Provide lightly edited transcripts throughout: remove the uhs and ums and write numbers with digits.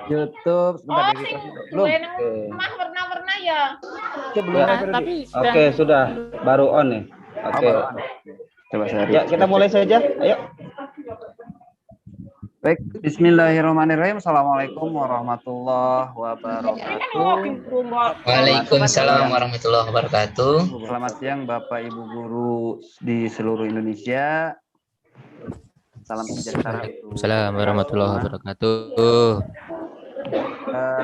YouTube sebentar Oh, di sing refresh belum. duwe nang omah warna-warna ya. Sebelum Ya, Febri. tapi Oke, sudah baru on nih. Oh, Oke. baru on. Coba saya Ya, kita mulai saja. Ayo. Baik, bismillahirrahmanirrahim. Assalamualaikum warahmatullahi wabarakatuh. Waalaikumsalam warahmatullahi wabarakatuh. Selamat siang Bapak Ibu guru di seluruh Indonesia. Salam sejahtera untuk Assalamualaikum warahmatullahi semua. wabarakatuh.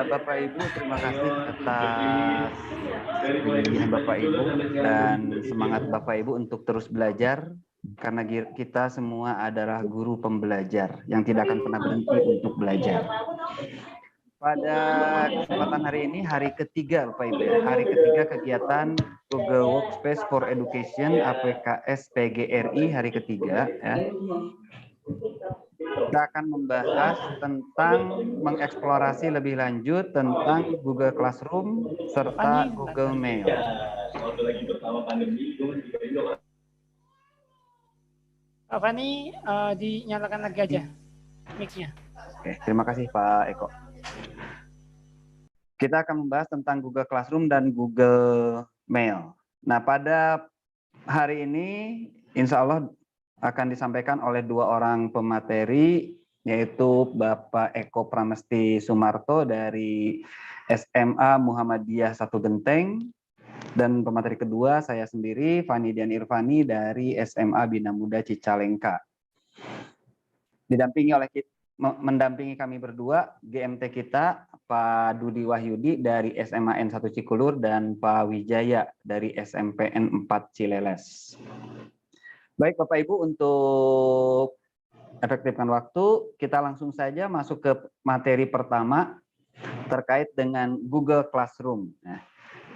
Bapak Ibu, terima kasih atas kegigihan Bapak Ibu dan semangat Bapak Ibu untuk terus belajar, karena kita semua adalah guru pembelajar yang tidak akan pernah berhenti untuk belajar. Pada kesempatan hari ini, hari ketiga Bapak Ibu, hari ketiga kegiatan Google Workspace for Education APKS PGRI hari ketiga ya. Kita akan membahas tentang mengeksplorasi lebih lanjut tentang Google Classroom serta Google Mail. Pak Fani, dinyalakan lagi aja mic-nya. Oke, terima kasih Pak Eko. Kita akan membahas tentang Google Classroom dan Google Mail. Nah, pada hari ini insya Allah akan disampaikan oleh dua orang pemateri, yaitu Bapak Eko Pramesti Sumarto dari SMA Muhammadiyah 1 Genteng, dan pemateri kedua saya sendiri, Fani Dian Irfani dari SMA Bina Muda Cicalengka. Mendampingi kami berdua, GMT kita, Pak Dudi Wahyudi dari SMA N1 Cikulur dan Pak Wijaya dari SMPN 4 Cileles. Baik Bapak Ibu, untuk efektifkan waktu, kita langsung saja masuk ke materi pertama terkait dengan Google Classroom. Nah,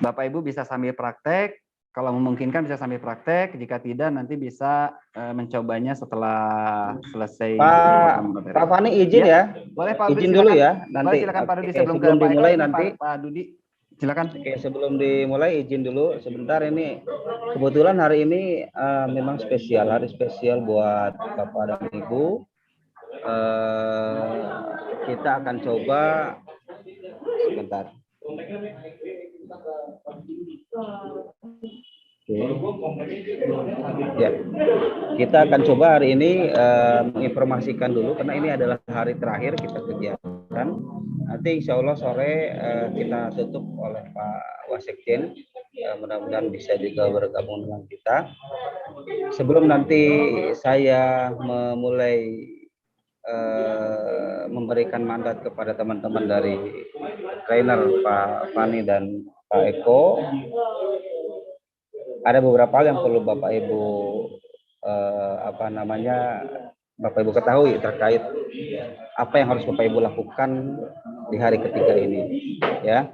Bapak Ibu bisa sambil praktek, kalau memungkinkan bisa sambil praktek, jika tidak nanti bisa mencobanya setelah selesai. Pak Fani izin ya. Boleh Pak Dudi, izin dulu ya. Nanti silakan Pak Dudi sebelum dimulai nanti. Pak Dudi. Silakan. Oke, sebelum dimulai izin dulu sebentar, ini kebetulan hari ini memang spesial, hari spesial buat Bapak dan Ibu. Kita akan coba sebentar. Ya, kita akan coba hari ini menginformasikan dulu, karena ini adalah hari terakhir kita kegiatan. Nanti insya Allah sore kita tutup oleh Pak Wasekjen, mudah-mudahan bisa juga bergabung dengan kita. Sebelum nanti saya memulai memberikan mandat kepada teman-teman dari trainer Pak Fani dan Pak Eko, ada beberapa hal yang perlu Bapak Ibu Bapak Ibu ketahui terkait apa yang harus Bapak Ibu lakukan di hari ketiga ini ya.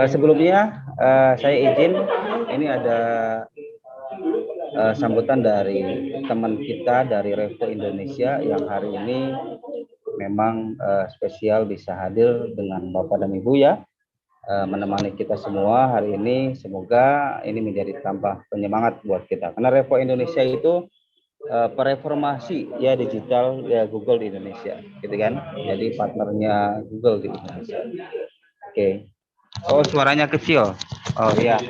Sebelumnya saya izin, ini ada sambutan dari teman kita dari Revo Indonesia yang hari ini memang spesial bisa hadir dengan Bapak dan Ibu ya, menemani kita semua hari ini. Semoga ini menjadi tambah penyemangat buat kita, karena Revo Indonesia itu pereformasi ya digital ya Google di Indonesia, gitu kan. Jadi partnernya Google di Indonesia. Oke. Oh, suaranya kecil. Oh iya.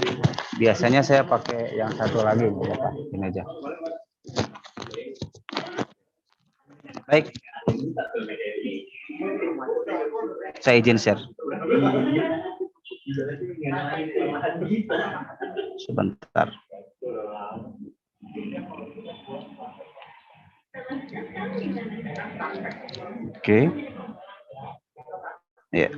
Biasanya saya pakai yang satu lagi, ya Pak. Ini aja. Baik. Saya izin share. Sebentar. Oke. Ya.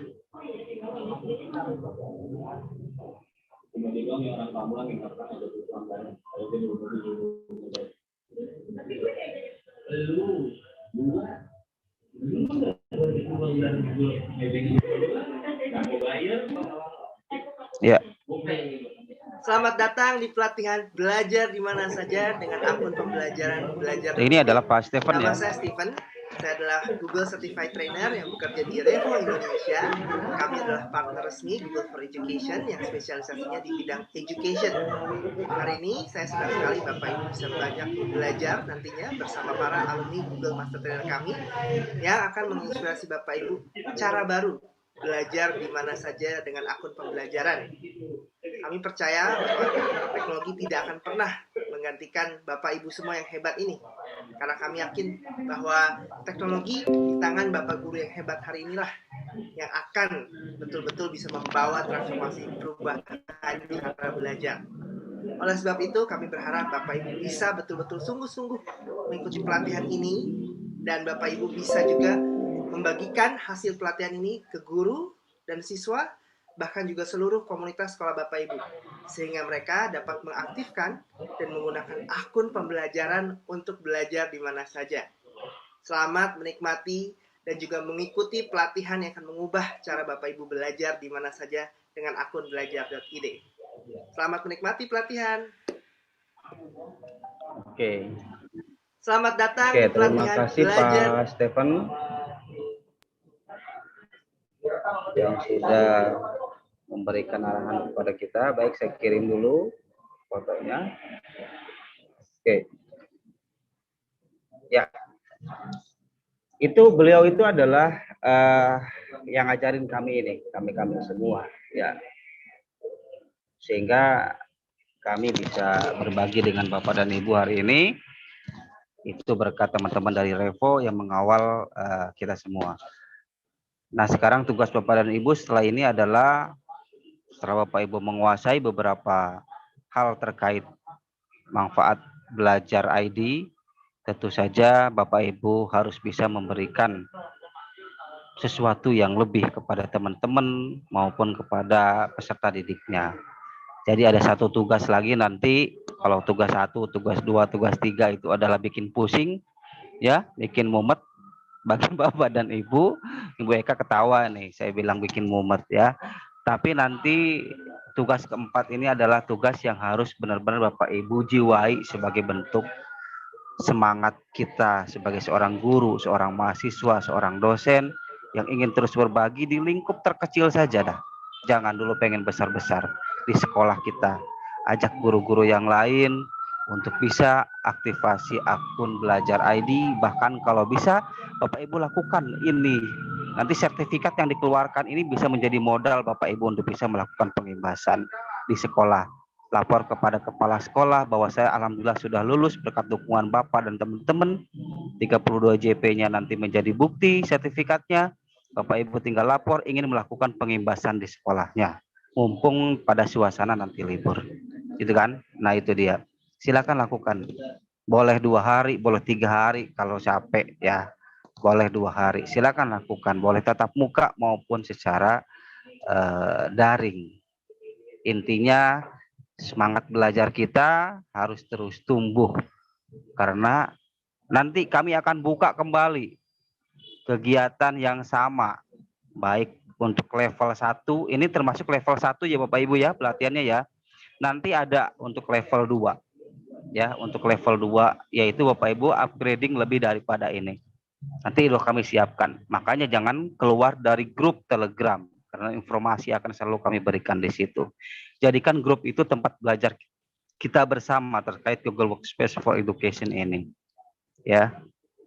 Ya. Selamat datang di pelatihan belajar di mana saja dengan akun pembelajaran belajar. Ini adalah Pak Stephen ya. Nama saya Stephen. Saya adalah Google Certified Trainer yang bekerja di Revo Indonesia. Kami adalah partner resmi Google for Education yang spesialisasinya di bidang education. Hari ini saya senang sekali Bapak Ibu bisa banyak belajar nantinya bersama para alumni Google Master Trainer kami yang akan menginspirasi Bapak Ibu cara baru belajar di mana saja dengan akun pembelajaran. Kami percaya bahwa teknologi tidak akan pernah menggantikan Bapak Ibu semua yang hebat ini. Karena kami yakin bahwa teknologi di tangan Bapak Guru yang hebat hari inilah yang akan betul-betul bisa membawa transformasi perubahan di cara belajar. Oleh sebab itu, kami berharap Bapak Ibu bisa betul-betul sungguh-sungguh mengikuti pelatihan ini dan Bapak Ibu bisa juga membagikan hasil pelatihan ini ke guru dan siswa, bahkan juga seluruh komunitas sekolah Bapak Ibu, sehingga mereka dapat mengaktifkan dan menggunakan akun pembelajaran untuk belajar di mana saja. Selamat menikmati dan juga mengikuti pelatihan yang akan mengubah cara Bapak Ibu belajar di mana saja dengan akun belajar.id. Selamat menikmati pelatihan. Oke. Selamat datang Oke, di terima pelatihan kasih belajar. Pak Stephen yang sudah memberikan arahan kepada kita. Baik, saya kirim dulu fotonya. Oke. Ya. Beliau itu adalah yang ngajarin kami ini, kami semua, ya. Sehingga kami bisa berbagi dengan Bapak dan Ibu hari ini. Itu berkat teman-teman dari Revo yang mengawal kita semua. Nah, sekarang tugas Bapak dan Ibu setelah ini adalah setelah Bapak Ibu menguasai beberapa hal terkait manfaat belajar ID, tentu saja Bapak Ibu harus bisa memberikan sesuatu yang lebih kepada teman-teman maupun kepada peserta didiknya. Jadi ada satu tugas lagi nanti, kalau tugas 1, tugas 2, tugas 3 itu adalah bikin pusing, ya, bikin mumet bagi Bapak dan Ibu. Ibu Eka ketawa nih, saya bilang bikin mumet ya. Tapi nanti tugas keempat ini adalah tugas yang harus benar-benar Bapak Ibu jiwai sebagai bentuk semangat kita sebagai seorang guru, seorang mahasiswa, seorang dosen yang ingin terus berbagi di lingkup terkecil saja dah. Jangan dulu pengen besar-besar. Di sekolah kita ajak guru-guru yang lain untuk bisa aktivasi akun belajar ID, bahkan kalau bisa Bapak Ibu lakukan ini. Nanti sertifikat yang dikeluarkan ini bisa menjadi modal Bapak Ibu untuk bisa melakukan pengimbasan di sekolah. Lapor kepada kepala sekolah bahwa saya alhamdulillah sudah lulus berkat dukungan Bapak dan teman-teman. 32 JP-nya nanti menjadi bukti sertifikatnya. Bapak Ibu tinggal lapor ingin melakukan pengimbasan di sekolahnya. Mumpung pada suasana nanti libur, gitu kan? Nah itu dia. Silakan lakukan. Boleh 2 hari, boleh 3 hari kalau capek ya. Boleh 2 hari. Silakan lakukan. Boleh tatap muka maupun secara daring. Intinya semangat belajar kita harus terus tumbuh karena nanti kami akan buka kembali kegiatan yang sama, baik untuk level 1, ini termasuk level 1 ya Bapak Ibu ya, pelatihannya ya. Nanti ada untuk level 2. Ya, untuk level 2 yaitu Bapak Ibu upgrading lebih daripada ini. Nanti itu kami siapkan. Makanya jangan keluar dari grup Telegram karena informasi akan selalu kami berikan di situ. Jadikan grup itu tempat belajar kita bersama terkait Google Workspace for Education ini. Ya.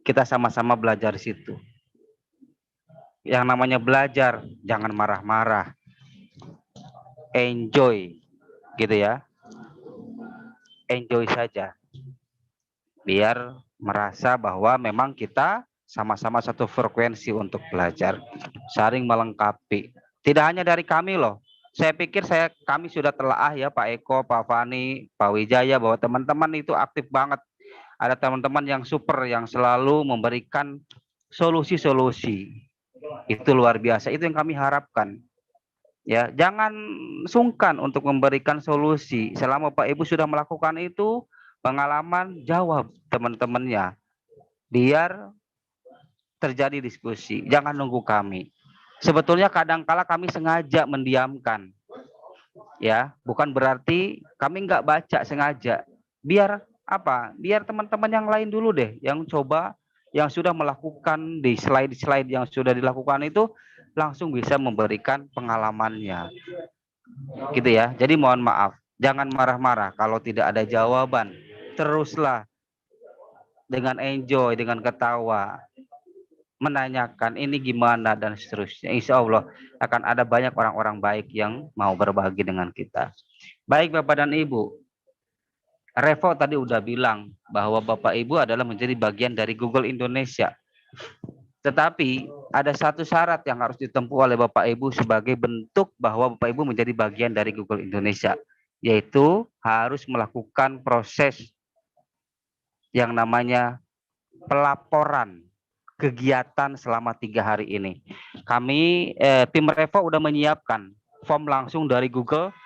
Kita sama-sama belajar di situ. Yang namanya belajar jangan marah-marah, enjoy gitu ya, enjoy saja biar merasa bahwa memang kita sama-sama satu frekuensi untuk belajar, saling melengkapi. Tidak hanya dari kami loh, saya pikir kami sudah telaah ya Pak Eko, Pak Fani, Pak Wijaya bahwa teman-teman itu aktif banget. Ada teman-teman yang super yang selalu memberikan solusi-solusi. Itu luar biasa, itu yang kami harapkan. Ya, jangan sungkan untuk memberikan solusi. Selama Pak Ibu sudah melakukan itu, pengalaman jawab teman-temannya. Biar terjadi diskusi, jangan nunggu kami. Sebetulnya kadangkala kami sengaja mendiamkan. Ya, bukan berarti kami nggak baca sengaja. Biar apa? Biar teman-teman yang lain dulu deh yang coba yang sudah melakukan di slide-slide yang sudah dilakukan itu langsung bisa memberikan pengalamannya. Gitu ya. Jadi mohon maaf, jangan marah-marah kalau tidak ada jawaban. Teruslah dengan enjoy, dengan ketawa, menanyakan ini gimana dan seterusnya. Insya Allah akan ada banyak orang-orang baik yang mau berbagi dengan kita. Baik Bapak dan Ibu, Revo tadi udah bilang bahwa Bapak Ibu adalah menjadi bagian dari Google Indonesia. Tetapi ada satu syarat yang harus ditempuh oleh Bapak Ibu sebagai bentuk bahwa Bapak Ibu menjadi bagian dari Google Indonesia, yaitu harus melakukan proses yang namanya pelaporan kegiatan selama 3 hari ini. Kami tim Revo udah menyiapkan form langsung dari Google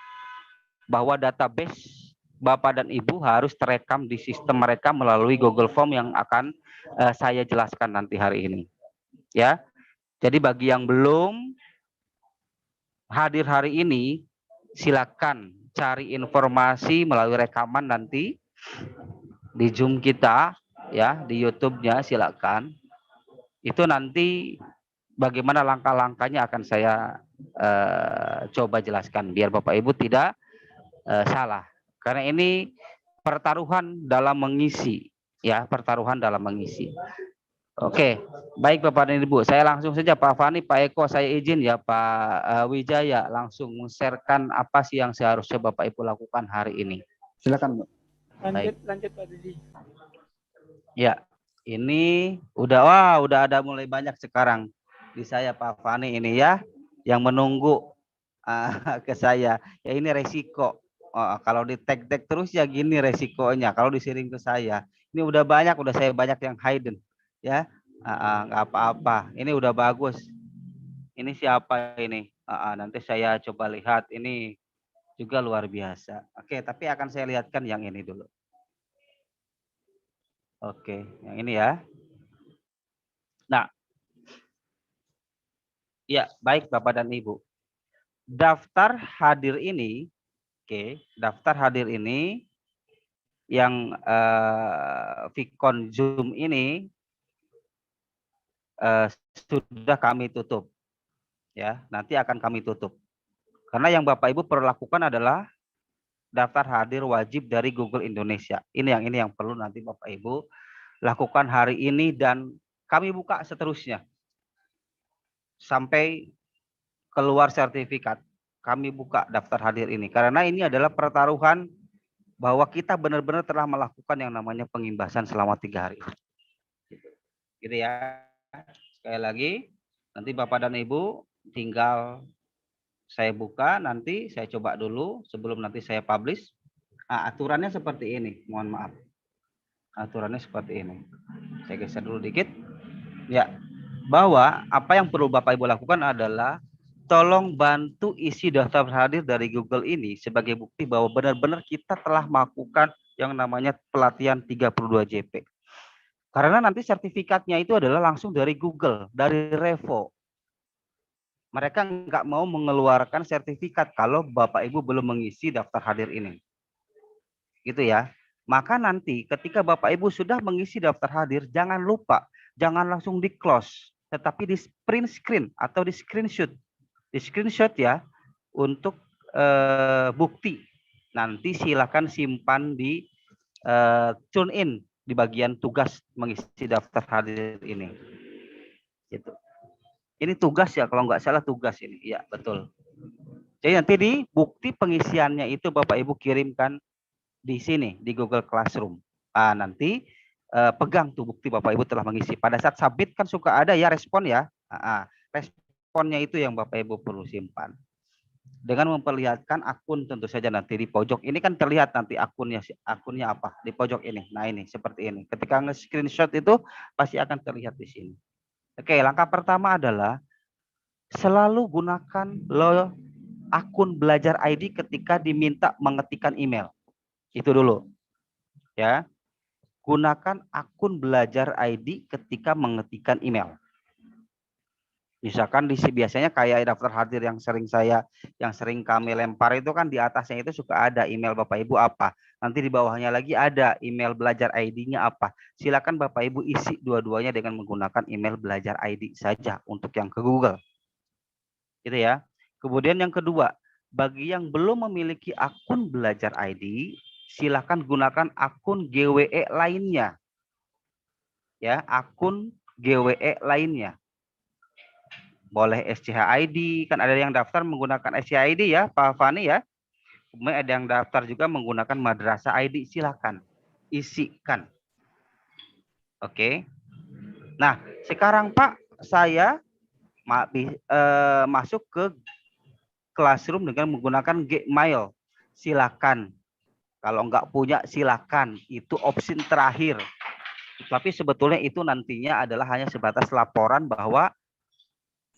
bahwa database Bapak dan Ibu harus terekam di sistem mereka melalui Google Form yang akan saya jelaskan nanti hari ini. Ya, jadi bagi yang belum hadir hari ini, silakan cari informasi melalui rekaman nanti di Zoom kita, ya, di YouTube-nya silakan. Itu nanti bagaimana langkah-langkahnya akan saya coba jelaskan biar Bapak Ibu tidak salah. Karena ini pertaruhan dalam mengisi, ya, pertaruhan dalam mengisi. Oke, baik Bapak dan Ibu, saya langsung saja Pak Fani, Pak Eko, saya izin ya Pak Wijaya langsung men-sharekan apa sih yang seharusnya Bapak Ibu lakukan hari ini. Silakan, Bu. Lanjut Pak Didi. Ya, ini udah ada mulai banyak sekarang di saya Pak Fani ini ya, yang menunggu ke saya. Ya ini resiko. Kalau di tag-tag terus ya gini resikonya. Kalau disiring ke saya, ini udah saya banyak yang hidden. Ya, nggak apa-apa. Ini udah bagus. Ini siapa ini? Nanti saya coba lihat. Ini juga luar biasa. Oke, tapi akan saya lihatkan yang ini dulu. Oke, yang ini ya. Nah, ya baik Bapak dan Ibu. Daftar hadir ini, daftar hadir ini yang Vicon Zoom ini sudah kami tutup, ya. Nanti akan kami tutup. Karena yang Bapak Ibu perlu lakukan adalah daftar hadir wajib dari Google Indonesia. Ini yang perlu nanti Bapak Ibu lakukan hari ini dan kami buka seterusnya sampai keluar sertifikat. Kami buka daftar hadir ini karena ini adalah pertaruhan bahwa kita benar-benar telah melakukan yang namanya pengimbasan selama 3 hari. Gitu ya. Sekali lagi, nanti Bapak dan Ibu tinggal saya buka, nanti saya coba dulu sebelum nanti saya publish. Aturannya seperti ini, mohon maaf. Aturannya seperti ini. Saya geser dulu dikit. Ya, bahwa apa yang perlu Bapak Ibu lakukan adalah tolong bantu isi daftar hadir dari Google ini sebagai bukti bahwa benar-benar kita telah melakukan yang namanya pelatihan 32 JP. Karena nanti sertifikatnya itu adalah langsung dari Google, dari Revo. Mereka nggak mau mengeluarkan sertifikat kalau Bapak Ibu belum mengisi daftar hadir ini. Gitu ya. Maka nanti ketika Bapak Ibu sudah mengisi daftar hadir, jangan lupa, jangan langsung di close, tetapi di print screen atau di screenshot. Di screenshot ya, untuk bukti. Nanti silakan simpan di tune in di bagian tugas mengisi daftar hadir ini. Gitu. Ini tugas ya, kalau nggak salah tugas ini. Iya, betul. Jadi nanti di bukti pengisiannya itu Bapak Ibu kirimkan di sini, di Google Classroom. Nanti pegang tuh bukti Bapak Ibu telah mengisi. Pada saat submit kan suka ada ya respon ya. Responnya itu yang Bapak Ibu perlu simpan. Dengan memperlihatkan akun tentu saja nanti di pojok. Ini kan terlihat nanti akunnya apa di pojok ini. Nah ini seperti ini. Ketika nge-screenshot itu pasti akan terlihat di sini. Oke, langkah pertama adalah selalu gunakan akun belajar ID ketika diminta mengetikkan email. Itu dulu. Ya. Gunakan akun belajar ID ketika mengetikkan email. Misalkan biasanya kayak daftar hadir yang sering kami lempar itu kan di atasnya itu suka ada email Bapak Ibu apa. Nanti di bawahnya lagi ada email belajar ID-nya apa. Silakan Bapak Ibu isi dua-duanya dengan menggunakan email belajar ID saja untuk yang ke Google. Gitu ya. Kemudian yang kedua, bagi yang belum memiliki akun belajar ID, silakan gunakan akun GWE lainnya. Ya, akun GWE lainnya. Boleh SCHID, kan ada yang daftar menggunakan SCHID ya, Pak Fani ya. Kemudian ada yang daftar juga menggunakan Madrasah ID, silakan isikan. Oke. Nah, sekarang Pak, saya masuk ke Classroom dengan menggunakan Gmail. Silakan. Kalau nggak punya, silakan. Itu opsi terakhir. Tapi sebetulnya itu nantinya adalah hanya sebatas laporan bahwa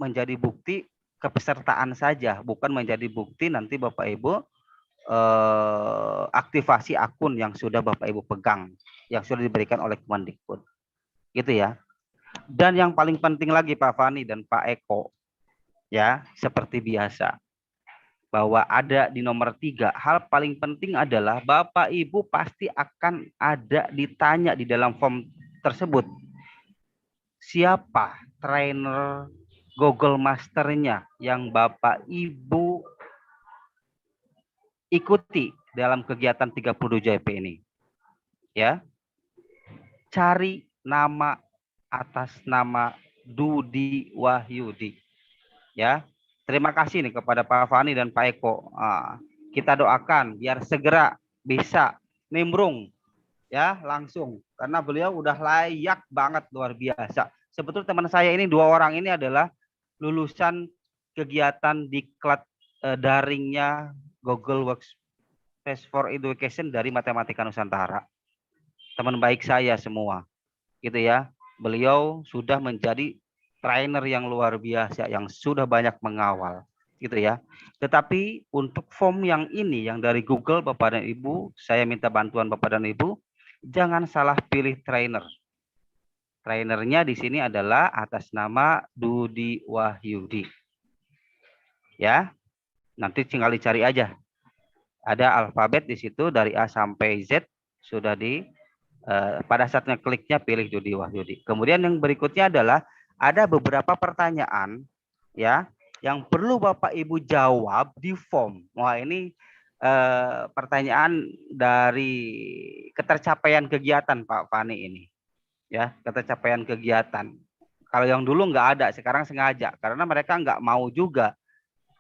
menjadi bukti kepesertaan saja, bukan menjadi bukti nanti Bapak Ibu aktivasi akun yang sudah Bapak Ibu pegang, yang sudah diberikan oleh Kemendikbud. Gitu ya. Dan yang paling penting lagi Pak Fani dan Pak Eko, ya seperti biasa, bahwa ada di nomor 3, hal paling penting adalah Bapak Ibu pasti akan ada ditanya di dalam form tersebut. Siapa trainer Google Masternya yang Bapak Ibu ikuti dalam kegiatan 30 JP ini? Ya. Cari nama atas nama Dudi Wahyudi. Ya. Terima kasih nih kepada Pak Fani dan Pak Eko. Kita doakan biar segera bisa nimbrung ya langsung, karena beliau udah layak banget, luar biasa. Sebetulnya teman saya ini 2 orang ini adalah lulusan kegiatan diklat daringnya Google Workspace for Education dari Matematika Nusantara. Teman baik saya semua, gitu ya. Beliau sudah menjadi trainer yang luar biasa, yang sudah banyak mengawal, gitu ya. Tetapi untuk form yang ini, yang dari Google, Bapak dan Ibu, saya minta bantuan Bapak dan Ibu, jangan salah pilih trainer. Trainernya di sini adalah atas nama Dudi Wahyudi. Ya, nanti tinggal dicari aja. Ada alfabet di situ dari A sampai Z sudah pada saat ngekliknya pilih Dudi Wahyudi. Kemudian yang berikutnya adalah ada beberapa pertanyaan ya yang perlu Bapak Ibu jawab di form. Wah, ini pertanyaan dari ketercapaian kegiatan Pak Fani ini. Ya, ketercapaian kegiatan. Kalau yang dulu nggak ada, sekarang sengaja karena mereka nggak mau juga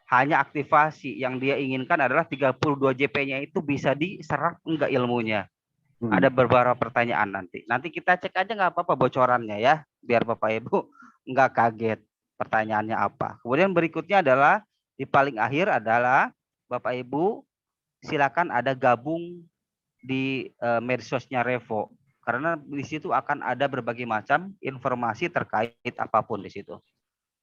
hanya aktivasi, yang dia inginkan adalah 32 JP-nya itu bisa diserap enggak ilmunya. Ada beberapa pertanyaan nanti. Nanti kita cek aja nggak apa-apa bocorannya ya, biar Bapak Ibu nggak kaget pertanyaannya apa. Kemudian berikutnya adalah di paling akhir adalah Bapak Ibu silakan ada gabung di medsosnya Revo. Karena di situ akan ada berbagai macam informasi terkait apapun di situ.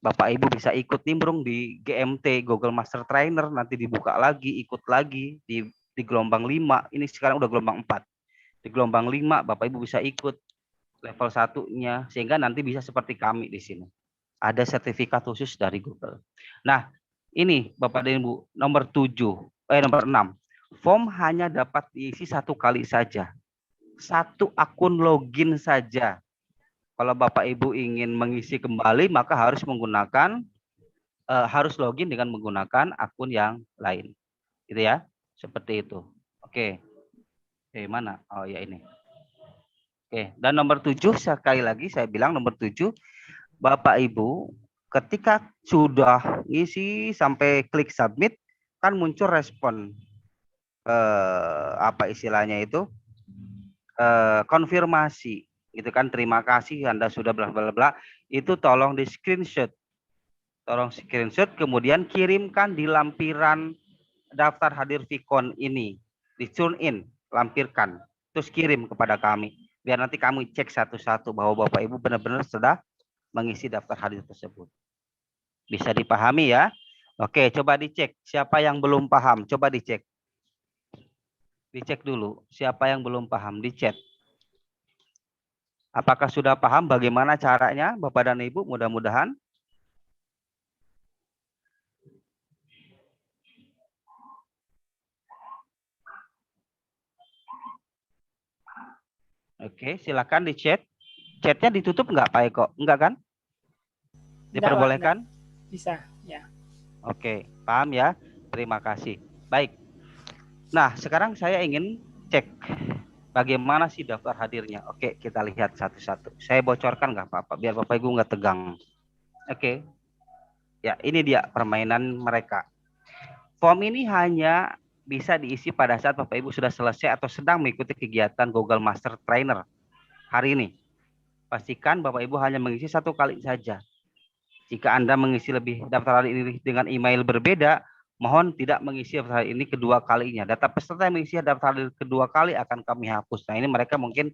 Bapak Ibu bisa ikut nimbrung di GMT Google Master Trainer, nanti dibuka lagi, ikut lagi di gelombang 5. Ini sekarang udah gelombang 4. Di gelombang 5 Bapak Ibu bisa ikut level 1-nya sehingga nanti bisa seperti kami di sini. Ada sertifikat khusus dari Google. Nah, ini Bapak dan Ibu nomor 6. Form hanya dapat diisi 1 kali saja. 1 akun login saja. Kalau Bapak Ibu ingin mengisi kembali maka harus menggunakan harus login dengan menggunakan akun yang lain. Gitu ya. Seperti itu. Oke. Mana? Oh ya ini. Oke, dan nomor 7 sekali lagi saya bilang nomor 7 Bapak Ibu ketika sudah ngisi sampai klik submit kan muncul respon apa istilahnya itu? Konfirmasi gitu kan, terima kasih Anda sudah bla bla bla, itu tolong di screenshot, kemudian kirimkan di lampiran daftar hadir Vicon ini, di tune in, lampirkan, terus kirim kepada kami biar nanti kami cek satu-satu bahwa Bapak Ibu benar-benar sudah mengisi daftar hadir tersebut. Bisa dipahami ya? Oke, coba dicek siapa yang belum paham, coba dicek. Dicek dulu, siapa yang belum paham, di chat. Apakah sudah paham bagaimana caranya, Bapak dan Ibu? Mudah-mudahan. Oke, silakan di chat. Chatnya ditutup nggak Pak Eko? Enggak kan? Diperbolehkan? Bisa, ya. Oke, paham ya. Terima kasih. Baik. Nah, sekarang saya ingin cek bagaimana sih daftar hadirnya. Oke, kita lihat satu-satu. Saya bocorkan nggak Pak, biar Bapak Ibu nggak tegang. Oke. Ya, ini dia permainan mereka. Form ini hanya bisa diisi pada saat Bapak Ibu sudah selesai atau sedang mengikuti kegiatan Google Master Trainer hari ini. Pastikan Bapak Ibu hanya mengisi satu kali saja. Jika Anda mengisi lebih daftar ini dengan email berbeda, mohon tidak mengisi daftar ini kedua kalinya. Data peserta yang mengisi daftar kedua kali akan kami hapus. Nah, ini mereka mungkin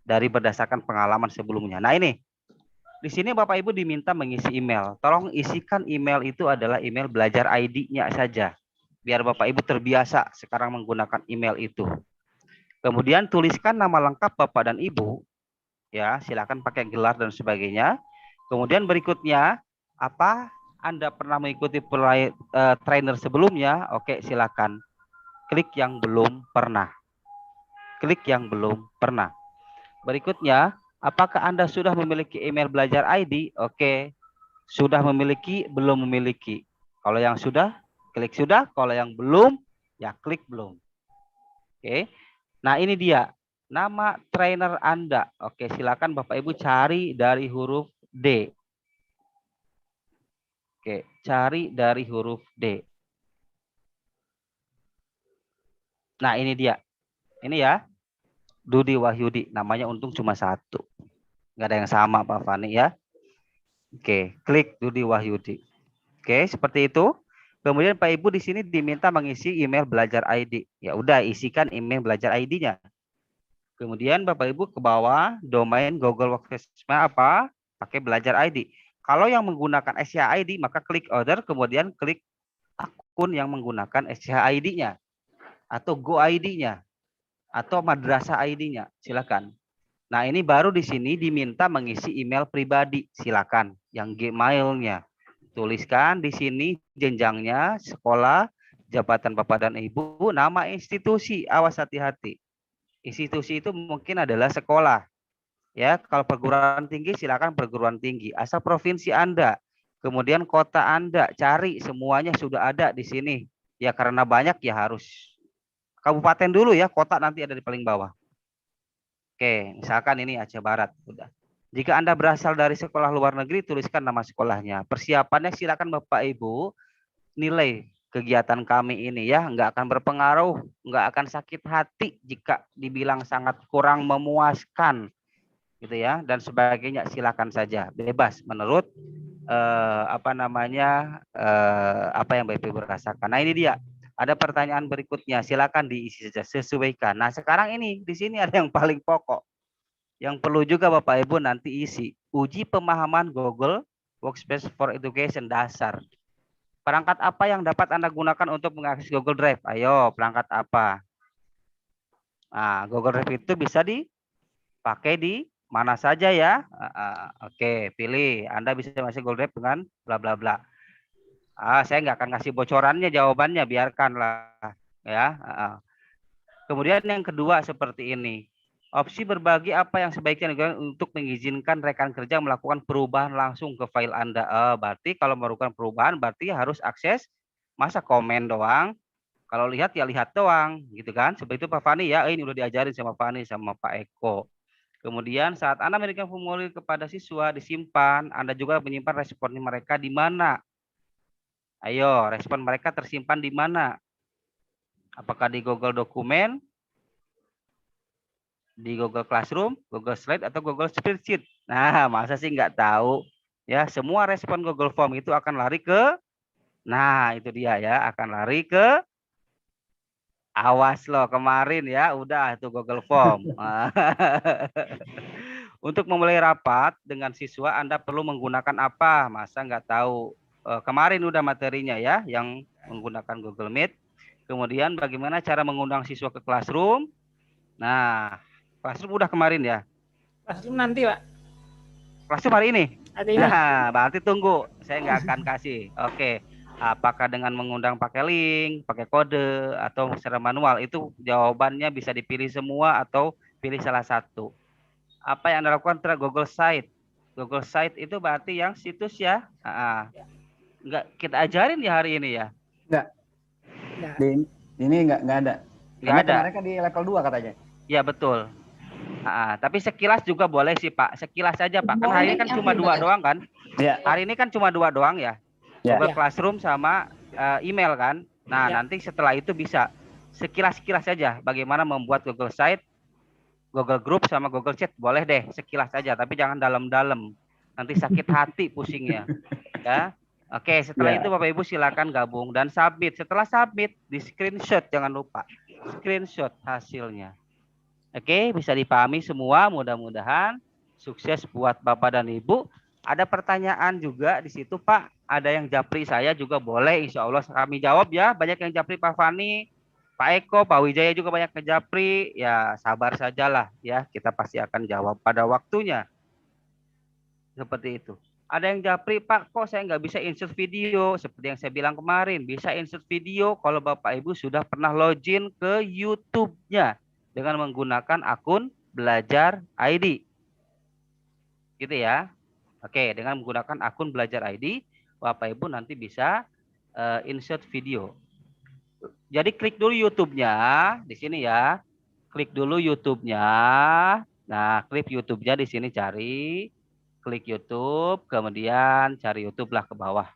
dari berdasarkan pengalaman sebelumnya. Nah, ini di sini Bapak Ibu diminta mengisi email. Tolong isikan email itu adalah email belajar ID-nya saja. Biar Bapak Ibu terbiasa sekarang menggunakan email itu. Kemudian tuliskan nama lengkap Bapak dan Ibu. Ya, silakan pakai gelar dan sebagainya. Kemudian berikutnya, apa Anda pernah mengikuti trainer sebelumnya? Oke, silakan. Klik yang belum pernah. Klik yang belum pernah. Berikutnya, apakah Anda sudah memiliki email belajar ID? Oke. Sudah memiliki, belum memiliki. Kalau yang sudah, klik sudah. Kalau yang belum, ya klik belum. Oke. Nah, ini dia. Nama trainer Anda. Oke, silakan Bapak Ibu cari dari huruf D. Oke, cari dari huruf D. Nah, ini dia. Ini ya. Dudi Wahyudi. Namanya untung cuma satu. Nggak ada yang sama Pak Fani ya. Oke, klik Dudi Wahyudi. Oke, seperti itu. Kemudian Pak Ibu di sini diminta mengisi email belajar ID. Ya udah, isikan email belajar ID-nya. Kemudian Bapak Ibu ke bawah domain Google Workspace apa? Pakai belajar ID. Kalau yang menggunakan SCH ID maka klik order, kemudian klik akun yang menggunakan SCH ID-nya atau Go ID-nya atau Madrasah ID-nya. Silakan. Nah, ini baru di sini diminta mengisi email pribadi. Silakan yang Gmail-nya. Tuliskan di sini jenjangnya, sekolah, jabatan Bapak dan Ibu, nama institusi. Awas hati-hati. Institusi itu mungkin adalah sekolah. Ya, kalau perguruan tinggi silakan perguruan tinggi. Asal provinsi Anda, kemudian kota Anda, cari semuanya sudah ada di sini. Ya karena banyak ya harus kabupaten dulu ya, kota nanti ada di paling bawah. Oke, misalkan ini Aceh Barat, udah. Jika Anda berasal dari sekolah luar negeri, tuliskan nama sekolahnya. Persiapannya silakan Bapak Ibu nilai kegiatan kami ini ya, nggak akan berpengaruh, nggak akan sakit hati jika dibilang sangat kurang memuaskan. Gitu ya, dan sebagainya, silakan saja bebas menurut apa yang BP berasakan. Nah, ini dia ada pertanyaan berikutnya, silakan diisi saja, sesuaikan. Nah, sekarang ini di sini ada yang paling pokok yang perlu juga Bapak Ibu nanti isi, uji pemahaman Google Workspace for Education dasar. Perangkat apa yang dapat Anda gunakan untuk mengakses Google Drive? Ayo, perangkat apa? Nah, Google Drive itu bisa dipakai di mana saja ya. Oke, pilih. Anda bisa masuk Google Drive dengan bla bla bla. Saya nggak akan kasih bocorannya, jawabannya biarkanlah ya. Kemudian yang kedua seperti ini. Opsi berbagi apa yang sebaiknya digunakan untuk mengizinkan rekan kerja melakukan perubahan langsung ke file Anda. Berarti kalau melakukan perubahan berarti harus akses, masa komen doang. Kalau lihat ya lihat doang, gitu kan? Seperti itu Pak Fani ya. Ini udah diajarin sama Pak Fani sama Pak Eko. Kemudian saat Anda memberikan formulir kepada siswa disimpan, Anda juga menyimpan respon mereka di mana? Ayo, respon mereka tersimpan di mana? Apakah di Google Dokumen, di Google Classroom, Google Slide, atau Google Spreadsheet? Nah, masa sih nggak tahu? Ya, semua respon Google Form itu akan lari ke, nah itu dia ya, akan lari ke, awas loh kemarin ya, udah itu Google Form. Untuk memulai rapat dengan siswa, Anda perlu menggunakan apa? Masa nggak tahu? Kemarin udah materinya ya, yang menggunakan Google Meet. Kemudian bagaimana cara mengundang siswa ke Classroom? Nah, Classroom udah kemarin ya? Classroom nanti, Pak. Classroom hari ini? Hari ini. Nah, berarti tunggu. Saya nggak akan kasih. Oke. Apakah dengan mengundang pakai link, pakai kode, atau secara manual? Itu jawabannya bisa dipilih semua atau pilih salah satu. Apa yang Anda lakukan terhadap Google Site. Google Site itu berarti yang situs ya. Enggak kita ajarin ya hari ini ya. Enggak. Enggak. Ini enggak ada. Enggak ada. Kemarin kan di level 2 katanya. Ya betul. Tapi sekilas juga boleh sih Pak. Sekilas saja Pak. Kan hari ini kan cuma 2 doang kan? Iya. Hari ini kan cuma 2 doang ya. Ya. Google Classroom sama email kan. Nah, Ya. nanti setelah itu bisa sekilas-sekilas saja bagaimana membuat Google Site, Google Group sama Google Chat. Boleh deh sekilas saja, tapi jangan dalam-dalam. Nanti sakit hati pusingnya. Ya. Oke, setelah itu Bapak Ibu silakan gabung dan submit. Setelah submit, di screenshot jangan lupa. Screenshot hasilnya. Oke, bisa dipahami semua. Mudah-mudahan sukses buat Bapak dan Ibu. Ada pertanyaan juga di situ Pak. Ada yang japri saya juga boleh. Insya Allah kami jawab ya. Banyak yang japri Pak Fani, Pak Eko, Pak Wijaya juga banyak yang japri. Ya sabar sajalah ya. Kita pasti akan jawab pada waktunya. Seperti itu. Ada yang japri, Pak, kok saya nggak bisa insert video? Seperti yang saya bilang kemarin, bisa insert video kalau Bapak Ibu sudah pernah login ke YouTube-nya dengan menggunakan akun Belajar ID. Gitu ya. Oke, dengan menggunakan akun Belajar ID, Bapak Ibu nanti bisa insert video. Jadi klik dulu YouTube-nya di sini ya. Klik dulu YouTube-nya. Nah, klik YouTube-nya di sini cari. Klik YouTube, kemudian cari YouTube lah ke bawah.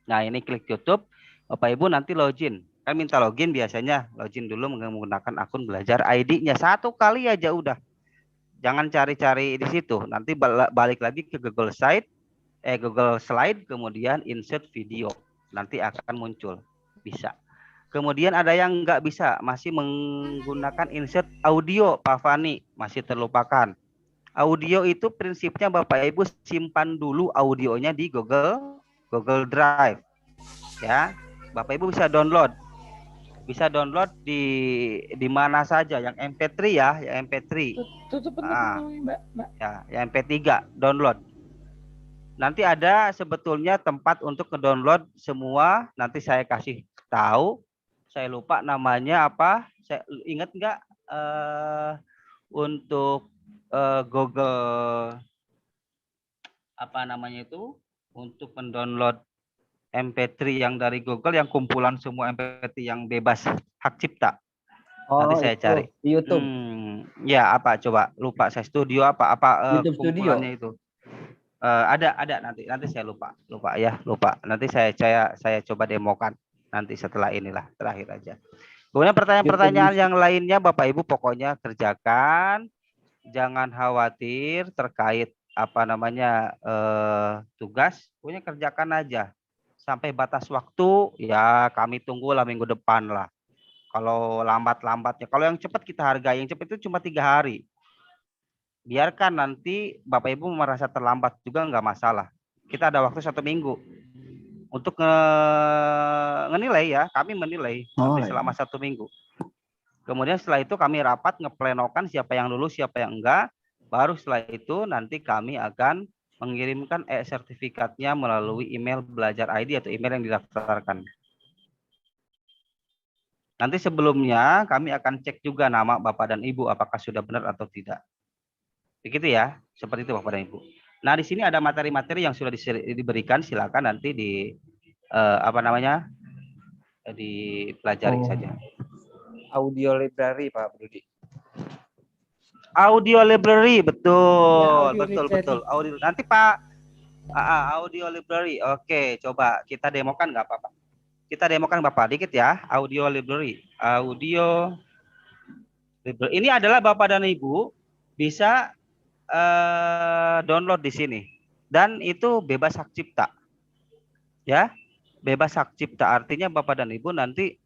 Nah, ini klik YouTube, Bapak Ibu nanti login. Kan minta login biasanya, login dulu menggunakan akun Belajar ID-nya. 1 kali aja udah. Jangan cari-cari di situ. Nanti balik lagi ke Google Site, Google Slide, kemudian insert video. Nanti akan muncul. Bisa. Kemudian ada yang nggak bisa, masih menggunakan insert audio, Pak Fani, masih terlupakan. Audio itu prinsipnya Bapak Ibu simpan dulu audionya di Google Drive. Ya. Bapak Ibu bisa download. Bisa download di mana saja yang MP3 ya, yang MP3. Tutup Mbak. Ya, yang MP3 download. Nanti ada sebetulnya tempat untuk ngedownload semua, nanti saya kasih tahu. Saya lupa namanya apa. Saya ingat nggak untuk Google apa namanya itu untuk mendownload MP3 yang dari Google yang kumpulan semua MP3 yang bebas hak cipta. Nanti saya cari di YouTube. Ya apa coba lupa saya studio apa YouTube Studio itu. Ada nanti saya lupa nanti saya coba demokan nanti setelah inilah terakhir aja. Kemudian pertanyaan-pertanyaan yang lainnya Bapak Ibu pokoknya kerjakan. Jangan khawatir terkait apa namanya tugas, pokoknya kerjakan aja sampai batas waktu ya kami tunggulah minggu depan lah. Kalau lambat-lambatnya, kalau yang cepat kita hargai, yang cepat itu cuma 3 hari. Biarkan nanti Bapak Ibu merasa terlambat juga nggak masalah. Kita ada waktu 1 minggu untuk menilai ya, kami menilai nanti selama 1 minggu. Kemudian setelah itu kami rapat ngeplenokan siapa yang lulus, siapa yang enggak. Baru setelah itu nanti kami akan mengirimkan sertifikatnya melalui email Belajar ID atau email yang didaftarkan. Nanti sebelumnya kami akan cek juga nama Bapak dan Ibu apakah sudah benar atau tidak. Begitu ya, seperti itu Bapak dan Ibu. Nah, di sini ada materi-materi yang sudah diberikan, silakan nanti dipelajari saja. Audio library Pak Budi. Audio library betul, Ya, betul. Audio nanti Pak audio library. Oke, coba kita demokan nggak apa-apa. Kita demokan Bapak dikit ya. Audio library. Ini adalah Bapak dan Ibu bisa download di sini dan itu bebas hak cipta. Ya, bebas hak cipta artinya Bapak dan Ibu nanti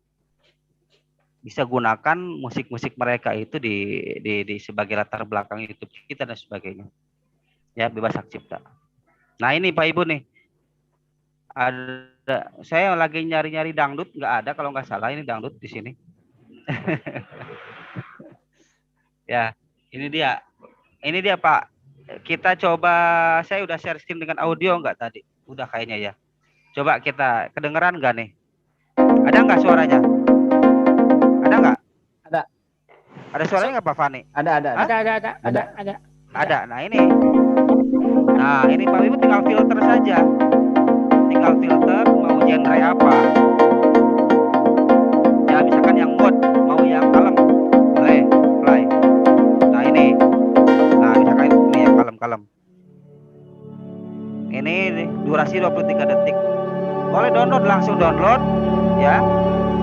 bisa gunakan musik-musik mereka itu di sebagai latar belakang YouTube kita dan sebagainya. Ya, bebas hak cipta. Nah, ini Pak Ibu nih. Ada saya lagi nyari-nyari dangdut, nggak ada kalau nggak salah ini dangdut di sini. Ya, ini dia. Ini dia Pak. Kita coba, saya udah share screen dengan audio nggak tadi? Udah kayaknya ya. Coba kita kedengeran nggak nih? Ada nggak suaranya? Ada nggak? Ada. Ada suaranya nggak Pak Fani? Ada. Ada. Ada. Nah ini. Nah ini Bapak Ibu tinggal filter saja. Tinggal filter mau genre apa. Ya misalkan yang mode, mau yang kalem, boleh play. Nah ini. Nah misalkan ini yang kalem-kalem. Ini durasi 23 detik. Boleh download, langsung download ya.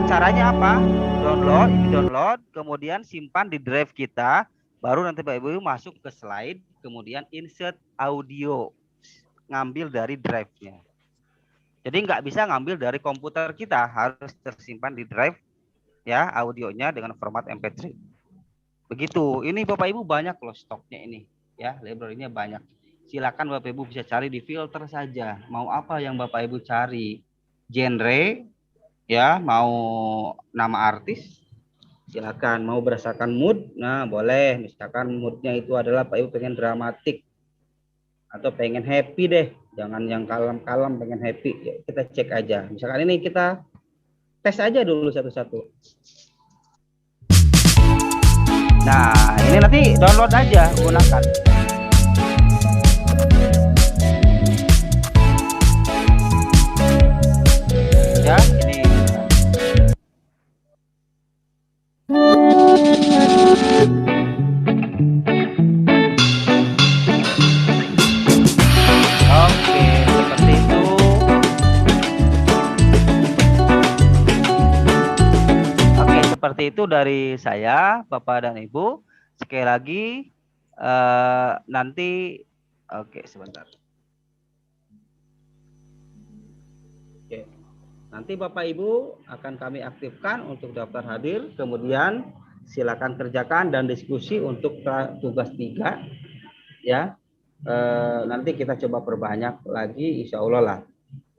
Caranya apa? Download, kemudian simpan di drive kita, baru nanti Bapak Ibu masuk ke slide, kemudian insert audio, ngambil dari drive-nya. Jadi nggak bisa ngambil dari komputer kita, harus tersimpan di drive ya audionya dengan format MP3. Begitu. Ini Bapak Ibu banyak loh stoknya ini ya, library-nya banyak. Silakan Bapak Ibu bisa cari di filter saja. Mau apa yang Bapak Ibu cari? Genre ya, mau nama artis silakan, mau berdasarkan mood, nah boleh, misalkan moodnya itu adalah Pak Ibu pengen dramatik atau pengen happy deh, jangan yang kalem-kalem, pengen happy ya, kita cek aja. Misalkan ini kita tes aja dulu satu-satu. Nah ini nanti download aja, gunakan. Ya ini. Oke, seperti itu. Oke, seperti itu dari saya, Bapak dan Ibu. Sekali lagi nanti oke, sebentar. Oke. Nanti Bapak Ibu akan kami aktifkan untuk daftar hadir, kemudian silakan kerjakan dan diskusi untuk tugas 3 ya. Nanti kita coba perbanyak lagi, insya Allah lah.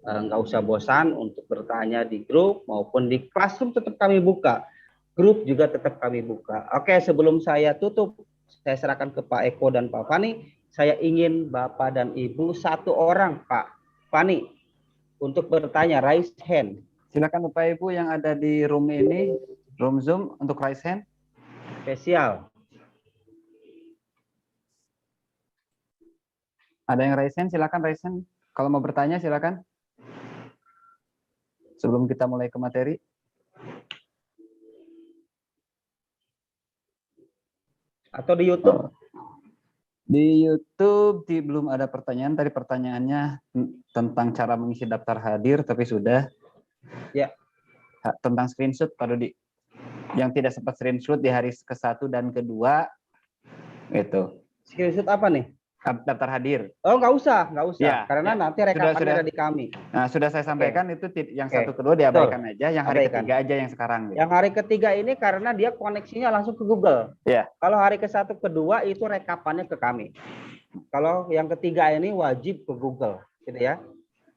Nggak usah bosan untuk bertanya di grup maupun di classroom, tetap kami buka. Grup juga tetap kami buka. Oke, sebelum saya tutup, saya serahkan ke Pak Eko dan Pak Fani. Saya ingin Bapak dan Ibu satu orang, Pak Fani, untuk bertanya, raise hand. Silakan Bapak Ibu yang ada di room ini, room Zoom, untuk raise hand. Spesial. Ada yang raise hand, silakan raise hand. Kalau mau bertanya silakan. Sebelum kita mulai ke materi. Atau di YouTube? Di YouTube belum ada pertanyaan. Tadi pertanyaannya tentang cara mengisi daftar hadir, tapi sudah. Ya. Tentang screenshot, Pak Dodi. Yang tidak sempat screenshot di hari ke-1 dan ke-2, itu. Screenshot apa nih? Daftar hadir. Oh, nggak usah. Ya, Karena ya. nanti rekamannya Sudah. ada di kami. Nah, sudah saya sampaikan itu yang Oke. 1 ke-2 diabaikan Betul. aja, yang hari Abaikan. ketiga aja yang sekarang. Gitu. Yang hari ketiga ini karena dia koneksinya langsung ke Google. Ya. Kalau hari ke-1 ke-2 itu rekapannya ke kami. Kalau yang ketiga ini wajib ke Google, gitu ya.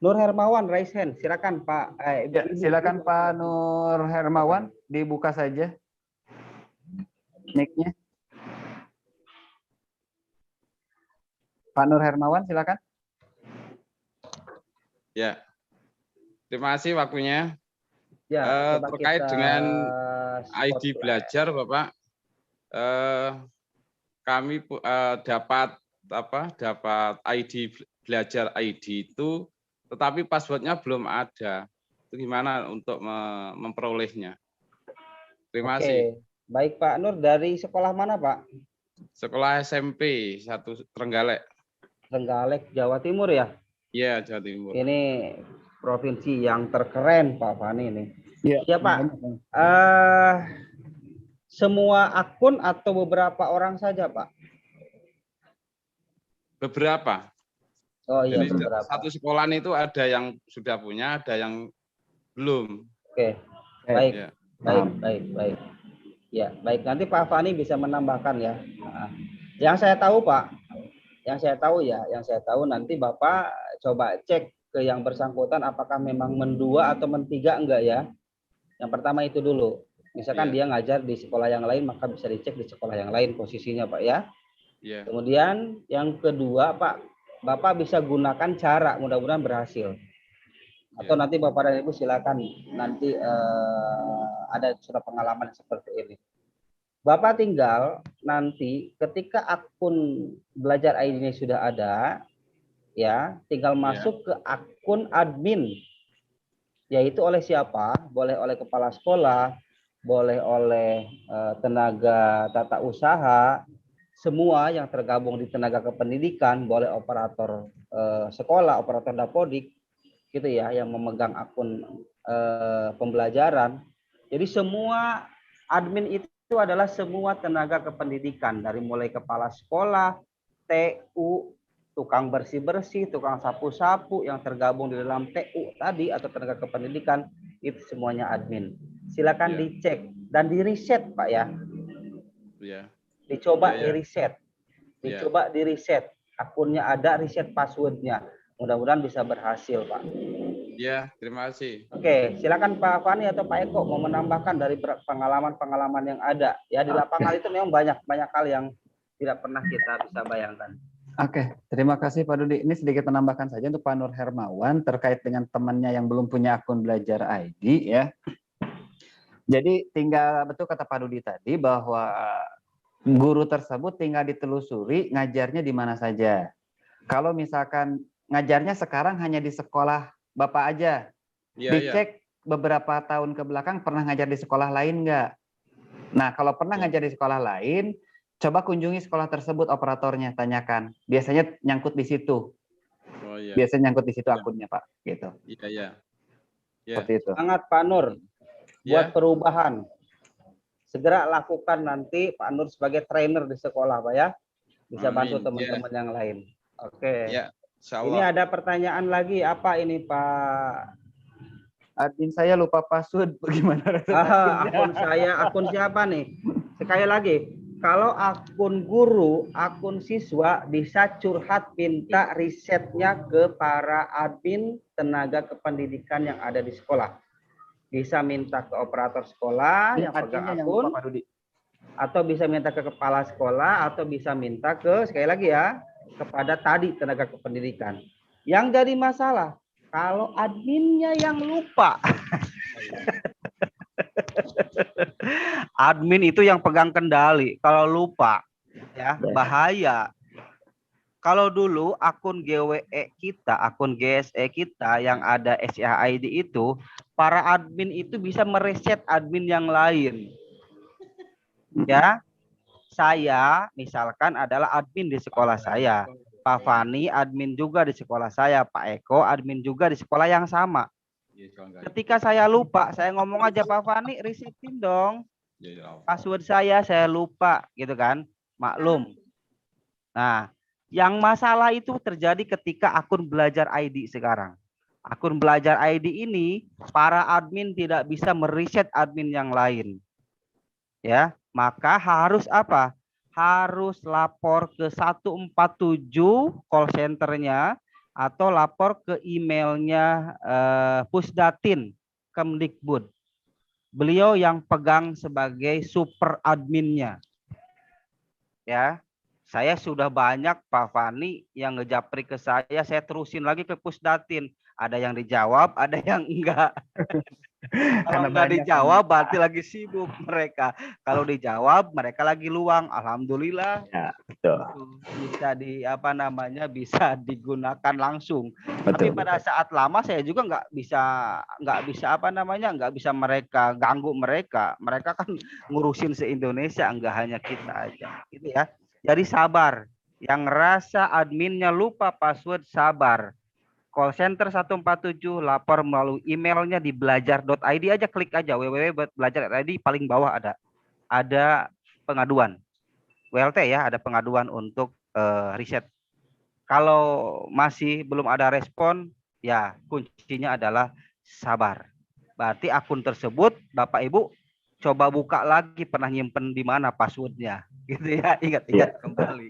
Nur Hermawan raise hand, silakan Pak. Ya, silakan Pak Nur Hermawan, dibuka saja mic-nya. Pak Nur Hermawan, silakan. Ya, terima kasih waktunya. Ya, coba terkait kita dengan ID spotlight. belajar, Bapak, kami dapat ID belajar ID itu, tetapi passwordnya belum ada. Itu gimana untuk memperolehnya? Terima kasih. Baik Pak Nur, dari sekolah mana Pak? Sekolah SMP 1 Trenggalek. Trenggalek, Jawa Timur ya? Iya, Jawa Timur. Ini provinsi yang terkeren Pak Fani ini. Ya, Ya Pak. Semua akun atau beberapa orang saja Pak? Beberapa. Oh iya, Jadi beberapa. satu sekolahan itu ada yang sudah punya, ada yang belum. Oke, baik, Ya. baik. Ya, baik. Nanti Pak Fani bisa menambahkan ya. Nah, yang saya tahu Pak, yang saya tahu nanti Bapak coba cek ke yang bersangkutan apakah memang mendua atau mentiga enggak ya. Yang pertama itu dulu. Misalkan dia ngajar di sekolah yang lain, maka bisa dicek di sekolah yang lain posisinya Pak ya. Ya. Kemudian yang kedua Pak, Bapak bisa gunakan cara, mudah-mudahan berhasil. Atau nanti Bapak dan Ibu silakan nanti ada sudah pengalaman seperti ini. Bapak tinggal nanti ketika akun belajar ID-nya sudah ada, ya, tinggal masuk ke akun admin, yaitu oleh siapa? Boleh oleh kepala sekolah, boleh oleh tenaga tata usaha, semua yang tergabung di tenaga kependidikan, boleh operator sekolah, operator dapodik, gitu ya, yang memegang akun pembelajaran. Jadi semua admin itu adalah semua tenaga kependidikan, dari mulai kepala sekolah, TU, tukang bersih-bersih, tukang sapu-sapu yang tergabung di dalam TU tadi atau tenaga kependidikan, itu semuanya admin. Silakan dicek dan di reset, Pak ya. Dicoba di reset. Dicoba di reset. Akunnya ada, reset passwordnya. Mudah-mudahan bisa berhasil, Pak. Ya, terima kasih. Oke, silakan Pak Fani atau Pak Eko mau menambahkan dari pengalaman-pengalaman yang ada. Ya, di lapangan itu memang banyak hal yang tidak pernah kita bisa bayangkan. Oke, terima kasih Pak Dudi. Ini sedikit menambahkan saja untuk Pak Nur Hermawan terkait dengan temannya yang belum punya akun belajar ID ya. Jadi tinggal, betul kata Pak Dudi tadi bahwa guru tersebut tinggal ditelusuri ngajarnya di mana saja. Kalau misalkan ngajarnya sekarang hanya di sekolah Bapak aja, dicek beberapa tahun ke belakang pernah ngajar di sekolah lain nggak? Nah, kalau pernah ngajar di sekolah lain, coba kunjungi sekolah tersebut operatornya, tanyakan. Biasanya nyangkut di situ. Biasanya nyangkut di situ akunnya, Pak. Gitu. Iya. Seperti itu. Semangat Pak Nur buat perubahan. Segera lakukan nanti Pak Nur sebagai trainer di sekolah, Pak ya. Bisa bantu teman-teman yang lain. Oke. Ini ada pertanyaan lagi, apa ini Pak? Admin saya lupa password, bagaimana? Akun saya, akun siapa nih? Sekali lagi, kalau akun guru, akun siswa bisa curhat minta risetnya ke para admin tenaga kependidikan yang ada di sekolah. Bisa minta ke operator sekolah yang pegang akun, atau bisa minta ke kepala sekolah, atau bisa minta ke, sekali lagi ya, kepada tadi tenaga kependidikan. Yang jadi masalah kalau adminnya yang lupa. Admin itu yang pegang kendali. Kalau lupa, ya bahaya. Kalau dulu akun GWE kita, akun GSE kita yang ada SIAID itu, para admin itu bisa mereset admin yang lain. Ya. Saya misalkan adalah admin di sekolah saya, Pak Fani admin juga di sekolah saya, Pak Eko admin juga di sekolah yang sama. Ketika saya lupa, saya ngomong aja, Pak Fani resetin dong password saya lupa, gitu kan, maklum. Nah, yang masalah itu terjadi ketika akun belajar ID sekarang. Akun belajar ID ini para admin tidak bisa mereset admin yang lain. Ya, maka harus apa? Harus lapor ke 147 call centernya atau lapor ke emailnya Pusdatin Kemdikbud. Beliau yang pegang sebagai super adminnya. Ya, saya sudah banyak Pak Fani yang ngejapri ke saya terusin lagi ke Pusdatin. Ada yang dijawab, ada yang enggak. Kalau nggak dijawab berarti lagi sibuk mereka. Kalau dijawab mereka lagi luang. Alhamdulillah. Ya, betul. Bisa bisa digunakan langsung. Tapi pada saat lama saya juga nggak bisa mereka ganggu mereka. Mereka kan ngurusin se-Indonesia, nggak hanya kita aja. Gitu ya. Jadi sabar. Yang rasa adminnya lupa password, sabar. Call center 147 lapor melalui emailnya di belajar.id aja, klik aja www.belajar.id, paling bawah ada pengaduan WLT ya, ada pengaduan untuk riset. Kalau masih belum ada respon ya kuncinya adalah sabar. Berarti akun tersebut Bapak Ibu coba buka lagi, pernah nyimpen di mana passwordnya gitu ya, ingat-ingat kembali.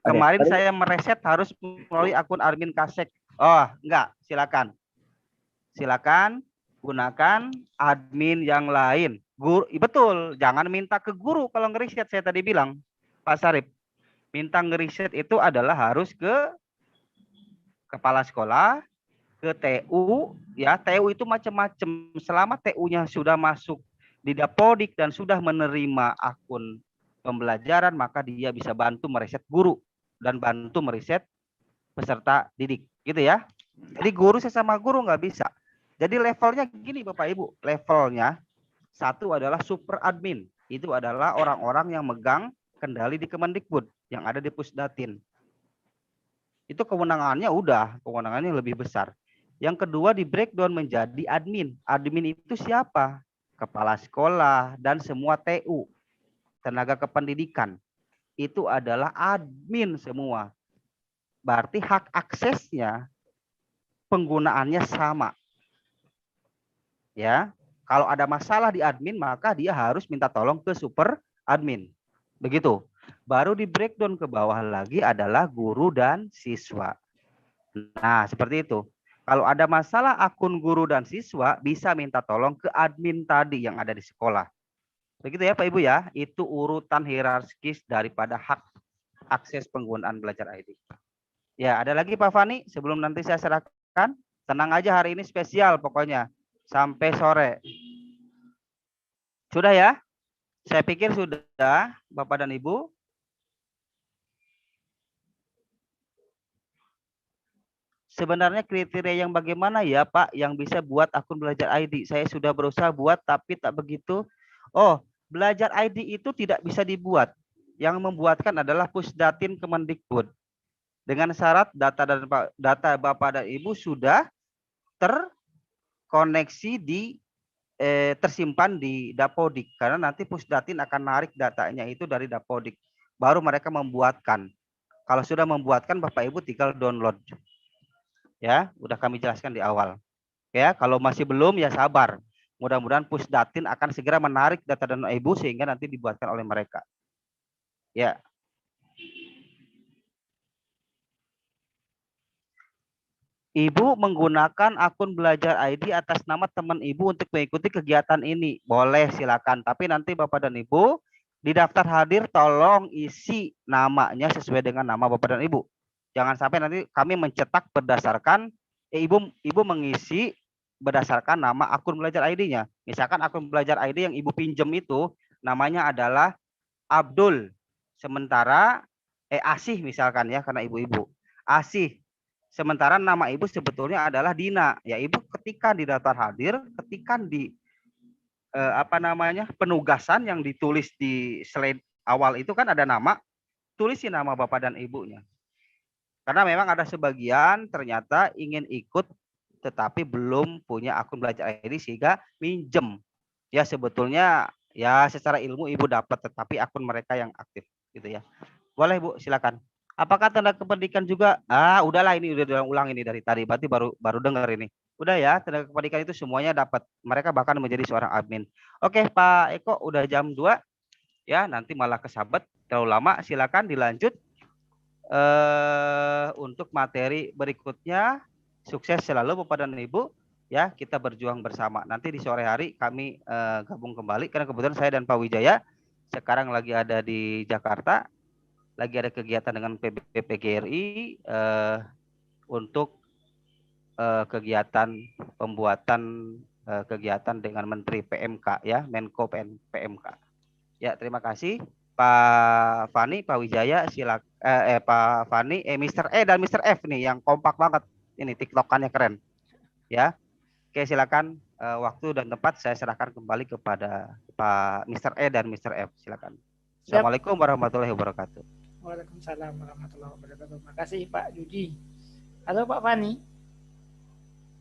Kemarin saya mereset harus melalui akun admin Kasek. Oh, enggak, silakan gunakan admin yang lain. Guru, betul, jangan minta ke guru kalau ngeriset, saya tadi bilang, Pak Sarip. Minta ngeriset itu adalah harus ke kepala sekolah, ke TU, ya, TU itu macam-macam. Selama TU-nya sudah masuk di Dapodik dan sudah menerima akun pembelajaran, maka dia bisa bantu mereset guru dan bantu mereset peserta didik, gitu ya. Jadi guru sesama guru nggak bisa. Jadi levelnya gini Bapak Ibu, levelnya satu adalah super admin, itu adalah orang-orang yang megang kendali di Kemendikbud yang ada di Pusdatin. Itu kewenangannya lebih besar. Yang kedua di breakdown menjadi admin. Admin itu siapa? Kepala sekolah dan semua TU, tenaga kependidikan. Itu adalah admin semua. Berarti hak aksesnya penggunaannya sama. Ya, kalau ada masalah di admin maka dia harus minta tolong ke super admin. Begitu. Baru di breakdown ke bawah lagi adalah guru dan siswa. Nah, seperti itu. Kalau ada masalah akun guru dan siswa, bisa minta tolong ke admin tadi yang ada di sekolah. Begitu ya Pak Ibu ya, itu urutan hierarkis daripada hak akses penggunaan belajar ID. Ya, ada lagi Pak Fani, sebelum nanti saya serahkan, tenang aja hari ini spesial pokoknya, sampai sore. Sudah ya? Saya pikir sudah, Bapak dan Ibu. Sebenarnya kriteria yang bagaimana ya Pak yang bisa buat akun belajar ID? Saya sudah berusaha buat tapi tak begitu. Oh, belajar ID itu tidak bisa dibuat. Yang membuatkan adalah Pusdatin Kemendikbud. Dengan syarat data Bapak dan Ibu sudah terkoneksi tersimpan di Dapodik. Karena nanti Pusdatin akan narik datanya itu dari Dapodik. Baru mereka membuatkan. Kalau sudah membuatkan Bapak Ibu tinggal download. Ya, udah kami jelaskan di awal. Ya, kalau masih belum ya sabar. Mudah-mudahan Pusdatin akan segera menarik data dan Ibu sehingga nanti dibuatkan oleh mereka. Ya. Ibu menggunakan akun belajar ID atas nama teman Ibu untuk mengikuti kegiatan ini. Boleh, silakan. Tapi nanti Bapak dan Ibu di daftar hadir tolong isi namanya sesuai dengan nama Bapak dan Ibu. Jangan sampai nanti kami mencetak berdasarkan Ibu mengisi berdasarkan nama akun belajar ID-nya. Misalkan akun belajar ID yang Ibu pinjam itu namanya adalah Abdul. Sementara Asih misalkan ya karena Ibu-ibu. Asih. Sementara nama Ibu sebetulnya adalah Dina. Ya Ibu ketika di daftar hadir, ketika di penugasan yang ditulis di slide awal itu kan ada nama, tulisin nama Bapak dan Ibunya. Karena memang ada sebagian ternyata ingin ikut tetapi belum punya akun belajar ID sehingga minjem. Ya sebetulnya ya secara ilmu Ibu dapat tetapi akun mereka yang aktif gitu ya. Boleh Bu, silakan. Apakah tenaga kependidikan juga? Udahlah ini udah ulang ini dari tadi berarti baru dengar ini. Udah ya, tenaga kependidikan itu semuanya dapat. Mereka bahkan menjadi seorang admin. Oke, Pak Eko udah jam 2. Ya, nanti malah kesabet terlalu lama. Silakan dilanjut. Untuk materi berikutnya sukses selalu Bapak dan Ibu ya, kita berjuang bersama. Nanti di sore hari kami gabung kembali karena kebetulan saya dan Pak Wijaya sekarang lagi ada di Jakarta, lagi ada kegiatan dengan PGRI untuk kegiatan pembuatan kegiatan dengan Menteri PMK ya, Menko PMK. Ya, terima kasih. Pak Fani, Pak Wijaya, silakan. Pak Fani, Mr. E dan Mr. F nih yang kompak banget. Ini TikTokannya keren. Ya, oke silakan. Waktu dan tempat saya serahkan kembali kepada Pak Mr. E dan Mr. F. Silakan. Assalamualaikum warahmatullahi wabarakatuh. Waalaikumsalam warahmatullahi wabarakatuh. Terima kasih Pak Judi. Halo Pak Fani.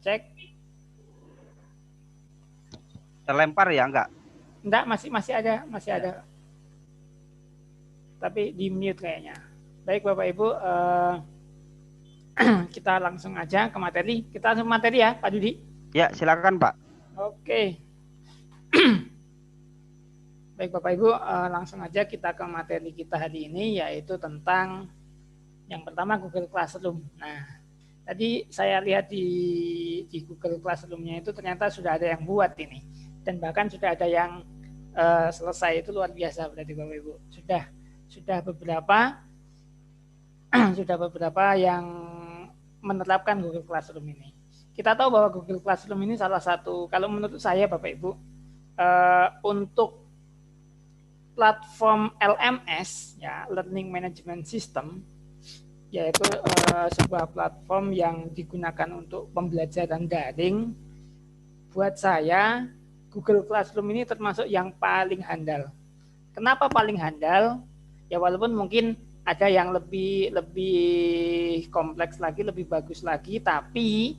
Cek. Terlempar ya enggak? Enggak, masih ada. Tapi di mute kayaknya. Baik Bapak Ibu, kita langsung aja ke materi. Kita langsung materi ya Pak Judi. Ya silakan Pak. Oke. Baik Bapak Ibu, langsung aja kita ke materi kita hari ini yaitu tentang yang pertama Google Classroom. Nah, tadi saya lihat di Google Classroom-nya itu ternyata sudah ada yang buat ini dan bahkan sudah ada yang selesai. Itu luar biasa berarti Bapak Ibu. Sudah beberapa yang menerapkan Google Classroom ini. Kita tahu bahwa Google Classroom ini salah satu, kalau menurut saya Bapak Ibu, untuk platform LMS, ya, Learning Management System, yaitu sebuah platform yang digunakan untuk pembelajaran daring. Buat saya, Google Classroom ini termasuk yang paling handal. Kenapa paling handal? Ya walaupun mungkin ada yang lebih kompleks lagi, lebih bagus lagi, tapi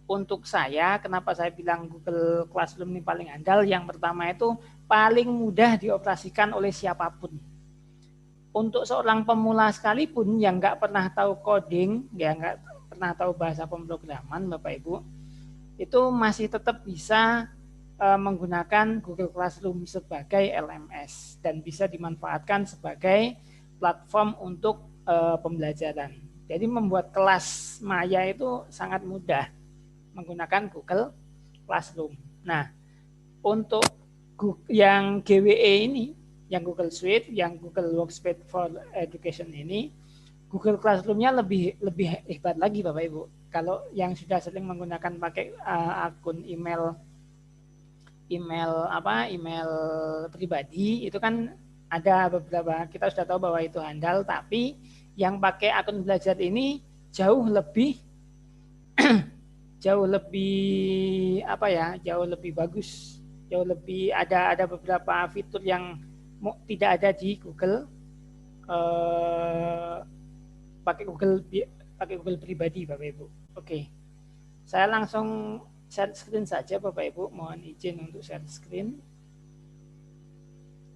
untuk saya, kenapa saya bilang Google Classroom ini paling handal? Yang pertama itu paling mudah dioperasikan oleh siapapun. Untuk seorang pemula sekalipun yang nggak pernah tahu coding, ya nggak pernah tahu bahasa pemrograman, Bapak Ibu, itu masih tetap bisa menggunakan Google Classroom sebagai LMS dan bisa dimanfaatkan sebagai platform untuk pembelajaran. Jadi membuat kelas maya itu sangat mudah menggunakan Google Classroom. Nah, untuk yang GWE ini, yang Google Suite, yang Google Workspace for Education ini, Google Classroom-nya lebih hebat lagi Bapak Ibu. Kalau yang sudah sering menggunakan pakai akun email pribadi, itu kan ada beberapa, kita sudah tahu bahwa itu handal, tapi yang pakai akun belajar ini jauh lebih jauh lebih bagus, jauh lebih ada beberapa fitur yang tidak ada di Google, pakai Google pribadi Bapak Ibu. Oke, saya langsung share screen saja Bapak Ibu, mohon izin untuk share screen.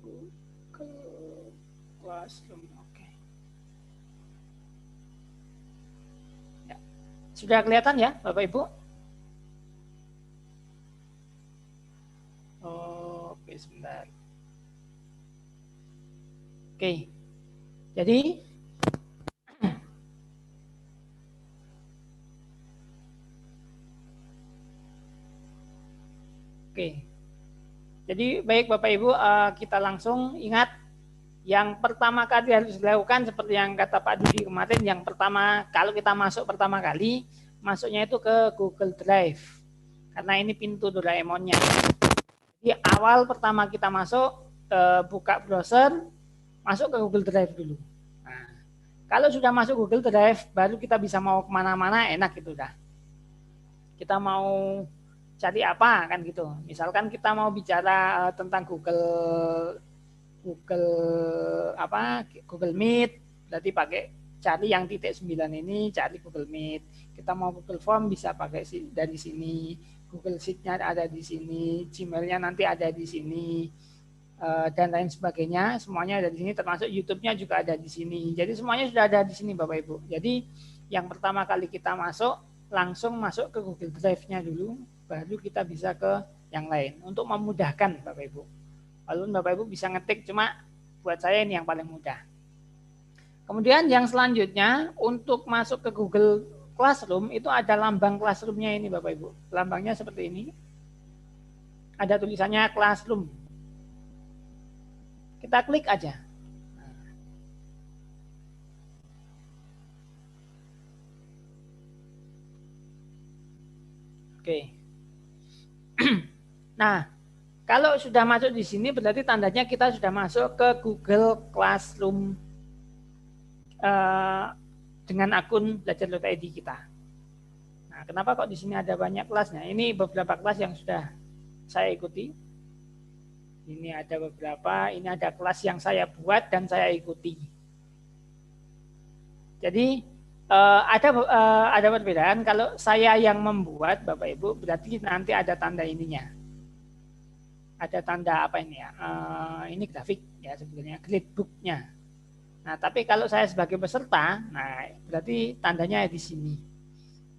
Google Classroom, oke. Ya. Sudah kelihatan ya Bapak Ibu? Oke, sebentar. Oke, jadi baik Bapak Ibu, kita langsung ingat yang pertama kali harus dilakukan seperti yang kata Pak Dudi kemarin. Yang pertama, kalau kita masuk pertama kali, masuknya itu ke Google Drive karena ini pintu Doraemonnya. Di awal pertama kita masuk, buka browser, masuk ke Google Drive dulu. Nah, kalau sudah masuk Google Drive, baru kita bisa mau kemana-mana, enak gitu dah. Kita mau cari apa kan gitu. Misalkan kita mau bicara tentang Google Meet, berarti pakai cari yang .9 ini, cari Google Meet. Kita mau Google Form bisa pakai dari sini. Google Sheet-nya ada di sini, Gmail-nya nanti ada di sini, dan lain sebagainya. Semuanya ada di sini, termasuk YouTube-nya juga ada di sini. Jadi semuanya sudah ada di sini Bapak Ibu. Jadi yang pertama kali kita masuk, langsung masuk ke Google Drive-nya dulu, baru kita bisa ke yang lain untuk memudahkan Bapak Ibu. Walaupun Bapak Ibu bisa ngetik, cuma buat saya ini yang paling mudah. Kemudian yang selanjutnya, untuk masuk ke Google Classroom itu ada lambang Classroom-nya ini Bapak Ibu. Lambangnya seperti ini. Ada tulisannya Classroom. Kita klik aja. Oke. Nah, kalau sudah masuk di sini berarti tandanya kita sudah masuk ke Google Classroom dengan akun belajar.id kita. Nah, kenapa kok di sini ada banyak kelasnya? Ini beberapa kelas yang sudah saya ikuti. Ini ada beberapa, ini ada kelas yang saya buat dan saya ikuti. Jadi ada perbedaan. Kalau saya yang membuat, Bapak Ibu, berarti nanti ada tanda ininya. Ada tanda apa ini ya? Ini grafik ya sebenarnya, gradebook-nya. Nah, tapi kalau saya sebagai peserta, nah berarti tandanya di sini.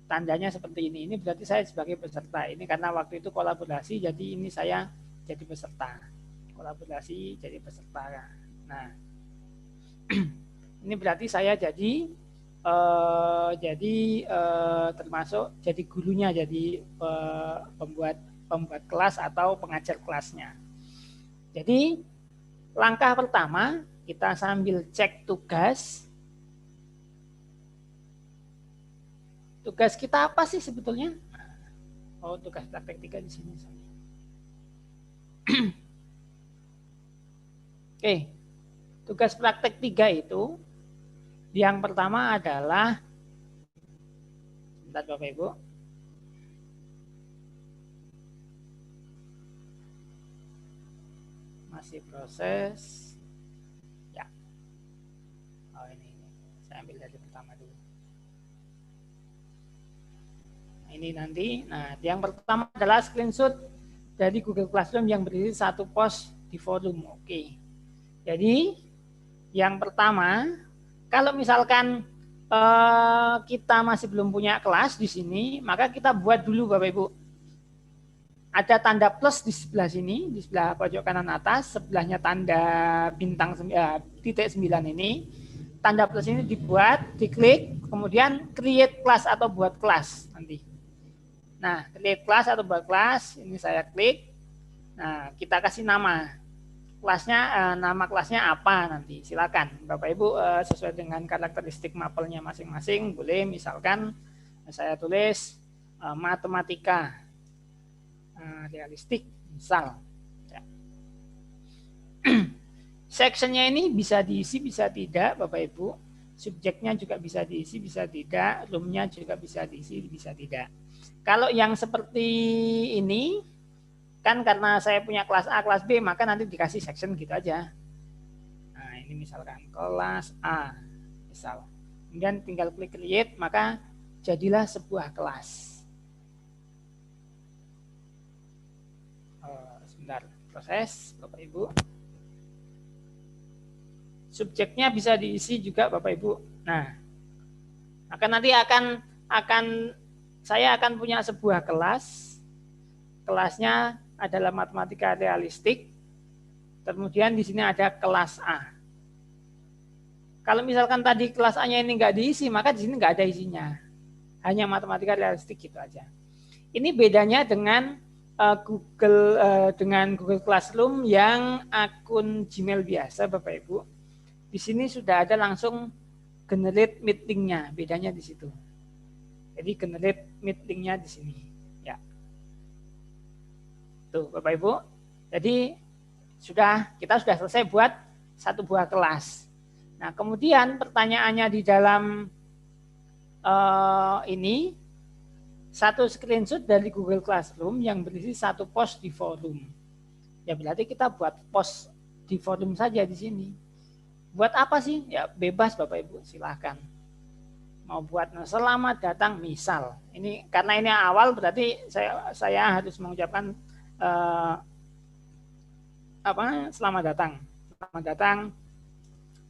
Tandanya seperti ini. Ini berarti saya sebagai peserta. Ini karena waktu itu kolaborasi, jadi ini saya jadi peserta. Kolaborasi jadi peserta. Nah, ini berarti saya termasuk jadi gurunya, jadi pembuat kelas atau pengajar kelasnya. Jadi langkah pertama kita sambil cek tugas. Tugas kita apa sih sebetulnya? Oh, tugas praktek 3 di sini. Oke, tugas praktek 3 itu yang pertama adalah, sebentar Bapak Ibu, masih proses. Ya, oh ini saya ambil dari pertama dulu. Nah, ini nanti, nah yang pertama adalah screenshot dari Google Classroom yang berisi satu post di forum. Oke, jadi yang pertama, kalau misalkan kita masih belum punya kelas di sini, maka kita buat dulu Bapak Ibu. Ada tanda plus di sebelah sini, di sebelah pojok kanan atas, sebelahnya tanda bintang titik 9 ini. Tanda plus ini dibuat, diklik, kemudian create class atau buat kelas nanti. Nah, create class atau buat kelas, ini saya klik. Nah, kita kasih nama. Kelasnya, nama kelasnya apa nanti, silakan Bapak Ibu sesuai dengan karakteristik mapelnya masing-masing, boleh misalkan saya tulis matematika realistik misal. Ya. Sectionnya ini bisa diisi bisa tidak Bapak Ibu, subjeknya juga bisa diisi bisa tidak, roomnya juga bisa diisi bisa tidak. Kalau yang seperti ini kan karena saya punya kelas A, kelas B, maka nanti dikasih section gitu aja. Nah, ini misalkan kelas A, misal. Kemudian tinggal klik create, maka jadilah sebuah kelas. Sebentar, proses Bapak Ibu. Subjeknya bisa diisi juga Bapak Ibu. Nah, maka nanti saya akan punya sebuah kelas. Kelasnya adalah matematika realistik. Kemudian di sini ada kelas A. Kalau misalkan tadi kelas A-nya ini nggak diisi, maka di sini nggak ada isinya. Hanya matematika realistik gitu aja. Ini bedanya dengan Google Classroom yang akun Gmail biasa, Bapak Ibu. Di sini sudah ada langsung generate meeting-nya, bedanya di situ. Jadi generate meeting-nya di sini. Tuh Bapak Ibu, jadi kita sudah selesai buat satu buah kelas. Nah kemudian pertanyaannya di dalam ini, satu screenshot dari Google Classroom yang berisi satu post di forum. Ya berarti kita buat post di forum saja di sini. Buat apa sih? Ya bebas Bapak Ibu, silahkan. Mau buat selamat datang misal. Ini karena ini awal berarti saya harus mengucapkan selamat datang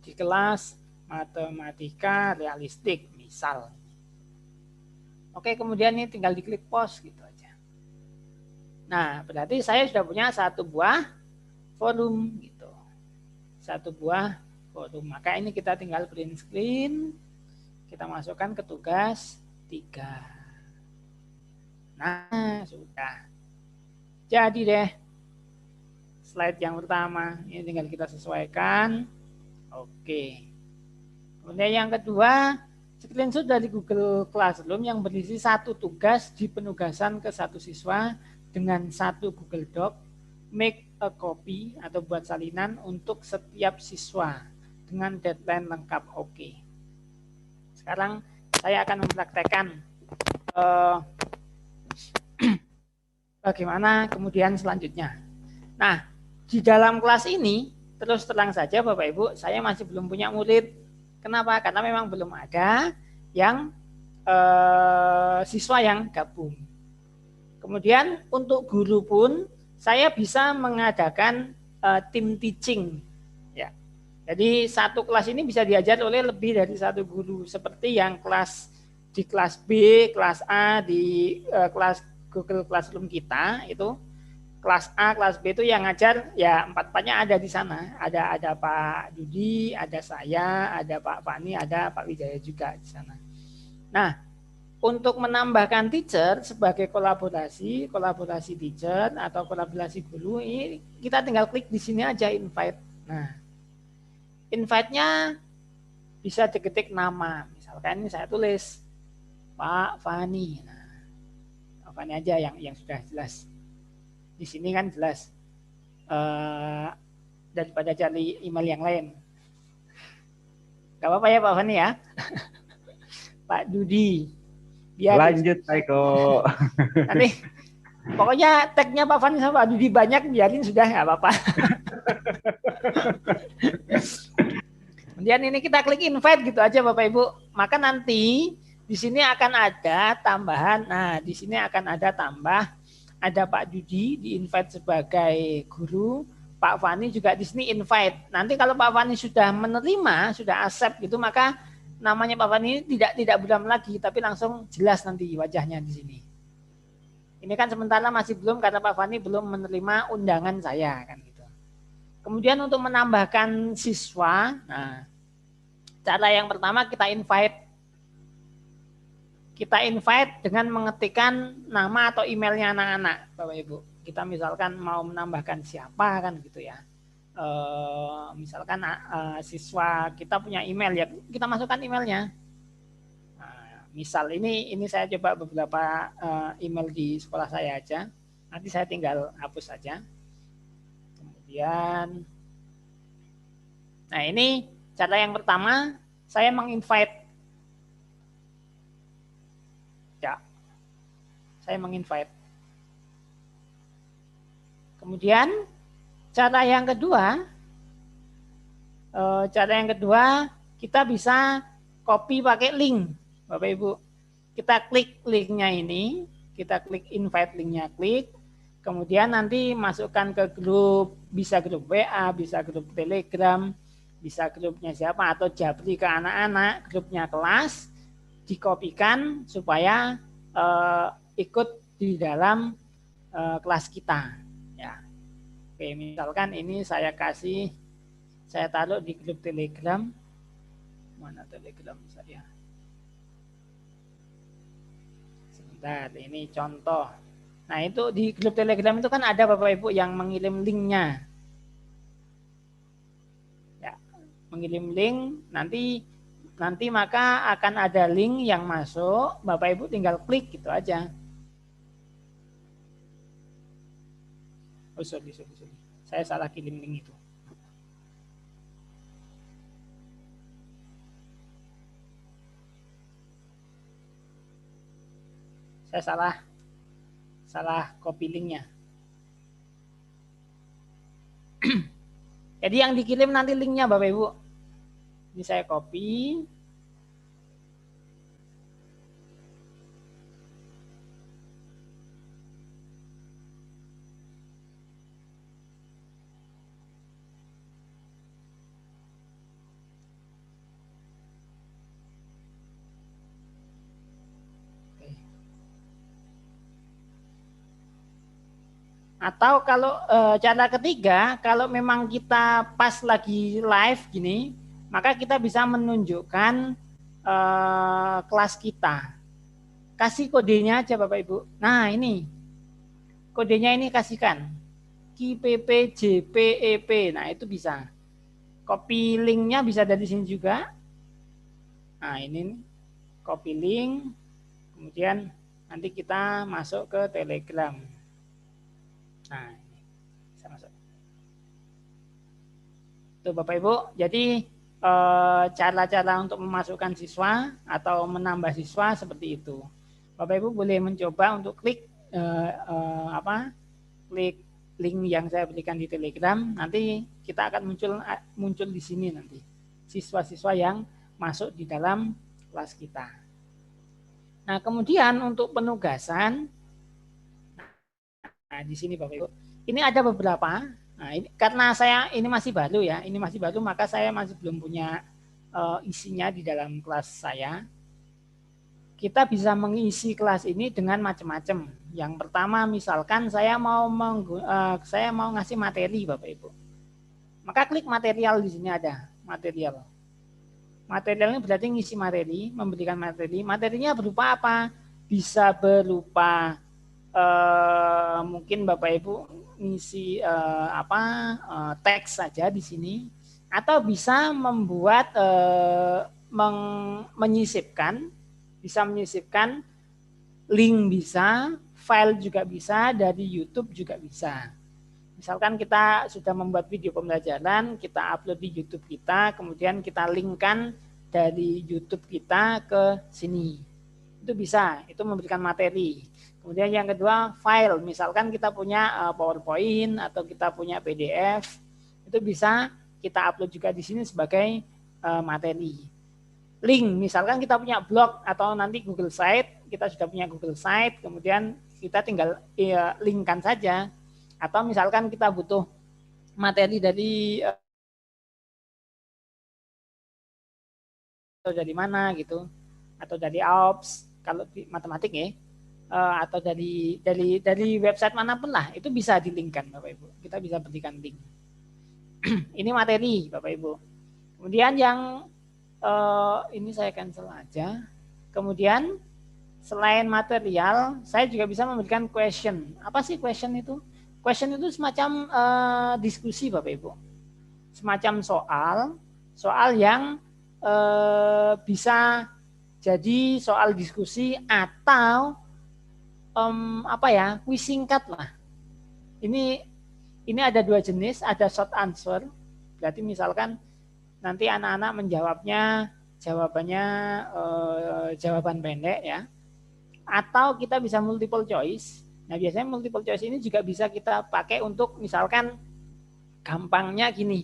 di kelas matematika realistik misal. Oke, kemudian ini tinggal diklik post gitu aja. Nah, berarti saya sudah punya satu buah forum gitu. Satu buah forum. Maka ini kita tinggal print screen, kita masukkan ke tugas 3. Nah, sudah. Jadi deh, slide yang pertama, ini tinggal kita sesuaikan. Oke. Kemudian yang kedua, screenshot dari Google Classroom yang berisi satu tugas di penugasan ke satu siswa dengan satu Google Doc, make a copy atau buat salinan untuk setiap siswa dengan deadline lengkap. Oke. Sekarang saya akan mempraktekkan bagaimana kemudian selanjutnya. Nah, di dalam kelas ini, terus terang saja Bapak Ibu, saya masih belum punya murid. Kenapa? Karena memang belum ada yang siswa yang gabung. Kemudian untuk guru pun, saya bisa mengadakan tim teaching. Ya. Jadi satu kelas ini bisa diajar oleh lebih dari satu guru. Seperti yang di kelas B, kelas A, di kelas Google Classroom kita itu kelas A, kelas B itu yang ngajar ya empat-empatnya ada di sana. Ada Pak Dudi, ada saya, ada Pak Fani, ada Pak Wijaya juga di sana. Nah, untuk menambahkan teacher sebagai kolaborasi teacher atau kolaborasi guru ini kita tinggal klik di sini aja invite. Nah, invite-nya bisa diketik nama. Misalkan ini saya tulis Pak Fani. Nah, Fani aja yang sudah jelas. Di sini kan jelas daripada cari email yang lain. Gak apa-apa ya Pak Fani ya. Pak Dudi. Biar Lanjut Pak Eko. nanti pokoknya tagnya Pak Fani sama Pak Dudi banyak, biarin sudah, nggak apa-apa. Kemudian ini kita klik invite gitu aja Bapak Ibu. Maka nanti di sini akan ada tambahan. Nah, di sini akan ada ada Pak Dudi di invite sebagai guru, Pak Fani juga di sini invite. Nanti kalau Pak Fani sudah menerima, sudah accept gitu, maka namanya Pak Fani tidak buram lagi, tapi langsung jelas nanti wajahnya di sini. Ini kan sementara masih belum karena Pak Fani belum menerima undangan saya kan gitu. Kemudian untuk menambahkan siswa, nah cara yang pertama kita invite dengan mengetikkan nama atau emailnya anak-anak, Bapak Ibu. Kita misalkan mau menambahkan siapa kan gitu ya. Misalkan siswa kita punya email ya, kita masukkan emailnya. Nah, misal ini saya coba beberapa email di sekolah saya aja. Nanti saya tinggal hapus saja. Kemudian, nah ini cara yang pertama, saya menginvite. Ya, saya menginvite. Kemudian cara yang kedua kita bisa copy pakai link, Bapak Ibu. Kita klik linknya ini, kita klik invite linknya, klik. Kemudian nanti masukkan ke grup, bisa grup WA, bisa grup Telegram, bisa grupnya siapa atau Japri ke anak-anak, grupnya kelas, dikopikan supaya ikut di dalam kelas kita. Ya. Oke, misalkan ini saya taruh di grup Telegram. Mana Telegram saya? Sebentar, ini contoh. Nah, itu di grup Telegram itu kan ada Bapak Ibu yang mengirim linknya. Ya, mengirim link, nanti maka akan ada link yang masuk, Bapak Ibu tinggal klik gitu aja. Oh, sorry. Saya salah kirim link itu. Saya salah copy linknya. Jadi yang dikirim nanti linknya Bapak Ibu. Ini saya copy. Atau kalau cara ketiga, kalau memang kita pas lagi live gini, maka kita bisa menunjukkan kelas kita. Kasih kodenya aja Bapak Ibu. Nah ini, kodenya ini kasihkan. KIPPJPEP, nah itu bisa. Copy linknya bisa dari sini juga. Nah ini copy link, kemudian nanti kita masuk ke Telegram. Nah, ini saya masuk. Tuh Bapak Ibu, jadi cara-cara untuk memasukkan siswa atau menambah siswa seperti itu. Bapak Ibu boleh mencoba untuk klik klik link yang saya berikan di Telegram. Nanti kita akan muncul di sini nanti siswa-siswa yang masuk di dalam kelas kita. Nah, kemudian untuk penugasan. Nah, di sini Bapak Ibu, ini ada beberapa. Nah, ini karena saya ini masih baru ya, maka saya masih belum punya isinya di dalam kelas saya. Kita bisa mengisi kelas ini dengan macam-macam. Yang pertama, misalkan saya mau ngasih materi Bapak Ibu, maka klik material, di sini ada material. Materialnya berarti ngisi materi, memberikan materi. Materinya berupa apa? Bisa berupa mungkin Bapak Ibu ngisi teks saja di sini, atau bisa membuat menyisipkan link, bisa file juga bisa, dari YouTube juga bisa. Misalkan kita sudah membuat video pembelajaran, kita upload di YouTube kita, kemudian kita linkkan dari YouTube kita ke sini. Itu bisa, itu memberikan materi. Kemudian yang kedua, file. Misalkan kita punya PowerPoint atau kita punya PDF, itu bisa kita upload juga di sini sebagai materi. Link, misalkan kita punya blog atau nanti Google Site, kita sudah punya Google Site, kemudian kita tinggal linkkan saja. Atau misalkan kita butuh materi dari atau dari mana gitu, atau dari AUPS kalau di matematik ya, atau dari website manapun lah, itu bisa dilinkkan Bapak Ibu. Kita bisa berikan link. Ini materi Bapak Ibu. Kemudian yang ini saya cancel aja. Kemudian selain material, saya juga bisa memberikan question. Apa sih question itu? Question itu semacam diskusi Bapak Ibu. Semacam soal yang bisa jadi soal diskusi atau kuis singkat lah. Ini ada dua jenis, ada short answer. Berarti misalkan nanti anak-anak menjawabnya jawaban pendek ya. Atau kita bisa multiple choice. Nah, biasanya multiple choice ini juga bisa kita pakai untuk misalkan gampangnya gini.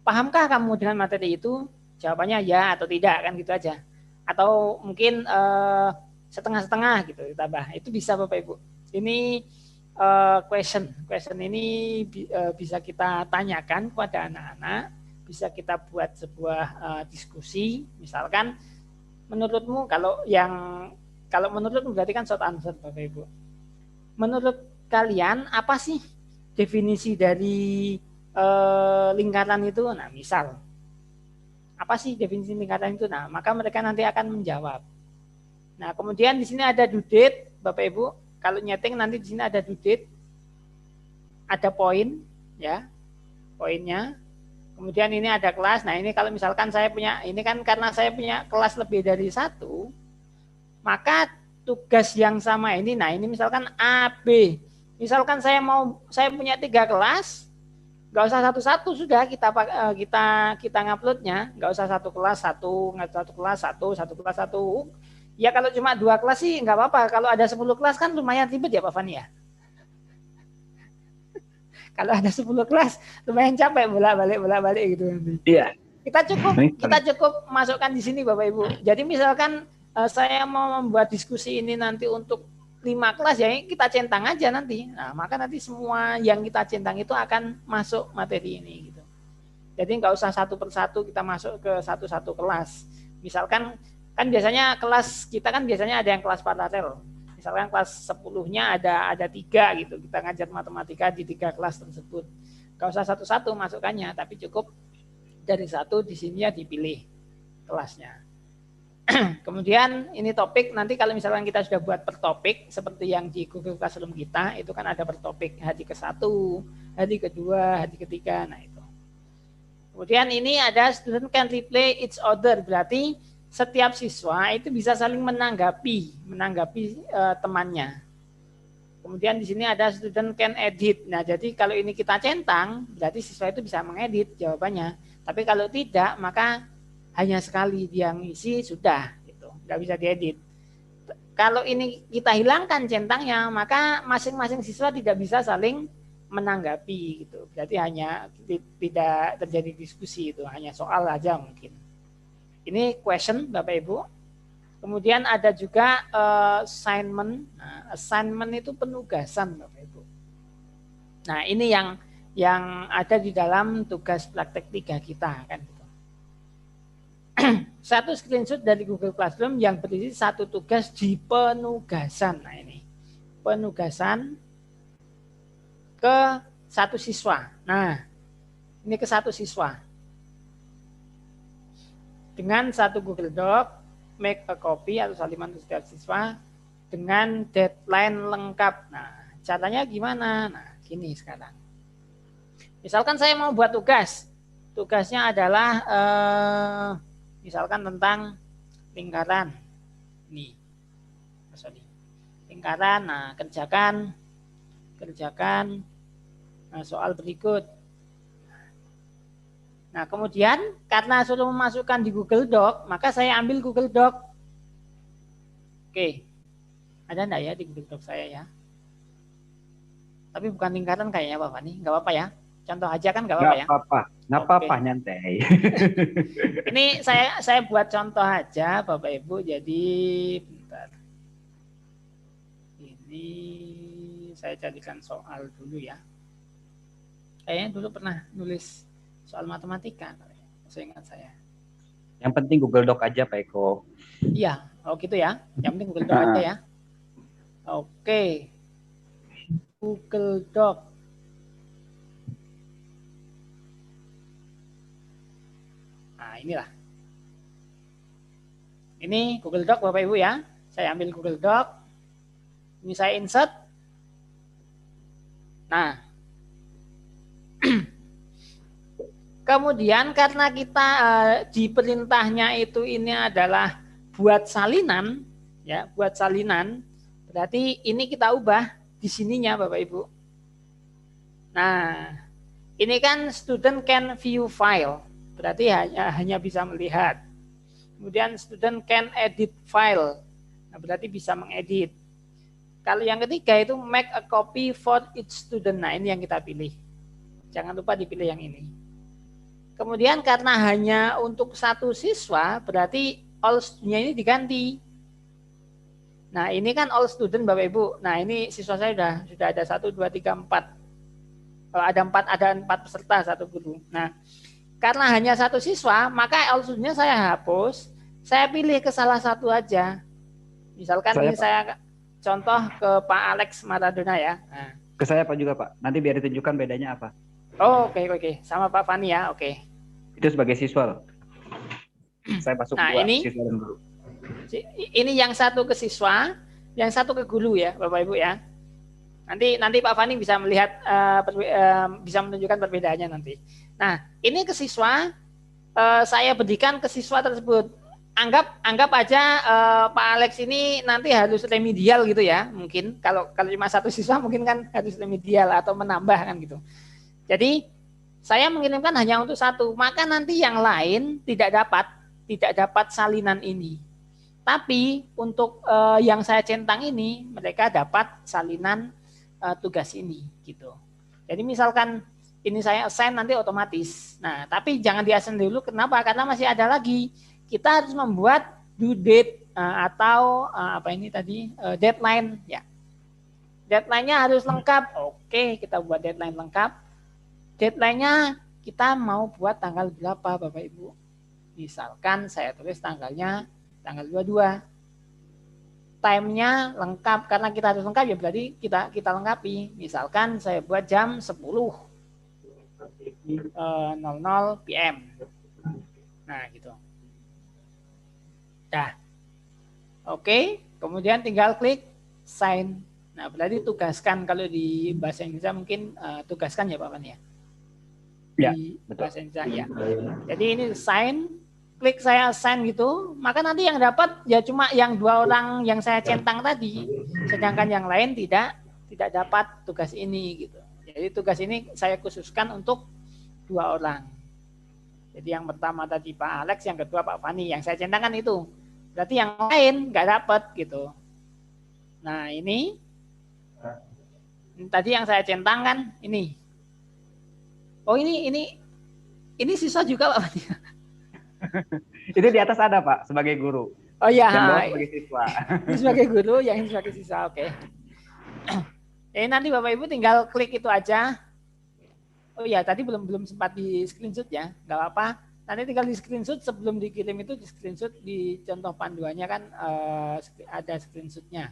Pahamkah kamu dengan materi itu? Jawabannya ya atau tidak, kan gitu aja. Atau mungkin setengah-setengah gitu ditambah. Itu bisa Bapak Ibu. Ini question ini bisa kita tanyakan kepada anak-anak, bisa kita buat sebuah diskusi. Misalkan menurutmu kalau menurutmu berarti kan short answer Bapak Ibu. Menurut kalian apa sih definisi dari lingkaran itu? Nah, misal apa sih definisi lingkaran itu? Nah, maka mereka nanti akan menjawab. Nah, kemudian di sini ada due date, Bapak Ibu. Kalau nyeting nanti di sini ada due date, ada poin, ya, poinnya. Kemudian ini ada kelas. Nah, ini kalau misalkan saya punya, ini kan karena saya punya kelas lebih dari satu, maka tugas yang sama ini, nah ini misalkan A, B. Misalkan saya punya 3 kelas. Nggak usah satu-satu, sudah kita nguploadnya, nggak usah satu kelas satu kelas satu. Ya kalau cuma 2 kelas sih nggak apa-apa. Kalau ada 10 kelas kan lumayan ribet ya Pak Fani ya. Kalau ada 10 kelas lumayan capek bolak-balik gitu nanti. Iya. Kita cukup masukkan di sini Bapak Ibu. Jadi misalkan saya mau membuat diskusi ini nanti untuk 5 kelas, ya kita centang aja nanti. Nah, maka nanti semua yang kita centang itu akan masuk materi ini gitu. Jadi nggak usah satu persatu kita masuk ke satu kelas. Misalkan kan biasanya kelas kita kan biasanya ada yang kelas paralel. Misalkan kelas 10-nya ada 3 gitu. Kita ngajar matematika di 3 kelas tersebut. Nggak usah satu-satu masukkannya, tapi cukup dari satu di sini ya dipilih kelasnya. Kemudian ini topik, nanti kalau misalkan kita sudah buat per topik seperti yang di Google Classroom kita, itu kan ada per topik hari ke-1, hari kedua, hari ketiga, nah itu. Kemudian ini ada student can replay each other, berarti setiap siswa itu bisa saling menanggapi temannya. Kemudian di sini ada student can edit. Nah, jadi kalau ini kita centang, berarti siswa itu bisa mengedit jawabannya. Tapi kalau tidak, maka hanya sekali dia ngisi sudah gitu, nggak bisa diedit. Kalau ini kita hilangkan centangnya, maka masing-masing siswa tidak bisa saling menanggapi gitu. Berarti hanya tidak terjadi diskusi, itu hanya soal aja mungkin. Ini question Bapak Ibu. Kemudian ada juga assignment. Nah, assignment itu penugasan Bapak Ibu. Nah, ini yang ada di dalam tugas praktek 3 kita kan. Satu screenshot dari Google Classroom yang berisi satu tugas di penugasan. Nah ini penugasan ke satu siswa. Nah ini ke satu siswa dengan satu Google Doc, make a copy atau salinan untuk setiap siswa dengan deadline lengkap. Nah caranya gimana? Nah gini sekarang. Misalkan saya mau buat tugasnya adalah misalkan tentang lingkaran ini, lingkaran. Nah kerjakan Nah, soal berikut. Nah, kemudian karena sudah memasukkan di Google Doc, maka saya ambil Google Doc. Oke. Ada enggak ya di Google Doc saya ya? Tapi bukan lingkaran kayaknya Bapak nih. Enggak apa-apa ya. Contoh aja kan enggak apa-apa ya? Nggak apa-apa, nyantai. Ini saya buat contoh aja Bapak Ibu. Jadi bentar. Ini saya jadikan soal dulu ya. Kayaknya dulu pernah nulis soal matematika, saya ingat saya. Yang penting Google Doc aja Pak Eko. Iya, oh gitu ya. Yang penting Google Doc aja ya. Oke. Google Doc. Nah, inilah. Ini Google Doc Bapak Ibu ya. Saya ambil Google Doc. Ini saya insert. Nah, kemudian karena kita di perintahnya itu ini adalah buat salinan, ya, buat salinan, berarti ini kita ubah di sininya Bapak Ibu. Nah, ini kan student can view file, berarti hanya bisa melihat. Kemudian student can edit file, nah, berarti bisa mengedit. Kalau yang ketiga itu make a copy for each student, nah ini yang kita pilih. Jangan lupa dipilih yang ini. Kemudian karena hanya untuk satu siswa, berarti all student ini diganti. Nah ini kan all student Bapak Ibu. Nah ini siswa saya sudah ada 1, 2, 3, 4. Ada 4 peserta, 1 guru. Nah karena hanya satu siswa, maka all studentnya saya hapus. Saya pilih ke salah satu aja. Misalkan ini saya contoh ke Pak Alex Maradona ya. Nah. Ke saya Pak juga Pak. Nanti biar ditunjukkan bedanya apa. Oh, oke. Sama Pak Fani ya, oke. Itu sebagai siswa loh. Saya masuk nah, dua, ini, siswa dan guru. Ini yang satu ke siswa, yang satu ke guru ya, Bapak Ibu ya. Nanti Pak Fani bisa melihat, bisa menunjukkan perbedaannya nanti. Nah, ini ke siswa, saya berikan ke siswa tersebut. Anggap aja Pak Alex ini nanti harus remedial gitu ya, mungkin kalau cuma satu siswa mungkin kan harus remedial atau menambah kan gitu. Jadi saya mengirimkan hanya untuk satu, maka nanti yang lain tidak dapat salinan ini. Tapi untuk yang saya centang ini mereka dapat salinan tugas ini gitu. Jadi misalkan ini saya assign nanti otomatis. Nah, tapi jangan di-assign dulu. Kenapa? Karena masih ada lagi. Kita harus membuat due date atau apa ini tadi deadline ya. Deadline-nya harus lengkap. Oke, kita buat deadline lengkap. Deadline-nya kita mau buat tanggal berapa Bapak Ibu? Misalkan saya tulis tanggalnya tanggal 22. Time-nya lengkap karena kita harus lengkap ya berarti kita lengkapi. Misalkan saya buat jam 10.00 PM. Nah, gitu. Dah. Oke, kemudian tinggal klik sign. Nah, berarti tugaskan kalau di bahasa Indonesia mungkin tugaskan ya Pak Pan ya. Ya, di betul. bahasa Indonesia ya. Jadi ini sign, klik saya sign gitu, maka nanti yang dapat ya cuma yang 2 orang yang saya centang tadi, sedangkan yang lain tidak dapat tugas ini gitu. Jadi tugas ini saya khususkan untuk 2 orang. Jadi yang pertama tadi Pak Alex, yang kedua Pak Fani, yang saya centangkan itu. Berarti yang lain nggak dapat gitu. Nah ini tadi yang saya centangkan ini. Oh ini siswa juga Pak Fani. Itu di atas ada Pak sebagai guru. Oh iya. Yang bawah sebagai siswa. Ini sebagai guru, yang ini sebagai siswa. Oke. Jadi nanti Bapak Ibu tinggal klik itu aja. Oh iya, tadi belum sempat di screenshot ya, nggak apa-apa. Nanti tinggal di screenshot sebelum dikirim itu di screenshot di contoh panduannya kan ada screenshotnya.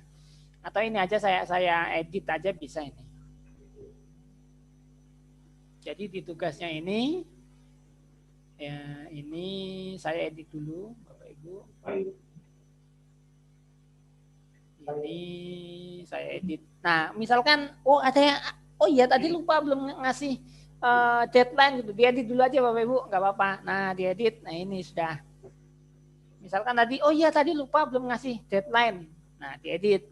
Atau ini aja saya edit aja bisa ini. Jadi di tugasnya ini, ya ini saya edit dulu, Bapak Ibu. Ini saya edit. Nah, misalkan, oh ada yang, oh iya tadi lupa belum ngasih deadline gitu, diedit dulu aja Bapak Ibu, nggak apa-apa. Nah diedit, nah ini sudah. Misalkan tadi, oh iya tadi lupa belum ngasih deadline, nah diedit,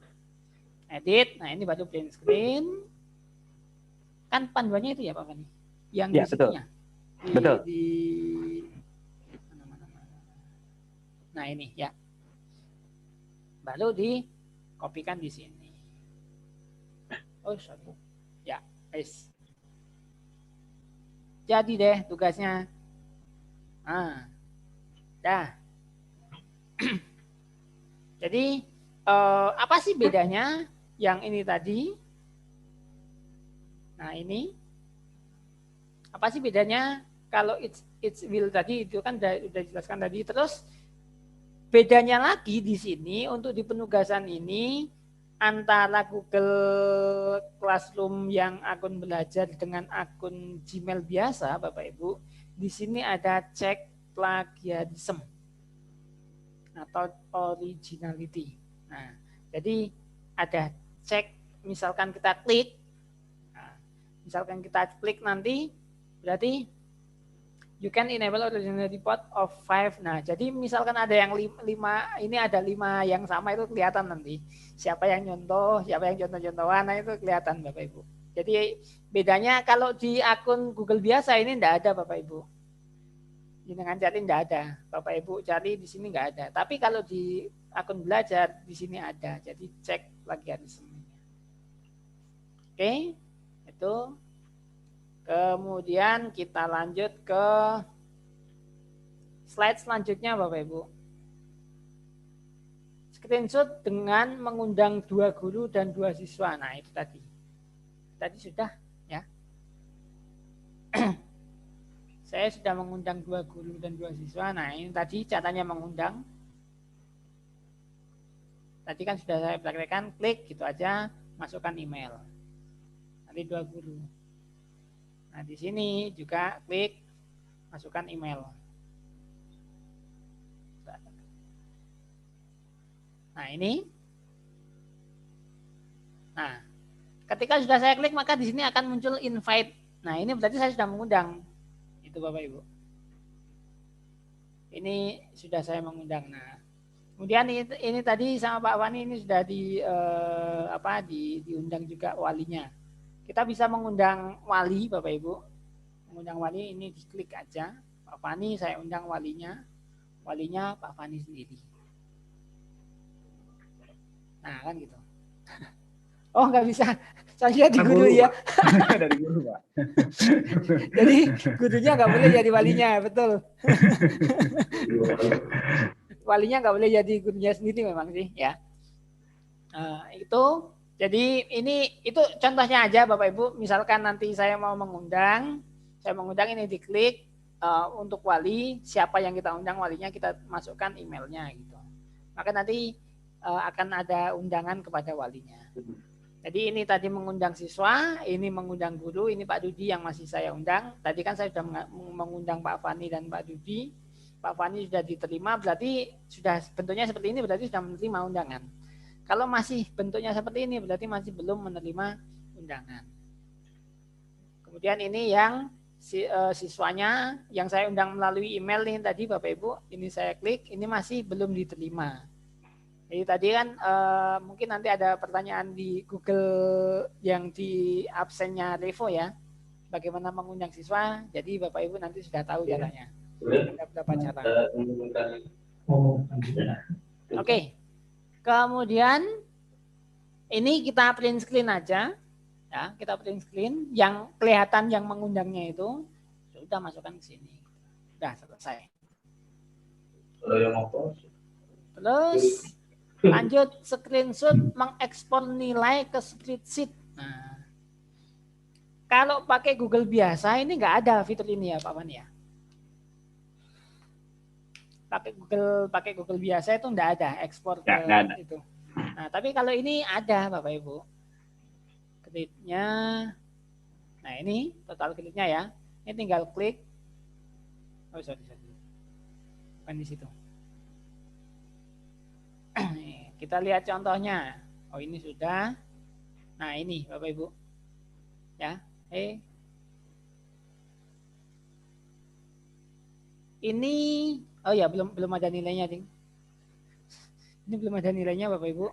edit, nah ini baru print screen. Kan panduannya itu ya Pak Fani? Yang Ya, di betul. sininya. Betul. Nah ini ya. Baru dikopikan di sini. Oh sorry. Ya, guys. Jadi deh tugasnya. Dah. Jadi apa sih bedanya yang ini tadi? Nah ini apa sih bedanya kalau it's will tadi itu kan udah dijelaskan tadi. Terus bedanya lagi di sini untuk di penugasan ini antara Google Classroom yang akun belajar dengan akun Gmail biasa, Bapak Ibu, di sini ada cek plagiarisme atau originality. Nah, jadi ada cek, misalkan kita klik, nanti berarti you can enable original report of 5. Nah, jadi misalkan ada yang 5, ini ada 5 yang sama itu kelihatan nanti. Siapa yang nyontoh, siapa yang contoh-contohan, nah itu kelihatan Bapak Ibu. Jadi bedanya kalau di akun Google biasa ini enggak ada Bapak Ibu. Dengan cari enggak ada. Bapak Ibu cari di sini enggak ada. Tapi kalau di akun belajar di sini ada. Jadi cek plagiarisme. Oke, itu. Kemudian kita lanjut ke slide selanjutnya Bapak Ibu. Screenshot dengan mengundang 2 guru dan 2 siswa. Nah itu tadi. Tadi sudah ya. Saya sudah mengundang 2 guru dan 2 siswa. Nah ini tadi caranya mengundang. Tadi kan sudah saya praktekkan, klik gitu aja, masukkan email. Nanti 2 guru. Nah, di sini juga klik masukkan email. Nah, ini. Nah, ketika sudah saya klik maka di sini akan muncul invite. Nah, ini berarti saya sudah mengundang. Itu Bapak Ibu. Ini sudah saya mengundang. Nah, kemudian ini tadi sama Pak Fani ini sudah diundang juga walinya. Kita bisa mengundang wali Bapak Ibu. Mengundang wali ini diklik aja. Pak Fani saya undang walinya. Walinya Pak Fani sendiri. Nah kan gitu. Oh nggak bisa. Saya di guru ya. Dari guru Pak. Jadi gurunya nggak boleh jadi walinya. Betul. Walinya nggak boleh jadi gurunya sendiri memang sih ya. Itu. Jadi itu contohnya aja Bapak Ibu. Misalkan nanti saya mau mengundang ini diklik untuk wali, siapa yang kita undang walinya kita masukkan emailnya gitu. Maka nanti akan ada undangan kepada walinya. Jadi ini tadi mengundang siswa, ini mengundang guru, ini Pak Dudi yang masih saya undang. Tadi kan saya sudah mengundang Pak Fani dan Pak Dudi. Pak Fani sudah diterima, berarti sudah bentuknya seperti ini, berarti sudah menerima undangan. Kalau masih bentuknya seperti ini berarti masih belum menerima undangan. Kemudian ini yang siswanya yang saya undang melalui email nih tadi Bapak Ibu, ini saya klik, ini masih belum diterima. Jadi tadi kan mungkin nanti ada pertanyaan di Google yang di absennya Revo ya, bagaimana mengundang siswa. Jadi Bapak Ibu nanti sudah tahu caranya. Ada beberapa cara. Oke. Kemudian ini kita print screen aja, ya kita print screen yang kelihatan yang mengundangnya itu sudah masukkan ke sini, sudah selesai. Terus lanjut screenshot mengekspor nilai ke spreadsheet. Nah, kalau pakai Google biasa ini nggak ada fitur ini ya Pak Man ya. Pakai Google biasa itu enggak ada ekspor ke itu. Nah, tapi kalau ini ada Bapak Ibu. Kreditnya. Nah, ini total kreditnya ya. Ini tinggal klik. Oh, sorry. Bukan di situ. Kita lihat contohnya. Oh, ini sudah. Nah, ini Bapak Ibu. Ya. Ini oh ya belum ada nilainya, Ding. Ini belum ada nilainya Bapak Ibu.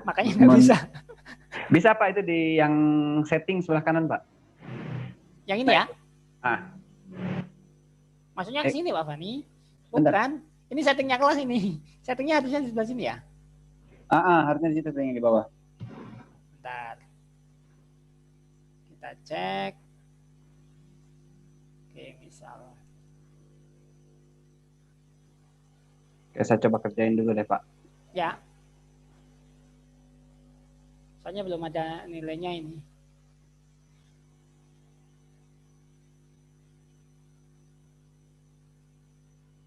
Makanya nggak bisa. Bisa Pak itu di yang setting sebelah kanan Pak. Yang ini ya? Ah, Maksudnya ke sini Pak Fani? Bentar. Bukan. Ini settingnya kelas ini. Settingnya harusnya di sebelah sini ya? harusnya di situ yang di bawah. Bentar. Kita cek. Oke, misal. Oke, saya coba kerjain dulu deh Pak. Ya. Soalnya belum ada nilainya ini.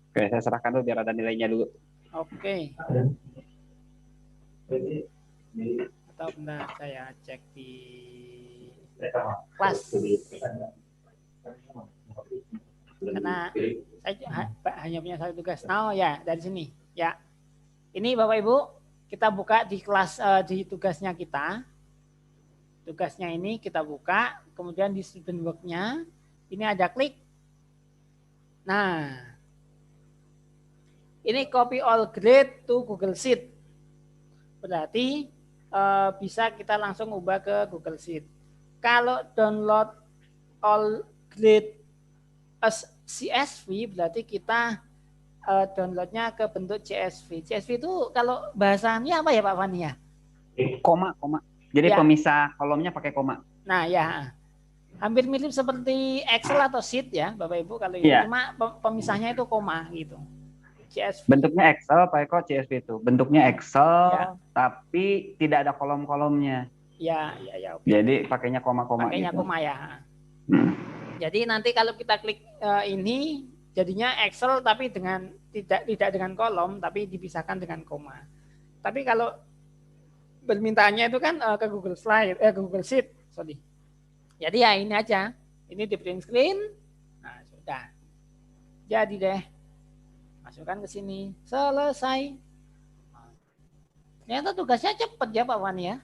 Oke, saya serahkan dulu biar ada nilainya dulu. Oke. Atau bentar saya cek di kelas. Karena saya hanya punya satu tugas. Oh ya, dari sini. Ya. Ini Bapak Ibu, kita buka di kelas di tugasnya kita. Tugasnya ini kita buka, kemudian di student work-nya ini ada klik. Nah, ini copy all grade to Google Sheet. Berarti bisa kita langsung ubah ke Google Sheet. Kalau download all grade as CSV berarti kita downloadnya ke bentuk CSV. CSV itu kalau bahasanya apa ya Pak Fani ya? Koma. Jadi Ya. pemisah kolomnya pakai koma. Nah ya, hampir mirip seperti Excel atau Sheet ya Bapak Ibu kalau ini. Iya. Cuma pemisahnya itu koma gitu. CSV. Bentuknya Excel Pak Eko, CSV itu. Bentuknya Excel, Ya. tapi tidak ada kolom-kolomnya. Ya. Oke. Jadi pakainya koma-koma Pakainya gitu. koma ya. Hmm. Jadi nanti kalau kita klik ini jadinya Excel tapi dengan tidak dengan kolom tapi dipisahkan dengan koma. Tapi kalau permintaannya itu kan ke Google Slide, ke Google Sheet, sorry. Jadi ya ini aja, ini di print screen. Nah sudah, jadi deh, masukkan ke sini, selesai. Ternyata tugasnya cepet ya Pak Wan ya.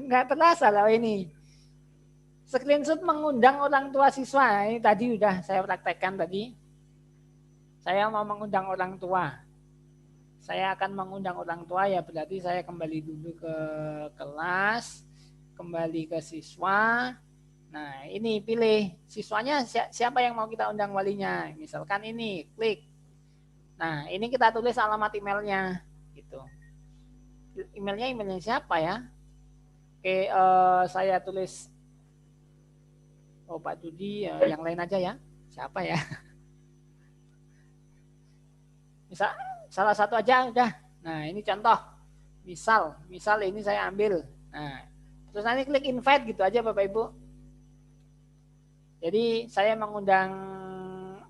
Nggak terasa lah ini. Screenshot mengundang orang tua siswa. Ini tadi udah saya praktekkan tadi. Saya mau mengundang orang tua. Saya akan mengundang orang tua ya berarti saya kembali dulu ke kelas, kembali ke siswa. Nah ini pilih siswanya siapa yang mau kita undang walinya. Misalkan ini, klik. Nah ini kita tulis alamat emailnya. Gitu. Emailnya siapa ya? Oke, saya tulis Pak Dudi, yang lain aja ya. Siapa ya? Misal salah satu aja udah. Nah, ini contoh. Misal ini saya ambil. Nah, terus nanti klik invite gitu aja Bapak Ibu. Jadi saya mengundang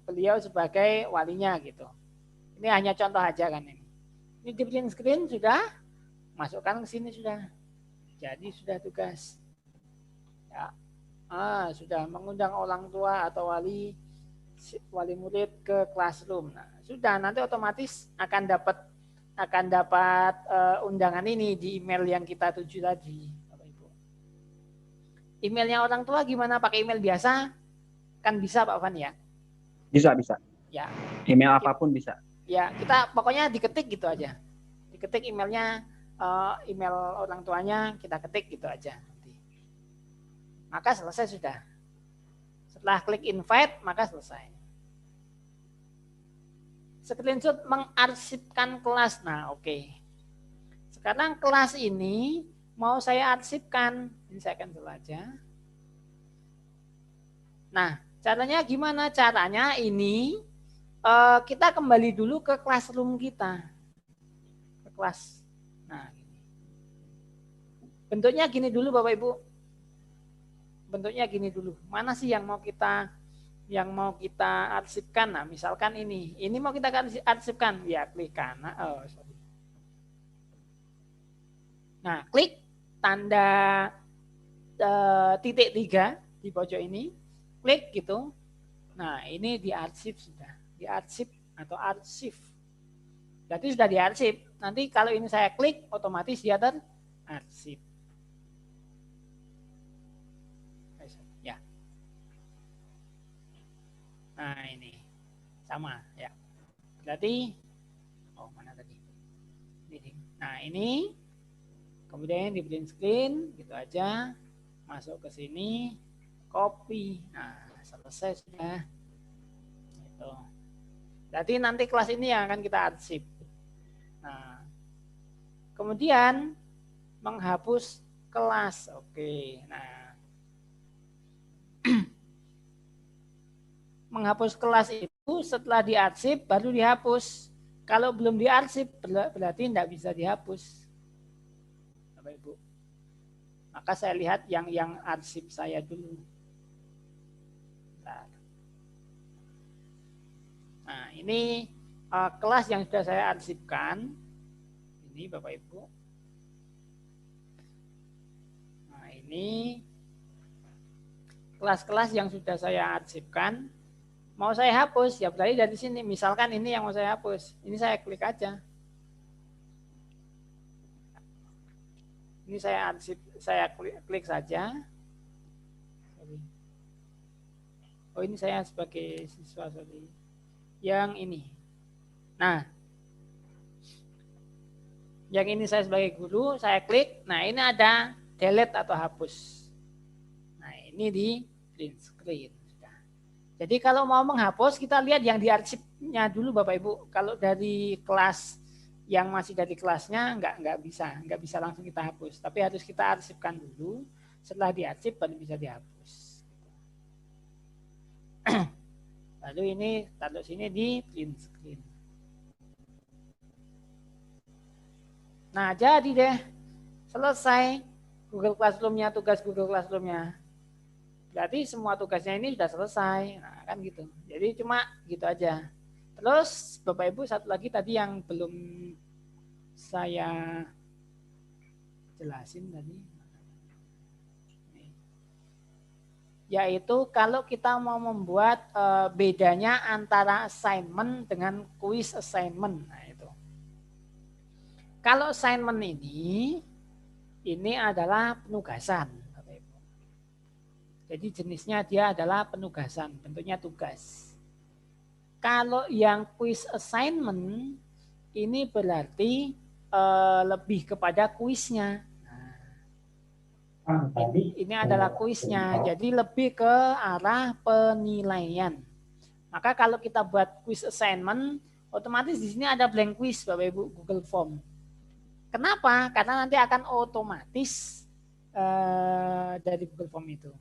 beliau sebagai walinya gitu. Ini hanya contoh aja kan ini. Ini di print screen sudah, masukkan ke sini sudah. Jadi sudah tugas. Ya. Sudah mengundang orang tua atau wali murid ke classroom. Nah, sudah nanti otomatis akan dapat undangan ini di email yang kita tuju tadi, Bapak Ibu. Emailnya orang tua gimana? Pakai email biasa? Kan bisa Pak Van ya? Bisa. Ya. Email apapun bisa. Ya, kita pokoknya diketik gitu aja. Diketik emailnya, email orang tuanya kita ketik gitu aja. Maka selesai sudah. Setelah klik invite, maka selesai. Screenshot mengarsipkan kelas. Nah, oke. Sekarang kelas ini mau saya arsipkan. Ini saya cancel aja. Nah, caranya gimana? Caranya ini kita kembali dulu ke classroom kita. Ke kelas. Nah, bentuknya gini dulu Bapak Ibu. Bentuknya gini dulu. Mana sih yang mau kita arsipkan? Nah, misalkan ini mau kita arsipkan. Ya, klik kanan. Nah, klik tanda titik 3 di pojok ini. Klik gitu. Nah, ini diarsip sudah. Diarsip atau arsip. Berarti sudah diarsip. Nanti kalau ini saya klik, otomatis dia terarsip. Nah ini sama ya. Berarti mana tadi? Nah ini Kemudian di print screen gitu aja, masuk ke sini, copy. Nah, selesai sudah. Gitu. Berarti nanti kelas ini yang akan kita arsip. Nah, kemudian menghapus kelas. Oke. Nah, menghapus kelas itu setelah diarsip baru dihapus. Kalau belum diarsip berarti tidak bisa dihapus. Bapak Ibu. Maka saya lihat yang arsip saya dulu. Nah, ini kelas yang sudah saya arsipkan. Ini Bapak Ibu. Nah, ini kelas-kelas yang sudah saya arsipkan. Mau saya hapus, ya berarti dari sini. Misalkan ini yang mau saya hapus. Ini saya klik aja. Ini saya arsip, saya klik saja. Oh, ini saya sebagai siswa, sorry. Yang ini. Nah, yang ini saya sebagai guru, saya klik. Nah, ini ada delete atau hapus. Nah, ini di print screen. Jadi kalau mau menghapus, kita lihat yang diarsipnya dulu Bapak Ibu. Kalau dari kelas yang masih dari kelasnya nggak bisa langsung kita hapus. Tapi harus kita arsipkan dulu. Setelah diarsip baru bisa dihapus. Lalu ini taruh sini di print screen. Nah, jadi deh selesai Google Classroom-nya, tugas Google Classroom-nya. Berarti semua tugasnya ini sudah selesai. Nah, kan gitu. Jadi cuma gitu aja. Terus Bapak Ibu satu lagi tadi yang belum saya jelasin tadi. Yaitu kalau kita mau membuat bedanya antara assignment dengan quiz assignment. Nah, itu. Kalau assignment ini adalah penugasan. Jadi jenisnya dia adalah penugasan, bentuknya tugas. Kalau yang quiz assignment ini berarti lebih kepada kuisnya. Nah, ini adalah kuisnya, jadi lebih ke arah penilaian. Maka kalau kita buat quiz assignment, otomatis di sini ada blank quiz Bapak Ibu Google Form. Kenapa? Karena nanti akan otomatis dari Google Form itu.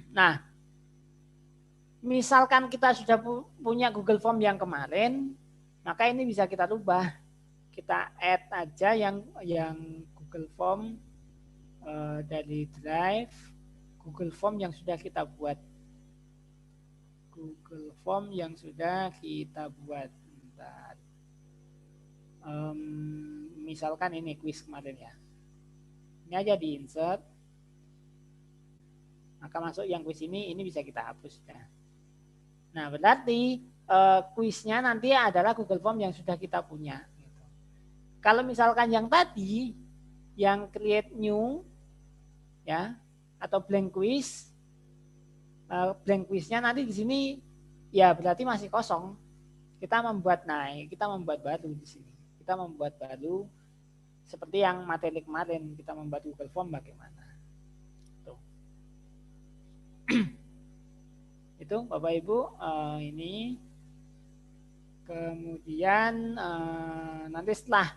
Nah, misalkan kita sudah punya Google Form yang kemarin, maka ini bisa kita rubah. Kita add aja yang Google Form dari Drive, Google Form yang sudah kita buat. Google Form yang sudah kita buat. Bentar. Misalkan ini quiz kemarin ya. Ini aja di insert. Maka masuk yang kuis ini bisa kita hapus. Nah, berarti kuisnya nanti adalah Google Form yang sudah kita punya. Kalau misalkan yang tadi, yang create new, ya, atau blank quiz, blank quiznya nanti di sini, ya berarti masih kosong. Kita membuat baru di sini. Kita membuat baru seperti yang materi kemarin kita membuat Google Form bagaimana. Itu Bapak Ibu ini. Kemudian nanti setelah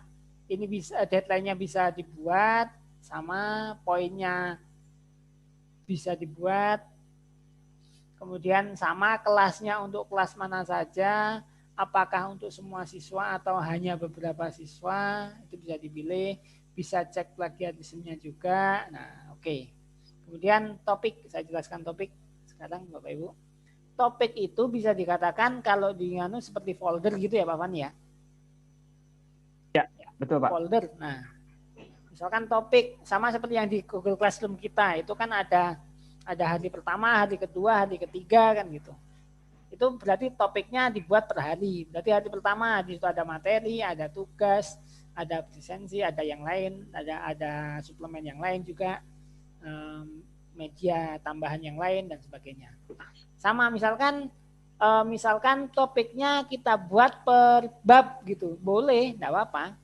ini bisa deadline-nya bisa dibuat, sama poinnya bisa dibuat, kemudian sama kelasnya untuk kelas mana saja, apakah untuk semua siswa atau hanya beberapa siswa, itu bisa dipilih, bisa cek lagi adsennya juga. Nah, oke. Kemudian topik, saya jelaskan topik sekarang Bapak Ibu. Topik itu bisa dikatakan kalau di Nganu seperti folder gitu ya Pak Fan ya? Ya, betul Pak. Folder. Nah, misalkan topik sama seperti yang di Google Classroom kita, itu kan ada hari pertama, hari kedua, hari ketiga kan gitu. Itu berarti topiknya dibuat per hari. Berarti hari pertama di situ ada materi, ada tugas, ada presensi, ada yang lain, ada suplemen yang lain juga. Media tambahan yang lain dan sebagainya. Sama misalkan topiknya kita buat per bab gitu, boleh, enggak apa-apa.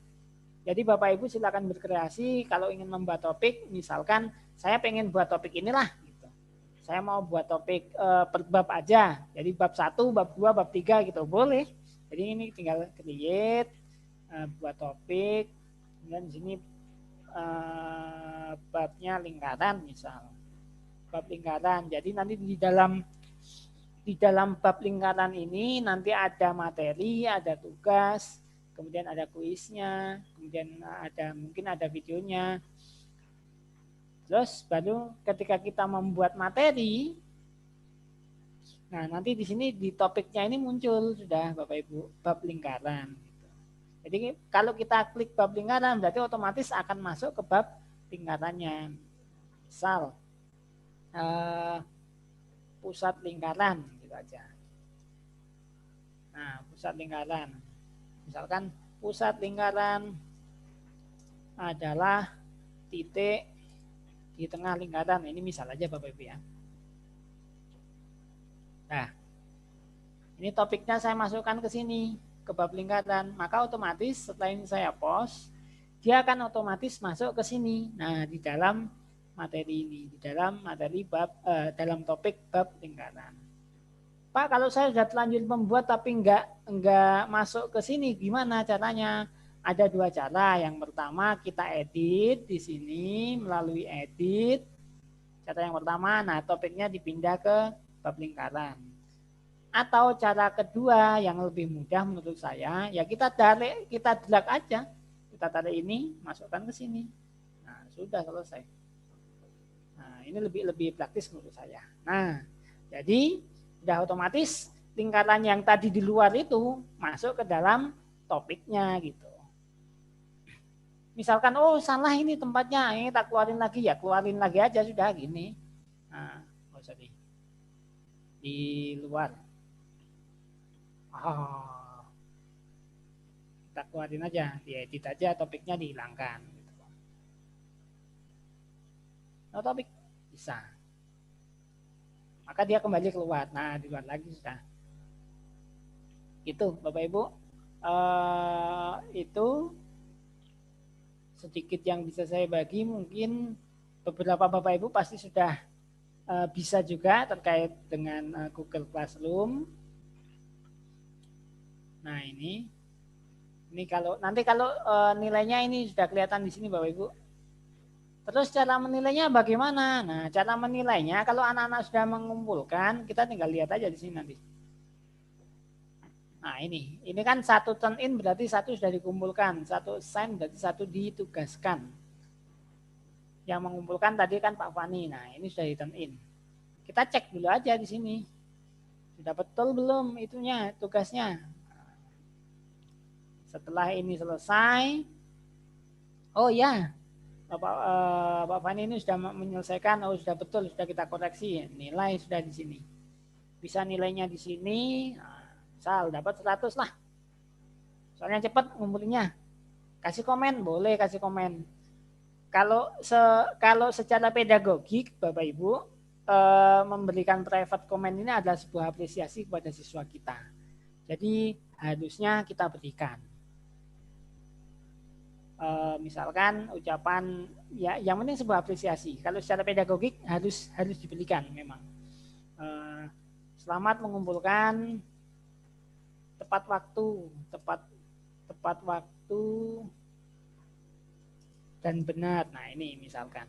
Jadi Bapak Ibu silakan berkreasi kalau ingin membuat topik, misalkan saya pengen buat topik inilah gitu. Saya mau buat topik per bab aja. Jadi bab 1, bab 2, bab 3 gitu. Boleh. Jadi ini tinggal create buat topik. Kemudian di sini babnya lingkaran misal. Bab lingkaran. Jadi nanti di dalam bab lingkaran ini nanti ada materi, ada tugas, kemudian ada kuisnya, kemudian mungkin ada videonya. Terus baru ketika kita membuat materi, nah nanti di sini di topiknya ini muncul sudah Bapak Ibu bab lingkaran. Jadi kalau kita klik bab lingkaran berarti otomatis akan masuk ke bab lingkarannya. Misal pusat lingkaran gitu aja. Nah pusat lingkaran. Misalkan pusat lingkaran adalah titik di tengah lingkaran. Ini misal aja Bapak Ibu ya. Nah, ini topiknya saya masukkan ke sini, ke bab lingkaran. Maka otomatis setelah ini saya post, dia akan otomatis masuk ke sini. Nah, di dalam materi ini, di dalam materi bab, dalam topik bab lingkaran. Pak, kalau saya sudah terlanjur membuat tapi enggak masuk ke sini, gimana caranya? Ada dua cara. Yang pertama kita edit di sini melalui edit. Cara yang pertama, nah topiknya dipindah ke bab lingkaran. Atau cara kedua yang lebih mudah menurut saya, ya kita drag aja. Kita tarik ini, masukkan ke sini. Nah, sudah selesai. Nah, ini lebih praktis menurut saya. Nah, jadi sudah otomatis lingkaran yang tadi di luar itu masuk ke dalam topiknya gitu. Misalkan, oh salah ini tempatnya, ini tak keluarin lagi, ya keluarin lagi aja sudah gini. Nah, sorry. Di luar. Oh, kita keluarin aja, diedit aja, topiknya dihilangkan. No topik, bisa. Maka dia kembali keluar. Nah, di luar lagi sudah. Itu Bapak Ibu. Itu sedikit yang bisa saya bagi. Mungkin beberapa Bapak Ibu pasti sudah bisa juga terkait dengan Google Classroom. Nah, ini kalau nilainya ini sudah kelihatan di sini Bapak Ibu. Terus cara menilainya bagaimana? Nah, cara menilainya kalau anak-anak sudah mengumpulkan, kita tinggal lihat aja di sini nanti. Nah, ini kan satu turn in berarti satu sudah dikumpulkan, satu assign berarti satu ditugaskan. Yang mengumpulkan tadi kan Pak Fani. Nah, ini sudah di turn in. Kita cek dulu aja di sini. Sudah betul belum itunya, tugasnya? Setelah ini selesai, oh ya, Pak Fani ini sudah menyelesaikan, oh sudah betul, sudah kita koreksi, nilai sudah di sini. Bisa nilainya di sini, misal dapat 100 lah. Soalnya cepat ngumpulinnya. Kasih komen, boleh kasih komen. Kalau secara pedagogik, Bapak Ibu, memberikan private comment ini adalah sebuah apresiasi kepada siswa kita. Jadi harusnya kita berikan. Misalkan ucapan ya yang penting sebuah apresiasi. Kalau secara pedagogik harus diberikan memang. Selamat mengumpulkan tepat waktu dan benar. Nah, ini misalkan.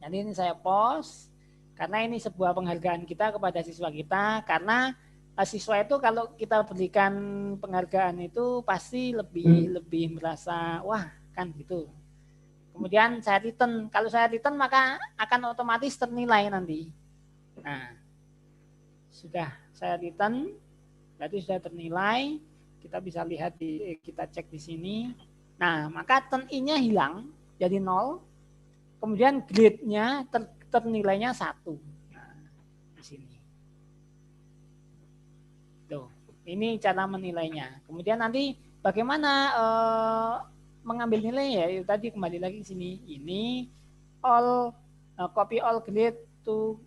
Nanti ini saya post karena ini sebuah penghargaan kita kepada siswa kita, karena siswa itu kalau kita berikan penghargaan itu pasti lebih merasa wah kan gitu. Kemudian saya return, kalau saya return maka akan otomatis ternilai nanti. Nah, sudah saya return berarti sudah ternilai. Kita bisa lihat kita cek di sini. Nah, maka turn in-nya hilang jadi 0. Kemudian grade-nya ternilainya 1. Nah, di sini. Tuh, ini cara menilainya. Kemudian nanti bagaimana mengambil nilai ya? Itu tadi kembali lagi ke sini. Ini copy all grade to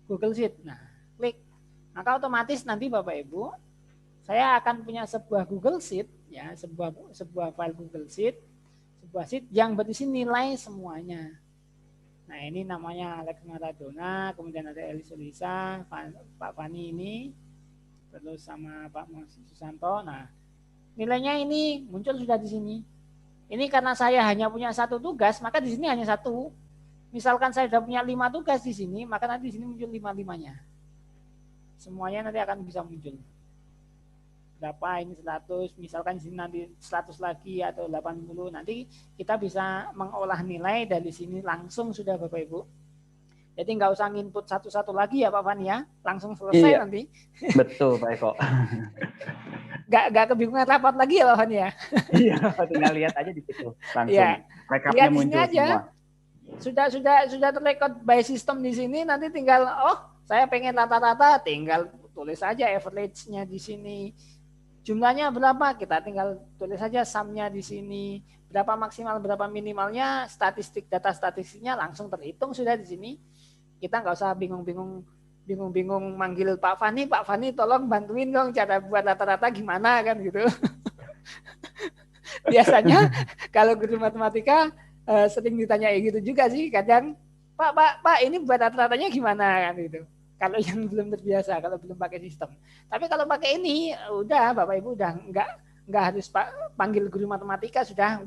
Google Sheet. Nah, klik. Maka otomatis nanti Bapak Ibu, saya akan punya sebuah Google Sheet ya, sebuah file Google Sheet deposit yang berisi nilai semuanya. Nah ini namanya Alex Maradona, kemudian ada Elis Ulisa, Pak Fani ini, terus sama Pak Susanto. Nah nilainya ini muncul sudah di sini. Ini karena saya hanya punya satu tugas, maka di sini hanya satu. Misalkan saya sudah punya 5 tugas di sini, maka nanti di sini muncul 5-5-nya. Semuanya nanti akan bisa muncul. Berapa ini 100, misalkan di sini nanti 100 lagi atau 80, nanti kita bisa mengolah nilai dari sini langsung sudah Bapak Ibu. Jadi nggak usah nginput satu-satu lagi ya Pak Fani ya, langsung selesai nanti. Betul Pak Eko. Nggak kebingungan rapat lagi ya Pak Fani ya. Iya, tinggal lihat aja di situ langsung. Ya, Rekapnya lihat muncul aja. semua. Sudah terrecord by system di sini, nanti tinggal saya pengen rata-rata, tinggal tulis aja average-nya di sini. Jumlahnya berapa? Kita tinggal tulis saja sum-nya di sini. Berapa maksimal, berapa minimalnya, data statistiknya langsung terhitung sudah di sini. Kita nggak usah bingung-bingung manggil Pak Fani tolong bantuin dong cara buat rata-rata gimana kan gitu. Biasanya kalau guru matematika sering ditanya gitu juga sih kadang, Pak ini buat rata-ratanya gimana kan gitu. Kalau yang belum terbiasa, kalau belum pakai sistem. Tapi kalau pakai ini, udah Bapak Ibu udah nggak harus panggil guru matematika, sudah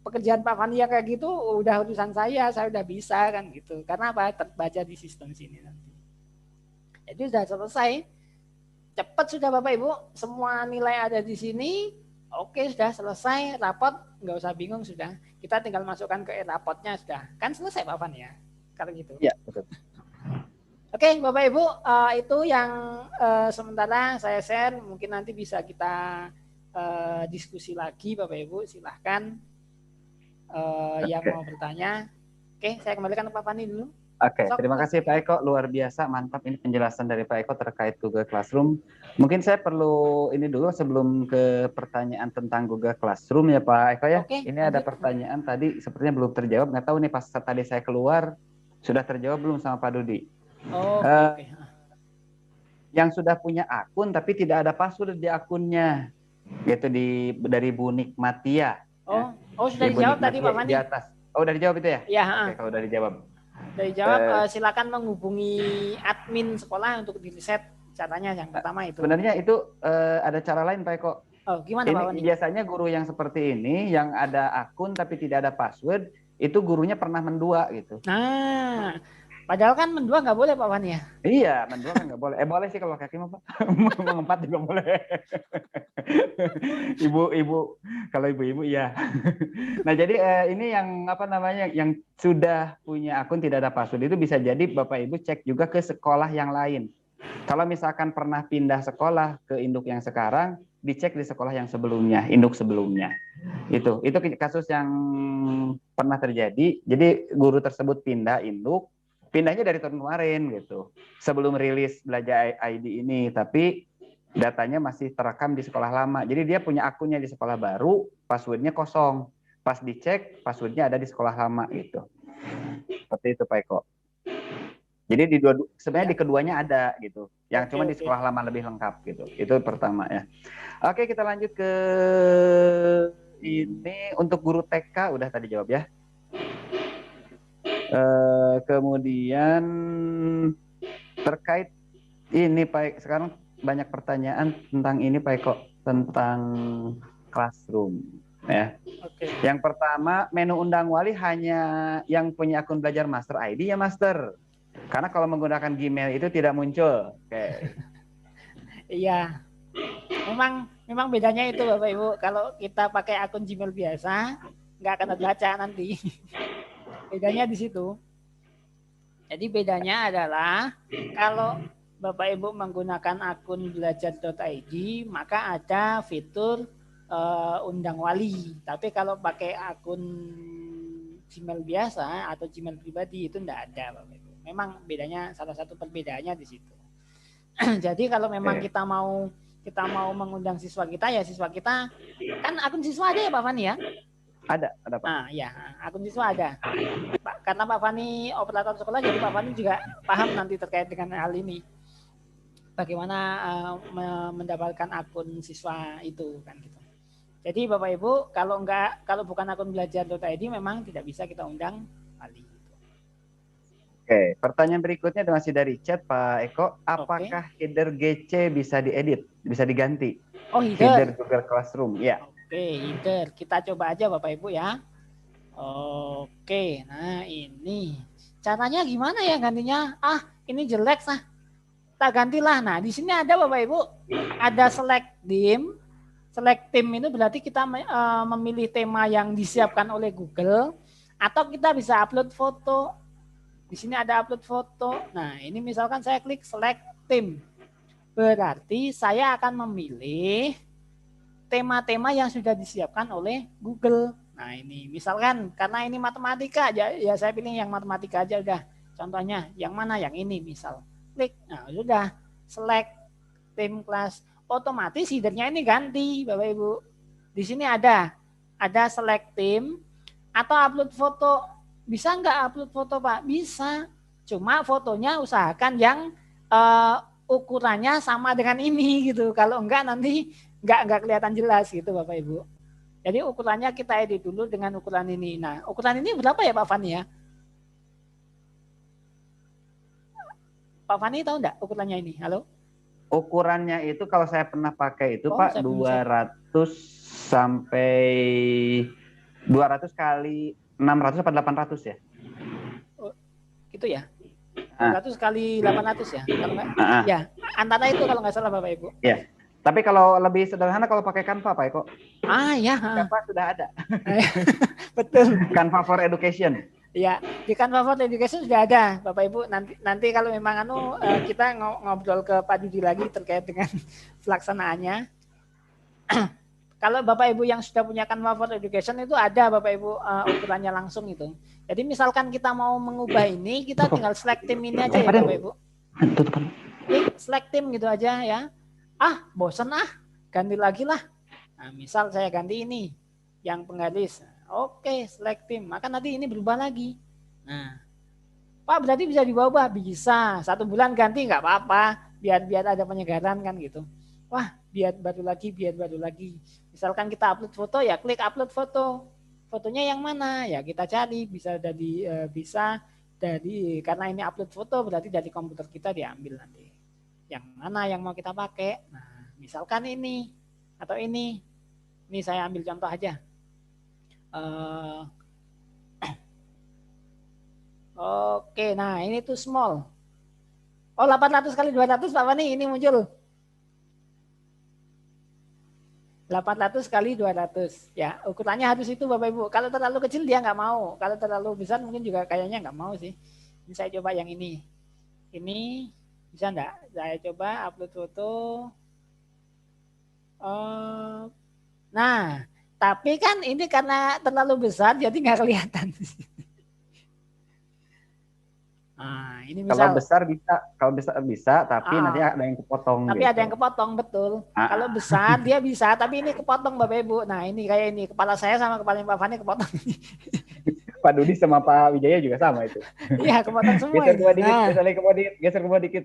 pekerjaan Pak Fani kayak gitu, udah urusan saya udah bisa kan gitu. Karena apa? Terbaca di sistem sini nanti. Jadi sudah selesai, cepat sudah Bapak Ibu, semua nilai ada di sini. Oke sudah selesai, rapot nggak usah bingung sudah. Kita tinggal masukkan ke rapotnya sudah. Kan selesai Pak Fani ya, kalau gitu. Iya betul. Oke, Bapak Ibu, itu yang sementara saya share. Mungkin nanti bisa kita diskusi lagi, Bapak Ibu. Silahkan yang mau bertanya. Oke, saya kembalikan ke Pak Fani dulu. Oke, terima kasih Pak Eko. Luar biasa, mantap ini penjelasan dari Pak Eko terkait Google Classroom. Mungkin saya perlu ini dulu sebelum ke pertanyaan tentang Google Classroom ya Pak Eko ya. Oke, ini ada pertanyaan tadi sepertinya belum terjawab. Nggak tahu nih pas tadi saya keluar sudah terjawab belum sama Pak Dudi. Oke. Yang sudah punya akun tapi tidak ada password di akunnya, yaitu dari Bu Nikmatia. Sudah dijawab tadi Pak Fani. Di atas. Udah dijawab itu ya? Iya. Oke, kalau udah dijawab. Udah dijawab, silakan menghubungi admin sekolah untuk di-reset caranya yang pertama itu. Sebenarnya itu ada cara lain Pak Eko. Gimana Pak Fani? Biasanya guru yang seperti ini yang ada akun tapi tidak ada password, itu gurunya pernah mendua gitu. Nah, padahal kan mendua nggak boleh Pak Fani ya? Iya, mendua kan nggak boleh. Boleh sih kalau kaki mah Pak. Mengempat juga boleh. Ibu-ibu, kalau ibu-ibu iya. Nah jadi ini yang apa namanya, yang sudah punya akun tidak ada password itu bisa jadi Bapak Ibu cek juga ke sekolah yang lain. Kalau misalkan pernah pindah sekolah ke induk yang sekarang, dicek di sekolah yang sebelumnya, induk sebelumnya. Itu kasus yang pernah terjadi. Jadi guru tersebut pindah induk. Pindahnya dari tahun kemarin gitu, sebelum rilis Belajar ID ini, tapi datanya masih terekam di sekolah lama. Jadi dia punya akunnya di sekolah baru, passwordnya kosong. Pas dicek, passwordnya ada di sekolah lama gitu. Seperti itu Pak Eko. Jadi sebenarnya di keduanya ada gitu, yang cuma di sekolah lama lebih lengkap gitu. Itu pertama ya. Oke, kita lanjut ke ini untuk guru TK udah tadi jawab ya. Kemudian terkait ini Pak, sekarang banyak pertanyaan tentang ini Pak Eko, tentang Classroom ya. Yang pertama, menu undang wali hanya yang punya akun Belajar Master ID ya Master, karena kalau menggunakan Gmail itu tidak muncul. Iya, memang bedanya itu Bapak Ibu. Kalau kita pakai akun Gmail biasa nggak akan terbaca nanti. Bedanya di situ. Jadi bedanya adalah kalau Bapak Ibu menggunakan akun belajar.id maka ada fitur undang wali. Tapi kalau pakai akun Gmail biasa atau Gmail pribadi itu enggak ada Bapak Ibu. Memang bedanya, salah satu perbedaannya di situ. Jadi kalau memang kita mau mengundang siswa kita, ya siswa kita kan akun siswa ada ya Pak Fani ya? Ada Pak. Nah, ya, akun siswa ada. Karena Pak Fani operator sekolah, jadi Pak Fani juga paham nanti terkait dengan hal ini. Bagaimana mendapatkan akun siswa itu kan gitu. Jadi Bapak Ibu, kalau bukan akun belajar.id memang tidak bisa kita undang kembali. Oke, pertanyaan berikutnya masih dari chat Pak Eko. Apakah header GC bisa diedit, bisa diganti? Oh, header Google Classroom, ya. Oke, header. Kita coba aja Bapak Ibu ya. Oke, nah ini caranya gimana ya gantinya? Ini jelek sah. Kita gantilah. Nah, di sini ada Bapak Ibu, ada select theme. Select theme itu berarti kita memilih tema yang disiapkan oleh Google, atau kita bisa upload foto. Di sini ada upload foto. Nah, ini misalkan saya klik select theme. Berarti saya akan memilih tema-tema yang sudah disiapkan oleh Google. Nah, ini misalkan karena ini matematika aja, ya saya pilih yang matematika aja udah. Contohnya yang mana? Yang ini misal. Klik. Nah, sudah select theme class. Otomatis headernya ini ganti, Bapak Ibu. Di sini ada select theme atau upload foto. Bisa nggak upload foto Pak? Bisa. Cuma fotonya usahakan yang ukurannya sama dengan ini gitu. Kalau enggak nanti nggak kelihatan jelas gitu Bapak Ibu. Jadi ukurannya kita edit dulu dengan ukuran ini. Nah, ukuran ini berapa ya Pak Fani ya? Pak Fani tahu enggak ukurannya ini? Halo? Ukurannya itu kalau saya pernah pakai itu Pak 200 sampai 200 kali 600 atau 800 ya? Oh, gitu ya? 200 kali 800 ya? Kalau enggak, ya, antara itu kalau nggak salah Bapak Ibu. Ya. Tapi kalau lebih sederhana kalau pakai Canva Pak Eko. Ya. Canva sudah ada. Betul. Canva for Education. Ya, di Canva for Education sudah ada Bapak Ibu. Nanti kalau memang kita ngobrol ke Pak Dudi lagi terkait dengan pelaksanaannya. Kalau Bapak Ibu yang sudah punya Canva for Education itu ada Bapak Ibu ukurannya langsung itu. Jadi misalkan kita mau mengubah ini, kita tinggal select theme ini aja ya Bapak Ibu. Klik select theme gitu aja ya. Bosan ganti lagi lah. Nah, misal saya ganti ini yang penggaris. Oke, select theme. Maka nanti ini berubah lagi. Nah, Pak berarti bisa diubah? Bisa. 1 bulan ganti nggak apa-apa. Biar ada penyegaran kan gitu. Wah, biar baru lagi. Misalkan kita upload foto ya klik upload foto. Fotonya yang mana? Ya kita cari bisa dari karena ini upload foto berarti dari komputer kita diambil nanti. Yang mana yang mau kita pakai? Nah, misalkan ini atau ini. Ini saya ambil contoh aja. Oke, nah ini tuh small. 800 kali 200 Pak Fani ini muncul. 800 kali 200. Ya, ukurannya harus itu Bapak Ibu. Kalau terlalu kecil dia nggak mau. Kalau terlalu besar mungkin juga kayaknya nggak mau sih. Ini saya coba yang ini. Ini bisa enggak? Saya coba upload foto. Nah, tapi kan ini karena terlalu besar jadi nggak kelihatan. Nah, ini misal. Kalau besar bisa, tapi nanti ada yang kepotong. Tapi ada yang kepotong, betul. Kalau besar dia bisa, tapi ini kepotong Bapak Ibu. Nah, ini kayak ini kepala saya sama kepala Pak Fani kepotong. Pak Dudi sama Pak Wijaya juga sama itu. Iya, kepotong semua. Geser ke bawah dikit.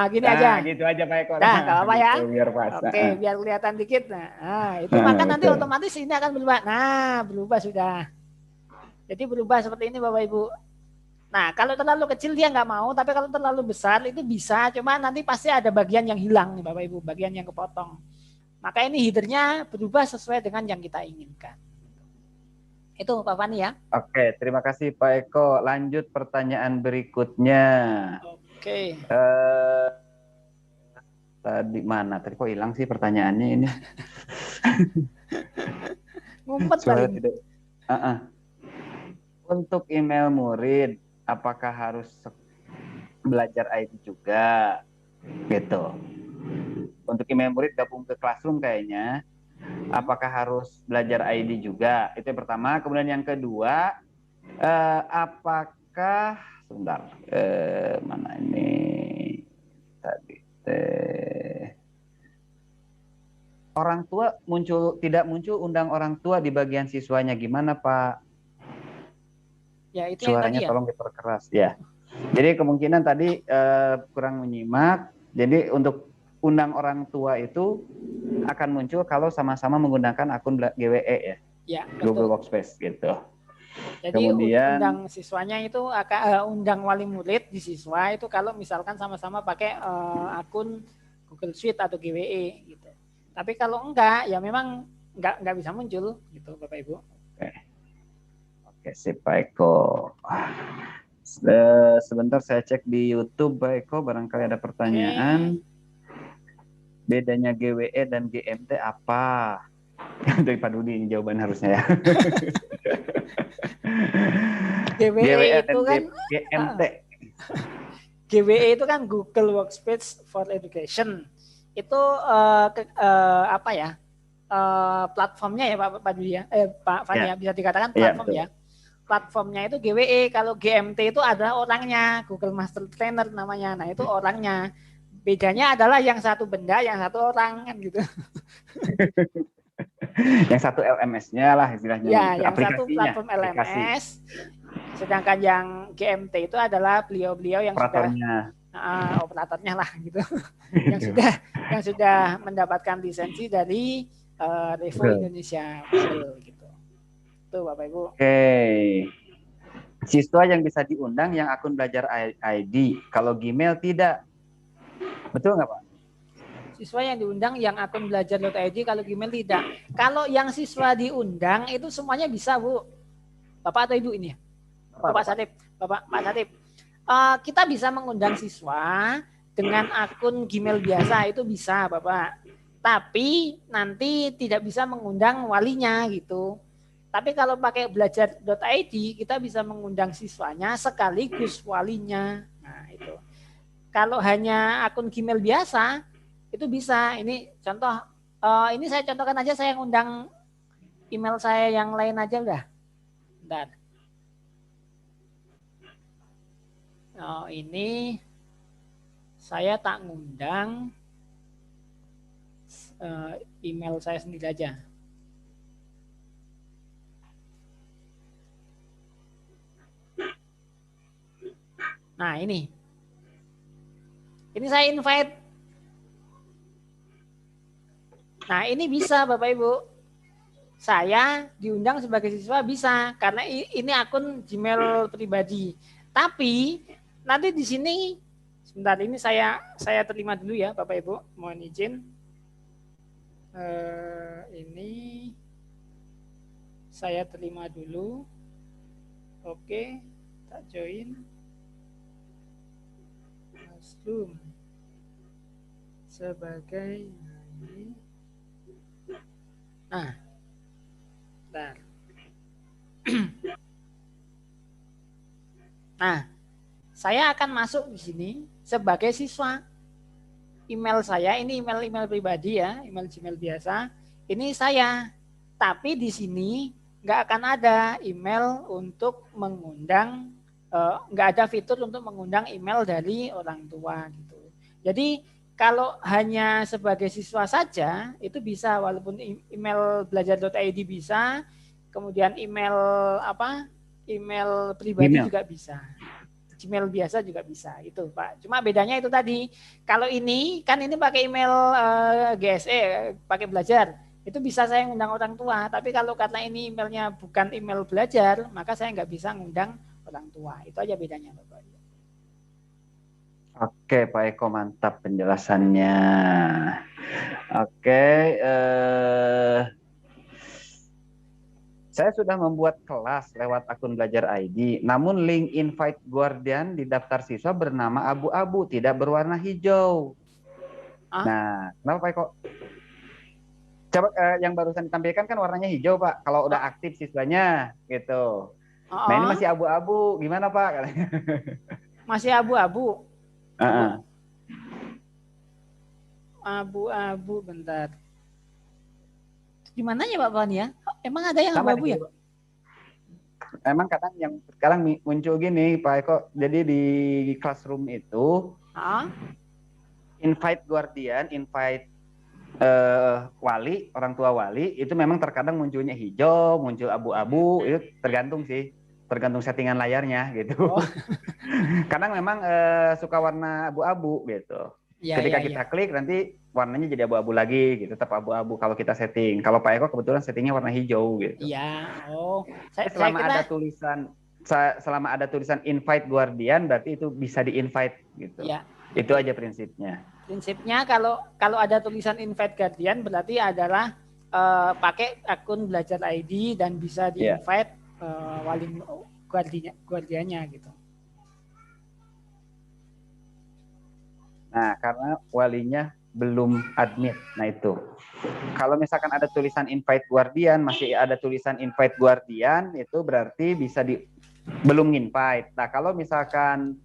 Gini aja. Gitu aja Pak Eko. Nah, nggak apa ya. Biar pas. Oke, biar kelihatan dikit. Nah, itu maka nanti otomatis ini akan berubah. Nah, berubah sudah. Jadi berubah seperti ini Bapak Ibu. Nah, kalau terlalu kecil dia nggak mau, tapi kalau terlalu besar itu bisa, cuma nanti pasti ada bagian yang hilang nih Bapak Ibu, bagian yang kepotong. Maka ini headernya berubah sesuai dengan yang kita inginkan. Itu Pak Fani ya. Oke, terima kasih Pak Eko. Lanjut pertanyaan berikutnya. Oke. Tadi mana? Tadi kok hilang sih pertanyaannya ini? Ngumpet paling. Untuk email murid, apakah harus belajar IT juga? Gitu. Untuk email murid gabung ke Classroom kayaknya. Apakah harus belajar ID juga? Itu yang pertama. Kemudian yang kedua, apakah sebentar, mana ini tadi orang tua tidak muncul undang orang tua di bagian siswanya, gimana Pak? Ya, itu suaranya yang tadi tolong diperkeras ya. Jadi kemungkinan tadi kurang menyimak. Jadi untuk undang orang tua itu akan muncul kalau sama-sama menggunakan akun GWE ya, Ya, Google betul. Workspace gitu. Jadi Kemudian undang siswanya itu undang wali murid di siswa itu kalau misalkan sama-sama pakai akun Google Suite atau GWE gitu. Tapi kalau enggak ya memang enggak bisa muncul gitu Bapak Ibu. Oke, sip Pak Eko. Sebentar saya cek di YouTube Pak Eko, barangkali ada pertanyaan. Bedanya GWE dan GMT apa? Dari Pak Dudi ini jawaban harusnya ya. GWE itu kan GMT. GWE itu kan Google Workspace for Education. Itu apa ya? Platformnya ya Pak Dudi ya. Pak Fani ya, bisa dikatakan platform ya. Platformnya itu GWE, kalau GMT itu adalah orangnya, Google Master Trainer namanya. Nah, itu orangnya. Bedanya adalah yang satu benda, yang satu orang kan gitu. Yang satu LMS-nya lah istilahnya. Ya, yang satu platform LMS. Sedangkan yang GMT itu adalah beliau-beliau yang operatornya. Operatornya lah gitu. yang sudah mendapatkan lisensi dari Revo Indonesia gitu. Tuh Bapak Ibu. Oke. Siswa yang bisa diundang yang akun belajar ID, kalau Gmail tidak. Betul nggak Pak? Siswa yang diundang yang akun belajar.id, kalau Gmail tidak. Kalau yang siswa diundang itu semuanya bisa Bu. Bapak atau Ibu ini ya? Bapak Satip. Pak Satip. Kita bisa mengundang siswa dengan akun Gmail biasa, itu bisa Bapak. Tapi nanti tidak bisa mengundang walinya gitu. Tapi kalau pakai belajar.id kita bisa mengundang siswanya sekaligus walinya. Nah itu. Kalau hanya akun Gmail biasa itu bisa. Ini contoh. Ini saya contohkan aja, saya ngundang email saya yang lain aja udah. Bentar. Ini saya tak ngundang email saya sendiri aja. Nah ini saya invite. Nah ini bisa Bapak Ibu. Saya diundang sebagai siswa bisa karena ini akun Gmail pribadi. Tapi nanti di sini sebentar, ini saya terima dulu ya Bapak Ibu, mohon izin. Ini saya terima dulu. Oke, tak join. Maslum sebagai ini. Nah, bentar. Nah, saya akan masuk di sini sebagai siswa. Email saya ini email pribadi ya, email Gmail biasa. Ini saya. Tapi di sini nggak akan ada email untuk mengundang, nggak ada fitur untuk mengundang email dari orang tua gitu. Jadi kalau hanya sebagai siswa saja itu bisa, walaupun email belajar.id bisa, kemudian email pribadi juga bisa. Gmail biasa juga bisa itu Pak. Cuma bedanya itu tadi. Kalau ini kan ini pakai email GSE, pakai belajar. Itu bisa saya ngundang orang tua. Tapi kalau karena ini emailnya bukan email belajar, maka saya nggak bisa ngundang orang tua. Itu aja bedanya Bapak. Oke Pak Eko, mantap penjelasannya. Oke. Saya sudah membuat kelas lewat akun Belajar ID, namun link invite Guardian di daftar siswa bernama abu-abu, tidak berwarna hijau. Nah, kenapa Pak Eko? Coba yang barusan ditampilkan kan warnanya hijau Pak, kalau udah aktif siswanya gitu. Nah ini masih abu-abu, gimana Pak? Masih abu-abu. Abu-abu, bentar. Gimana ya Pak Fani ya? Emang ada yang abu-abu ya? Emang kadang yang sekarang muncul gini Pak Eko, jadi di classroom itu invite Guardian, invite wali, orang tua wali, itu memang terkadang munculnya hijau, muncul abu-abu, itu tergantung sih, tergantung settingan layarnya gitu. Kadang memang suka warna abu-abu gitu. Ya, Ketika ya, kita ya. klik nanti warnanya jadi abu-abu lagi gitu, tetap abu-abu kalau kita setting. Kalau Pak Eko kebetulan settingnya warna hijau gitu. Iya. Oh, saya Selama kira ada tulisan invite guardian berarti itu bisa di-invite gitu. ya. Itu aja prinsipnya. Prinsipnya kalau ada tulisan invite guardian berarti adalah pakai akun belajar ID dan bisa di-invite wali guardiannya gitu. Nah, karena walinya belum admit. Nah, itu. Kalau misalkan ada tulisan invite guardian, masih ada tulisan invite guardian, itu berarti belum invite. Nah, kalau misalkan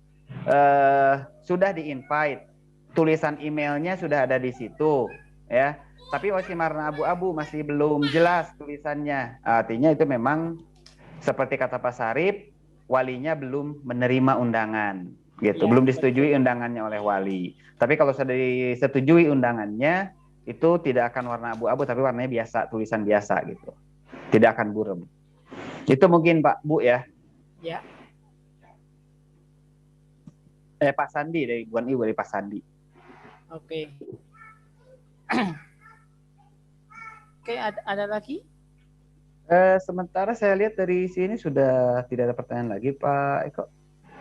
sudah di-invite, tulisan emailnya sudah ada di situ, ya. Tapi masih warna abu-abu, masih belum jelas tulisannya. Artinya itu memang seperti kata Pak Sarip, walinya belum menerima undangan. Gitu, Ya, belum disetujui undangannya oleh wali. Tapi kalau sudah disetujui undangannya, itu tidak akan warna abu-abu, tapi warnanya biasa, tulisan biasa gitu, tidak akan buram. Itu mungkin Pak Bu ya. Ya. Pak Sandi bukan Ibu, dari Pak Sandi. Oke. Oke, ada lagi? Sementara saya lihat dari sini sudah tidak ada pertanyaan lagi Pak Eko.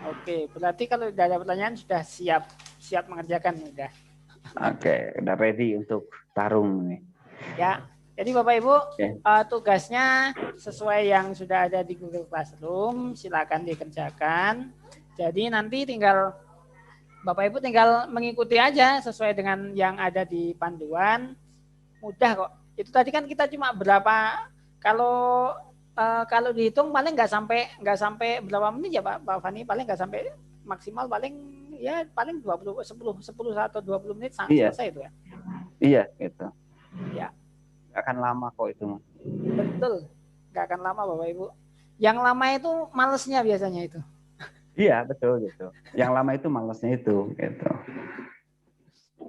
Oke, berarti kalau tidak ada pertanyaan sudah siap mengerjakan udah. Oke, udah ready untuk tarung nih. Ya, jadi Bapak Ibu tugasnya sesuai yang sudah ada di Google Classroom, silakan dikerjakan. Jadi nanti Bapak Ibu tinggal mengikuti aja sesuai dengan yang ada di panduan. Mudah kok. Itu tadi kan kita cuma berapa, kalau dihitung paling nggak sampai berapa menit ya Pak Fani, paling nggak sampai, maksimal paling 10 atau 20 menit selesai itu ya. Iya gitu. Ya. Nggak akan lama kok itu. Betul, nggak akan lama Bapak Ibu. Yang lama itu malesnya biasanya itu. Iya betul gitu. Yang lama itu malesnya itu gitu.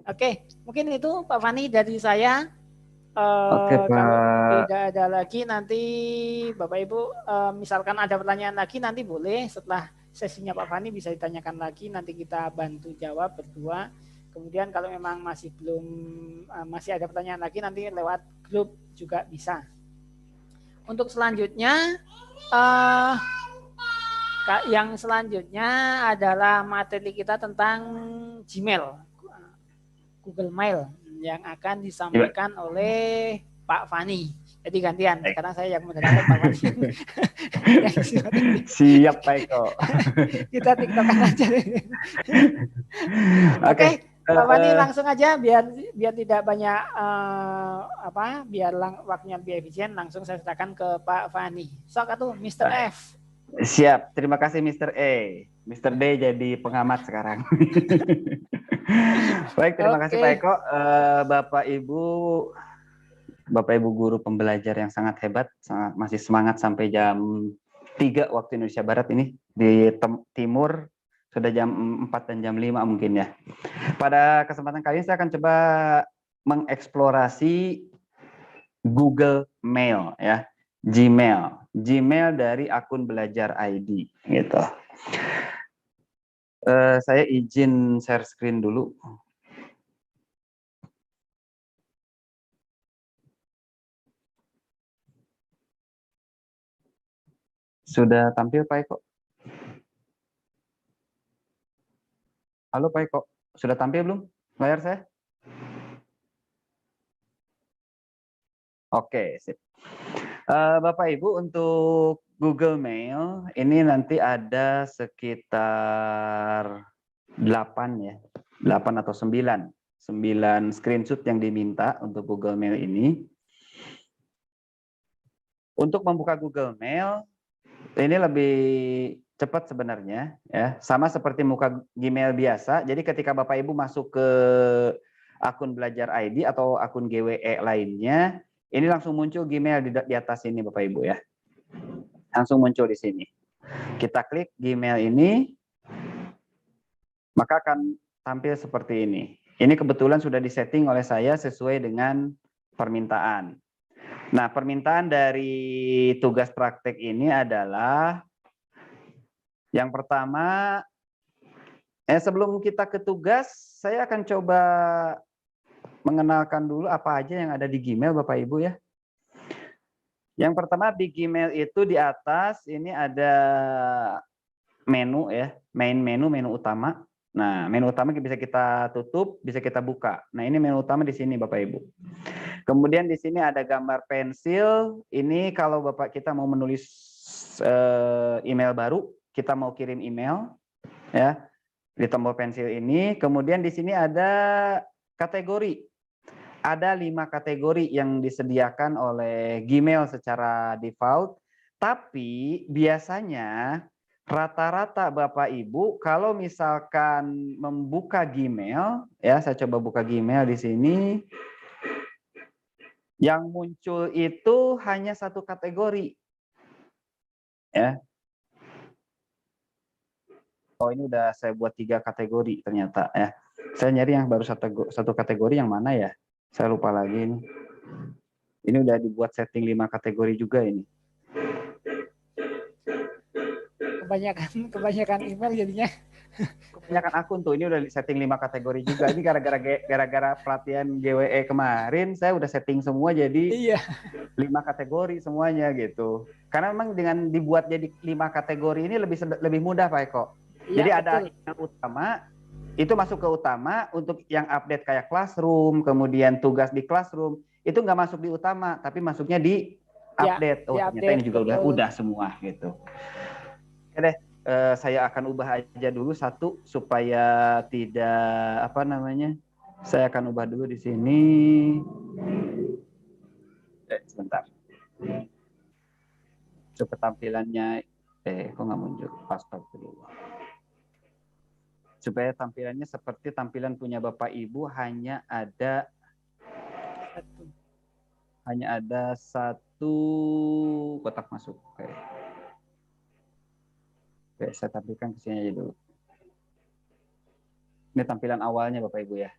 Oke, mungkin itu Pak Fani dari saya. Oke, Pak. Kalau tidak ada lagi nanti Bapak Ibu misalkan ada pertanyaan lagi nanti boleh setelah sesinya Pak Fani bisa ditanyakan lagi, nanti kita bantu jawab berdua. Kemudian kalau memang masih ada pertanyaan lagi nanti lewat grup juga bisa. Untuk selanjutnya yang selanjutnya adalah materi kita tentang Gmail, Google Mail yang akan disampaikan oleh Pak Fani. Jadi gantian. Sekarang saya yang mendengarkan Pak Fani. Siap Pak Eko. Kita tiktokan aja. Oke, Pak Fani langsung aja biar tidak banyak biar waktunya lebih efisien, langsung saya serahkan ke Pak Fani. Sok atuh Mr. F. Siap, terima kasih Mr. E. Mr. D jadi pengamat sekarang. Baik, terima kasih Pak Eko. Bapak Ibu guru pembelajar yang sangat hebat, masih semangat sampai jam 3 waktu Indonesia Barat ini. Di timur sudah jam 4 dan jam 5 mungkin ya. Pada kesempatan kali ini saya akan coba mengeksplorasi Google Mail ya. Gmail dari akun belajar ID gitu. Saya izin share screen dulu. Sudah tampil Pak Eko? Halo Pak Eko, sudah tampil belum layar saya? Oke, sip. Bapak Ibu, untuk Google Mail ini nanti ada sekitar 8 ya, 8 atau 9 screenshot yang diminta untuk Google Mail ini. Untuk membuka Google Mail ini lebih cepat sebenarnya ya, sama seperti muka Gmail biasa. Jadi ketika Bapak Ibu masuk ke akun belajar ID atau akun GWE lainnya, ini langsung muncul Gmail di atas ini Bapak Ibu ya. Langsung muncul di sini. Kita klik Gmail ini, maka akan tampil seperti ini. Ini kebetulan sudah disetting oleh saya sesuai dengan permintaan. Nah, permintaan dari tugas praktek ini adalah yang pertama Sebelum kita ke tugas, saya akan coba mengenalkan dulu apa aja yang ada di Gmail Bapak Ibu ya. Yang pertama di Gmail itu di atas ini ada menu ya, main menu, menu utama. Nah, menu utama bisa kita tutup, bisa kita buka. Nah, ini menu utama di sini Bapak Ibu. Kemudian di sini ada gambar pensil. Ini kalau Bapak kita mau menulis email baru, kita mau kirim email ya. Di tombol pensil ini, kemudian di sini ada kategori. Ada 5 kategori yang disediakan oleh Gmail secara default, tapi biasanya rata-rata Bapak Ibu kalau misalkan membuka Gmail, ya saya coba buka Gmail di sini, yang muncul itu hanya 1 kategori. Ya. Oh, ini udah saya buat 3 kategori ternyata ya. Saya nyari yang baru satu kategori yang mana ya? Saya lupa lagi ini. Ini udah dibuat setting 5 kategori juga ini. Kebanyakan email jadinya. Kebanyakan akun tuh, ini udah setting 5 kategori juga. Ini gara-gara pelatihan GWE kemarin saya udah setting semua jadi 5 kategori semuanya gitu. Karena memang dengan dibuat jadi 5 kategori ini lebih mudah Pak Eko. Jadi ada yang utama, itu masuk ke utama untuk yang update kayak classroom, kemudian tugas di classroom, itu nggak masuk di utama, tapi masuknya di update. Oh, ternyata ini juga udah semua gitu. Oke deh, saya akan ubah aja dulu satu supaya tidak saya akan ubah dulu di sini. Sebentar. Supaya tampilannya kok nggak muncul? Paste dulu. Supaya tampilannya seperti tampilan punya Bapak Ibu hanya ada satu kotak masuk. Oke, saya tampilkan ke sini aja dulu. Ini tampilan awalnya Bapak Ibu ya.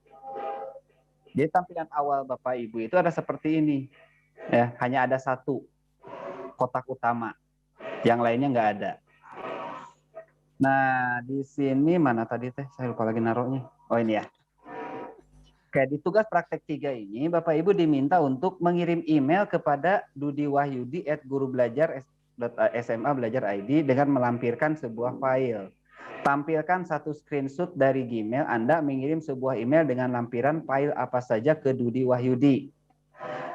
Jadi tampilan awal Bapak Ibu itu ada seperti ini. Ya, hanya ada 1 kotak utama. Yang lainnya nggak ada. Nah, di sini mana tadi teh? Saya lupa lagi naruhnya. Oh, ini ya. Oke, di tugas praktek 3 ini Bapak Ibu diminta untuk mengirim email kepada dudiwahyudi@gurubelajar.sma-belajar.id dengan melampirkan sebuah file. Tampilkan 1 screenshot dari Gmail Anda mengirim sebuah email dengan lampiran file apa saja ke Dudi Wahyudi.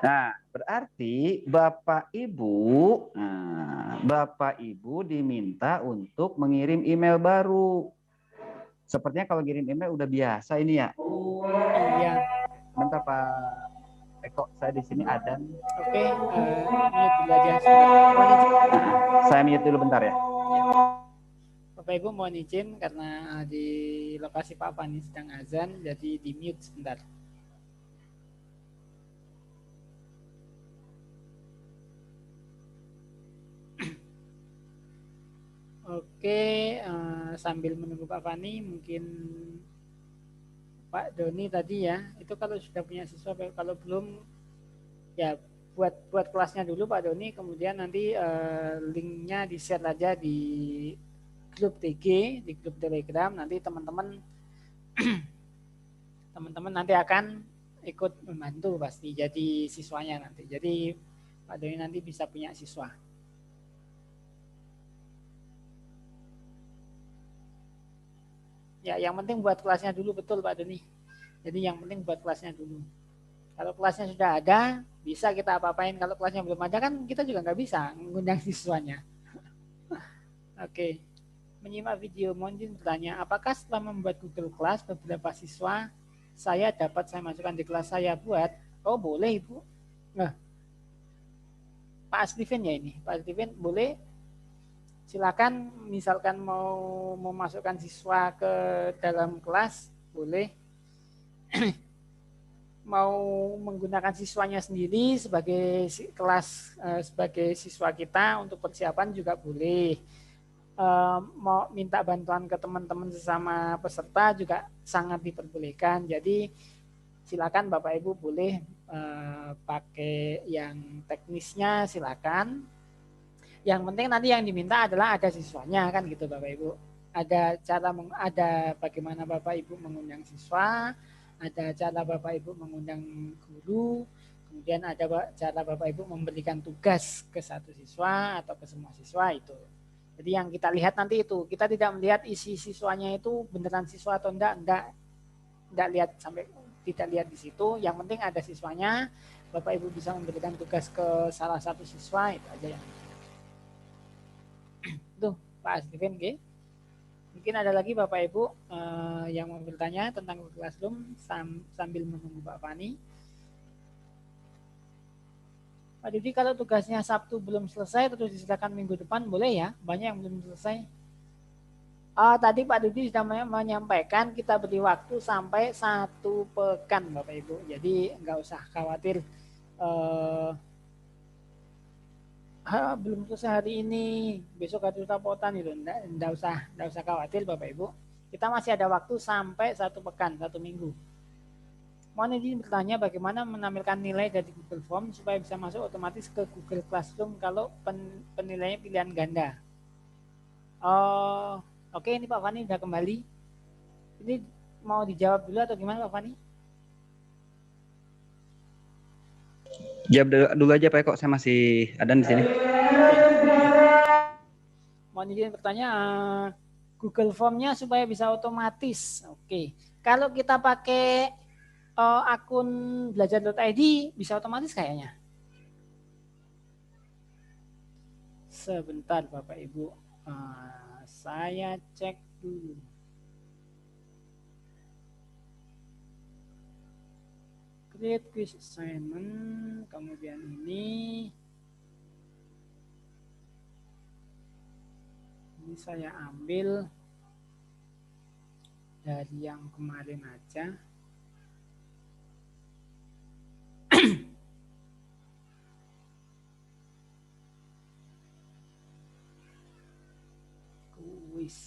Nah, berarti Bapak Ibu diminta untuk mengirim email baru. Sepertinya kalau kirim email udah biasa ini ya. Iya. Bentar Pak Eko, saya di sini ada. Oke, mute dulu aja. Saya mute dulu bentar ya. Bapak Ibu mohon izin karena di lokasi Pak Fani sedang azan, jadi di mute sebentar. Oke, sambil menunggu Pak Fani, mungkin Pak Doni tadi ya, itu kalau sudah punya siswa, kalau belum ya buat kelasnya dulu Pak Doni, kemudian nanti linknya di-share aja di grup TG, di grup Telegram, nanti teman-teman nanti akan ikut membantu pasti jadi siswanya nanti. Jadi Pak Doni nanti bisa punya siswa. Ya, yang penting buat kelasnya dulu, betul Pak Doni. Jadi yang penting buat kelasnya dulu. Kalau kelasnya sudah ada, bisa kita apa-apain. Kalau kelasnya belum ada kan kita juga nggak bisa mengundang siswanya. Oke. Menyimak video, mohon izin bertanya, apakah setelah membuat Google Class beberapa siswa saya masukkan di kelas saya buat? Oh boleh Ibu. Nah, Pak Steven ya ini. Pak Steven boleh. Silakan, misalkan mau memasukkan siswa ke dalam kelas, boleh. Mau menggunakan siswanya sendiri sebagai kelas, sebagai siswa kita untuk persiapan juga boleh. Mau minta bantuan ke teman-teman sesama peserta juga sangat diperbolehkan. Jadi silakan Bapak Ibu boleh pakai yang teknisnya, silakan. Yang penting nanti yang diminta adalah ada siswanya kan gitu Bapak Ibu. ada ada bagaimana Bapak Ibu mengundang siswa, ada cara Bapak Ibu mengundang guru, kemudian ada cara Bapak Ibu memberikan tugas ke satu siswa atau ke semua siswa itu. Jadi yang kita lihat nanti itu, kita tidak melihat isi siswanya itu beneran siswa atau enggak lihat sampai tidak lihat di situ. Yang penting ada siswanya, Bapak Ibu bisa memberikan tugas ke salah satu siswa, itu aja yang tuh Pak Asdifin, okay? Mungkin ada lagi Bapak Ibu yang mau bertanya tentang Google Classroom sambil menunggu Pak Fani. Pak Dudi, kalau tugasnya Sabtu belum selesai terus disilakan minggu depan boleh ya? Banyak yang belum selesai. Tadi Pak Dudi sudah menyampaikan kita beri waktu sampai 1 pekan Bapak Ibu. Jadi nggak usah khawatir belum selesai hari ini, besok harus rapotan itu. Nggak usah khawatir Bapak Ibu. Kita masih ada waktu sampai 1 pekan, 1 minggu. Mohon izin bertanya bagaimana menampilkan nilai dari Google Form supaya bisa masuk otomatis ke Google Classroom kalau penilaiannya pilihan ganda. Oke, ini Pak Fani sudah kembali. Ini mau dijawab dulu atau gimana Pak Fani? Jawab dulu aja Pak Eko, saya masih ada di sini. Mohon izin bertanya, Google Form-nya supaya bisa otomatis. Oke, kalau kita pakai akun belajar.id bisa otomatis kayaknya. Sebentar Bapak Ibu, saya cek dulu. Create quiz assignment, kemudian ini saya ambil dari yang kemarin aja. Kuis.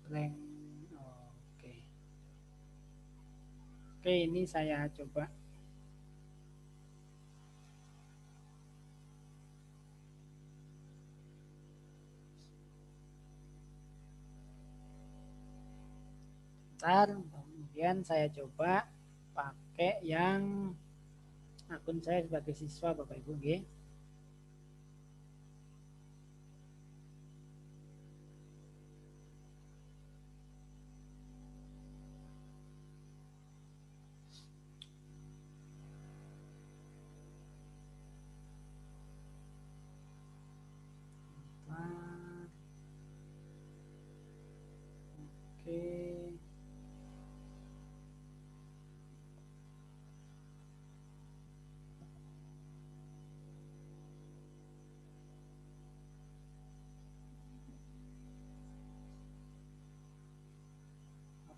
Blank. Oke. Oke, ini saya coba. Kemudian saya coba pakai yang akun saya sebagai siswa Bapak Ibu. Okay.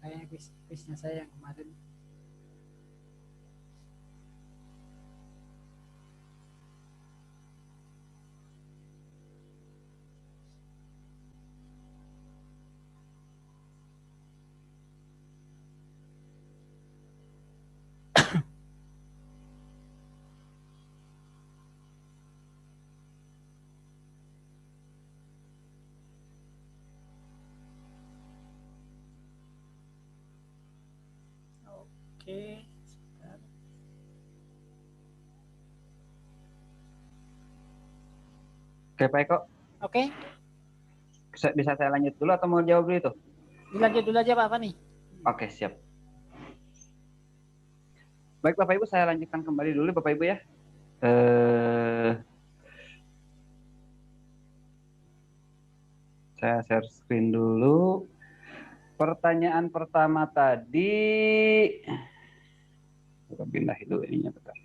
Kayaknya kuisnya saya yang kemarin. Oke, sebentar. Oke Pak Eko. Oke. Bisa saya lanjut dulu atau mau jawab dulu itu? Dilanjut dulu aja Pak Fani. Oke, siap. Baik Bapak Ibu, saya lanjutkan kembali dulu Bapak Ibu ya. Saya share screen dulu. Pertanyaan pertama tadi, pindah dulu ininya bentar.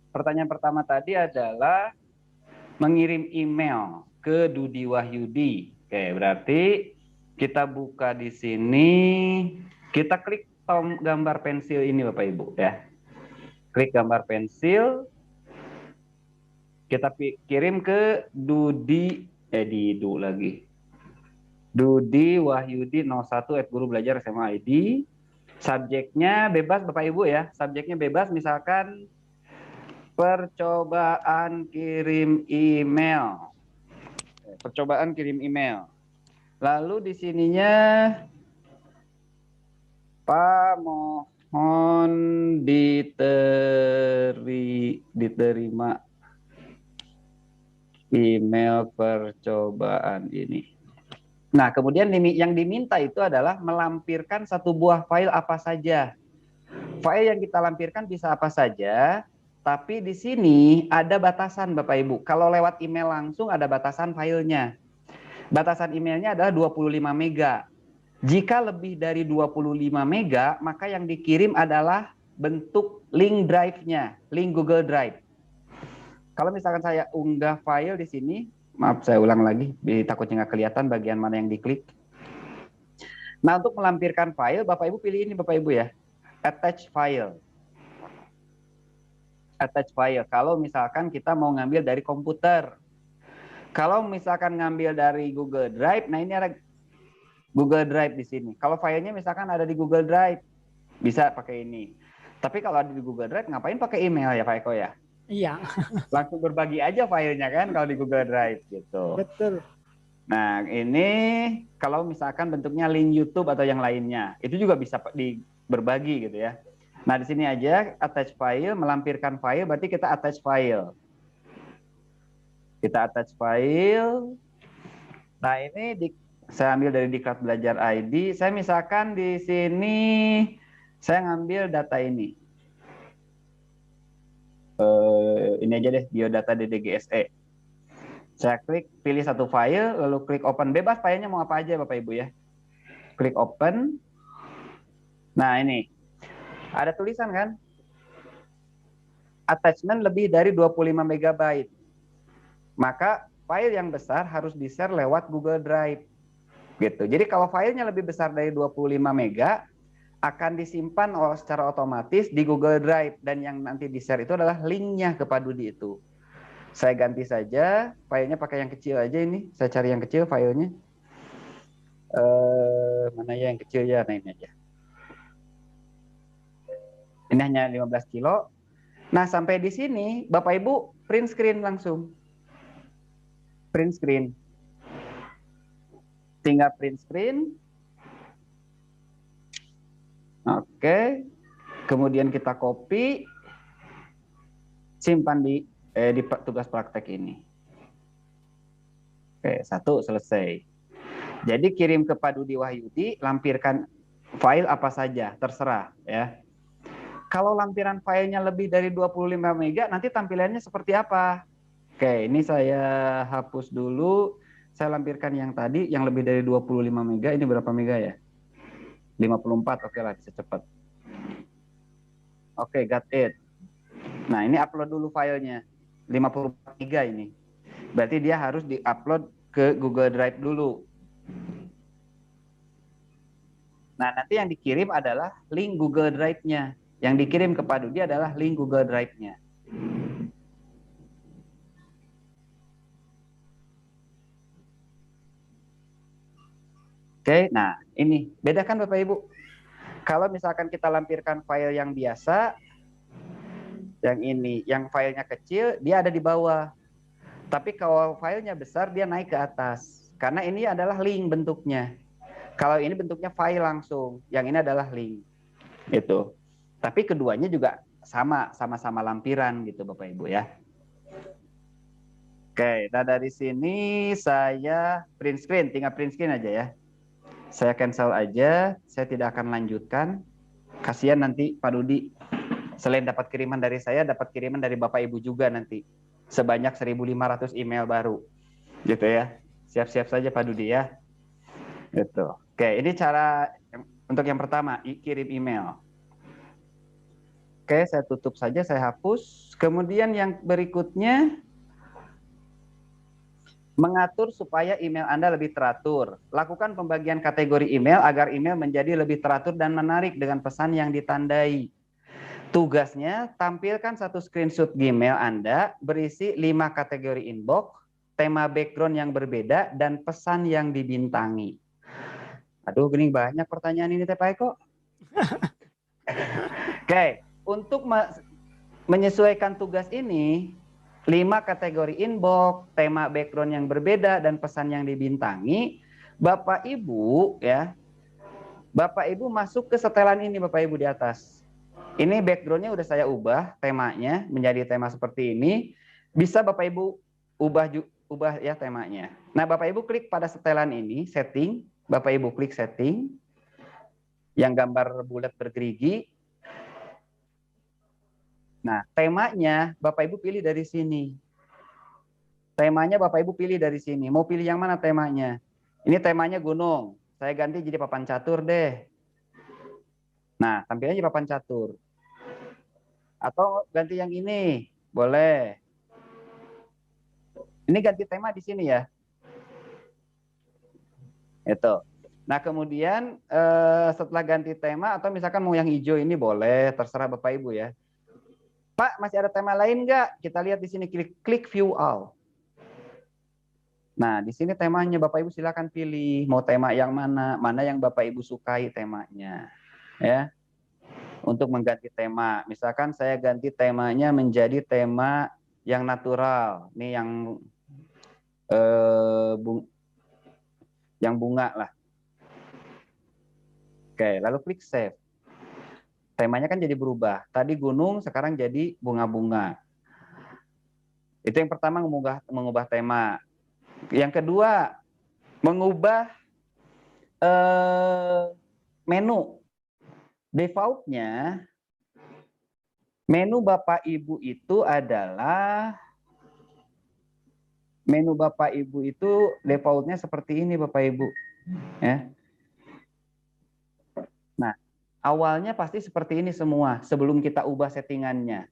Pertanyaan pertama tadi adalah mengirim email ke Dudi Wahyudi. Oke, berarti kita buka di sini, kita klik gambar pensil ini Bapak Ibu ya. Klik gambar pensil, kita kirim ke Dudi Wahyudi 01@gurubelajar SMA ID. Subjeknya bebas Bapak Ibu ya. Subjeknya bebas, misalkan Percobaan kirim email. Percobaan kirim email. Lalu di sininya Pak mohon diterima email percobaan ini. Nah, kemudian yang diminta itu adalah melampirkan satu buah file apa saja. File yang kita lampirkan bisa apa saja, tapi di sini ada batasan Bapak Ibu. Kalau lewat email langsung ada batasan filenya. Batasan emailnya adalah 25 mega. Jika lebih dari 25 mega, maka yang dikirim adalah bentuk link drive-nya, link Google Drive. Kalau misalkan saya unggah file di sini, maaf saya ulang lagi, takutnya nggak kelihatan bagian mana yang diklik. Nah, untuk melampirkan file, Bapak Ibu pilih ini Bapak Ibu ya, attach file. Attach file, kalau misalkan kita mau ngambil dari komputer. Kalau misalkan ngambil dari Google Drive, nah ini ada Google Drive di sini. Kalau filenya misalkan ada di Google Drive, bisa pakai ini. Tapi kalau ada di Google Drive, ngapain pakai email ya Pak Eko ya? Iya. Langsung berbagi aja filenya kan kalau di Google Drive gitu. Betul. Nah ini kalau misalkan bentuknya link YouTube atau yang lainnya, itu juga bisa berbagi gitu ya. Nah di sini aja attach file, melampirkan file, berarti kita attach file. Kita attach file. Nah ini saya ambil dari Diklat Belajar ID. Saya misalkan di sini saya ngambil data ini. Ini aja deh, biodata DDGSE. Saya klik, pilih satu file, lalu klik open. Bebas filenya mau apa aja Bapak Ibu ya. Klik open. Nah ini, ada tulisan kan? Attachment lebih dari 25 MB. Maka file yang besar harus di-share lewat Google Drive. Gitu. Jadi kalau filenya lebih besar dari 25 mega akan disimpan secara otomatis di Google Drive, dan yang nanti di-share itu adalah linknya ke Pak Dudi itu. Saya ganti saja filenya pakai yang kecil aja ini. Saya cari yang kecil filenya. Mana ya yang kecil ya? Nah ini aja. Ini hanya 15 kilo. Nah sampai di sini Bapak Ibu print screen langsung. Print screen. Tinggal print screen. Oke. Kemudian kita copy, simpan di tugas praktek ini. Oke, satu selesai. Jadi kirim ke Pak Dudi Wahyudi, lampirkan file apa saja, terserah ya. Kalau lampiran filenya lebih dari 25 mega, nanti tampilannya seperti apa? Oke, ini saya hapus dulu. Saya lampirkan yang tadi, yang lebih dari 25 mega, ini berapa mega ya? 54, oke lah, bisa cepat. Oke, got it. Nah, ini upload dulu filenya. 54 mega ini. Berarti dia harus di-upload ke Google Drive dulu. Nah, nanti yang dikirim adalah link Google Drive-nya. Yang dikirim ke Pak Dudi adalah link Google Drive-nya. Oke, nah ini bedakan Bapak Ibu. Kalau misalkan kita lampirkan file yang biasa, yang ini, yang filenya kecil, dia ada di bawah. Tapi kalau filenya besar, dia naik ke atas. Karena ini adalah link bentuknya. Kalau ini bentuknya file langsung, yang ini adalah link. Itu. Tapi keduanya juga sama-sama lampiran gitu Bapak Ibu ya. Oke, nah dari sini saya print screen, tinggal print screen aja ya. Saya cancel aja, saya tidak akan lanjutkan. Kasihan nanti Pak Dudi, selain dapat kiriman dari saya, dapat kiriman dari Bapak Ibu juga nanti. Sebanyak 1.500 email baru. Gitu ya. Siap-siap saja Pak Dudi ya. Gitu. Oke, ini cara untuk yang pertama, kirim email. Oke, saya tutup saja, saya hapus. Kemudian yang berikutnya, mengatur supaya email Anda lebih teratur. Lakukan pembagian kategori email agar email menjadi lebih teratur dan menarik dengan pesan yang ditandai. Tugasnya, tampilkan satu screenshot Gmail Anda berisi 5 kategori inbox, tema background yang berbeda, dan pesan yang dibintangi. Aduh, gini banyak pertanyaan ini Pak Eko. Oke, untuk menyesuaikan tugas ini, 5 kategori inbox, tema background yang berbeda, dan pesan yang dibintangi, Bapak Ibu ya, Bapak Ibu masuk ke setelan ini Bapak Ibu di atas. Ini backgroundnya udah saya ubah, temanya menjadi tema seperti ini. Bisa Bapak Ibu ubah ya temanya. Nah Bapak Ibu klik pada setelan ini, setting, Bapak Ibu klik setting, yang gambar bulat bergerigi. Nah, temanya Bapak Ibu pilih dari sini. Temanya Bapak Ibu pilih dari sini. Mau pilih yang mana temanya? Ini temanya gunung. Saya ganti jadi papan catur deh. Nah, tampilannya papan catur. Atau ganti yang ini. Boleh. Ini ganti tema di sini ya. Itu. Nah, kemudian setelah ganti tema, atau misalkan mau yang hijau ini boleh, terserah Bapak Ibu ya. Pak, masih ada tema lain nggak? Kita lihat di sini, klik view all. Nah, di sini temanya Bapak Ibu silakan pilih mau tema yang mana yang Bapak Ibu sukai temanya. Ya. Untuk mengganti tema, misalkan saya ganti temanya menjadi tema yang natural. Ini yang bunga lah. Oke, lalu klik save. Temanya kan jadi berubah. Tadi gunung, sekarang jadi bunga-bunga. Itu yang pertama, mengubah tema. Yang kedua, mengubah menu. Defaultnya, menu Bapak Ibu itu adalah, menu Bapak Ibu itu defaultnya seperti ini Bapak Ibu. Ya. Nah, awalnya pasti seperti ini semua sebelum kita ubah settingannya.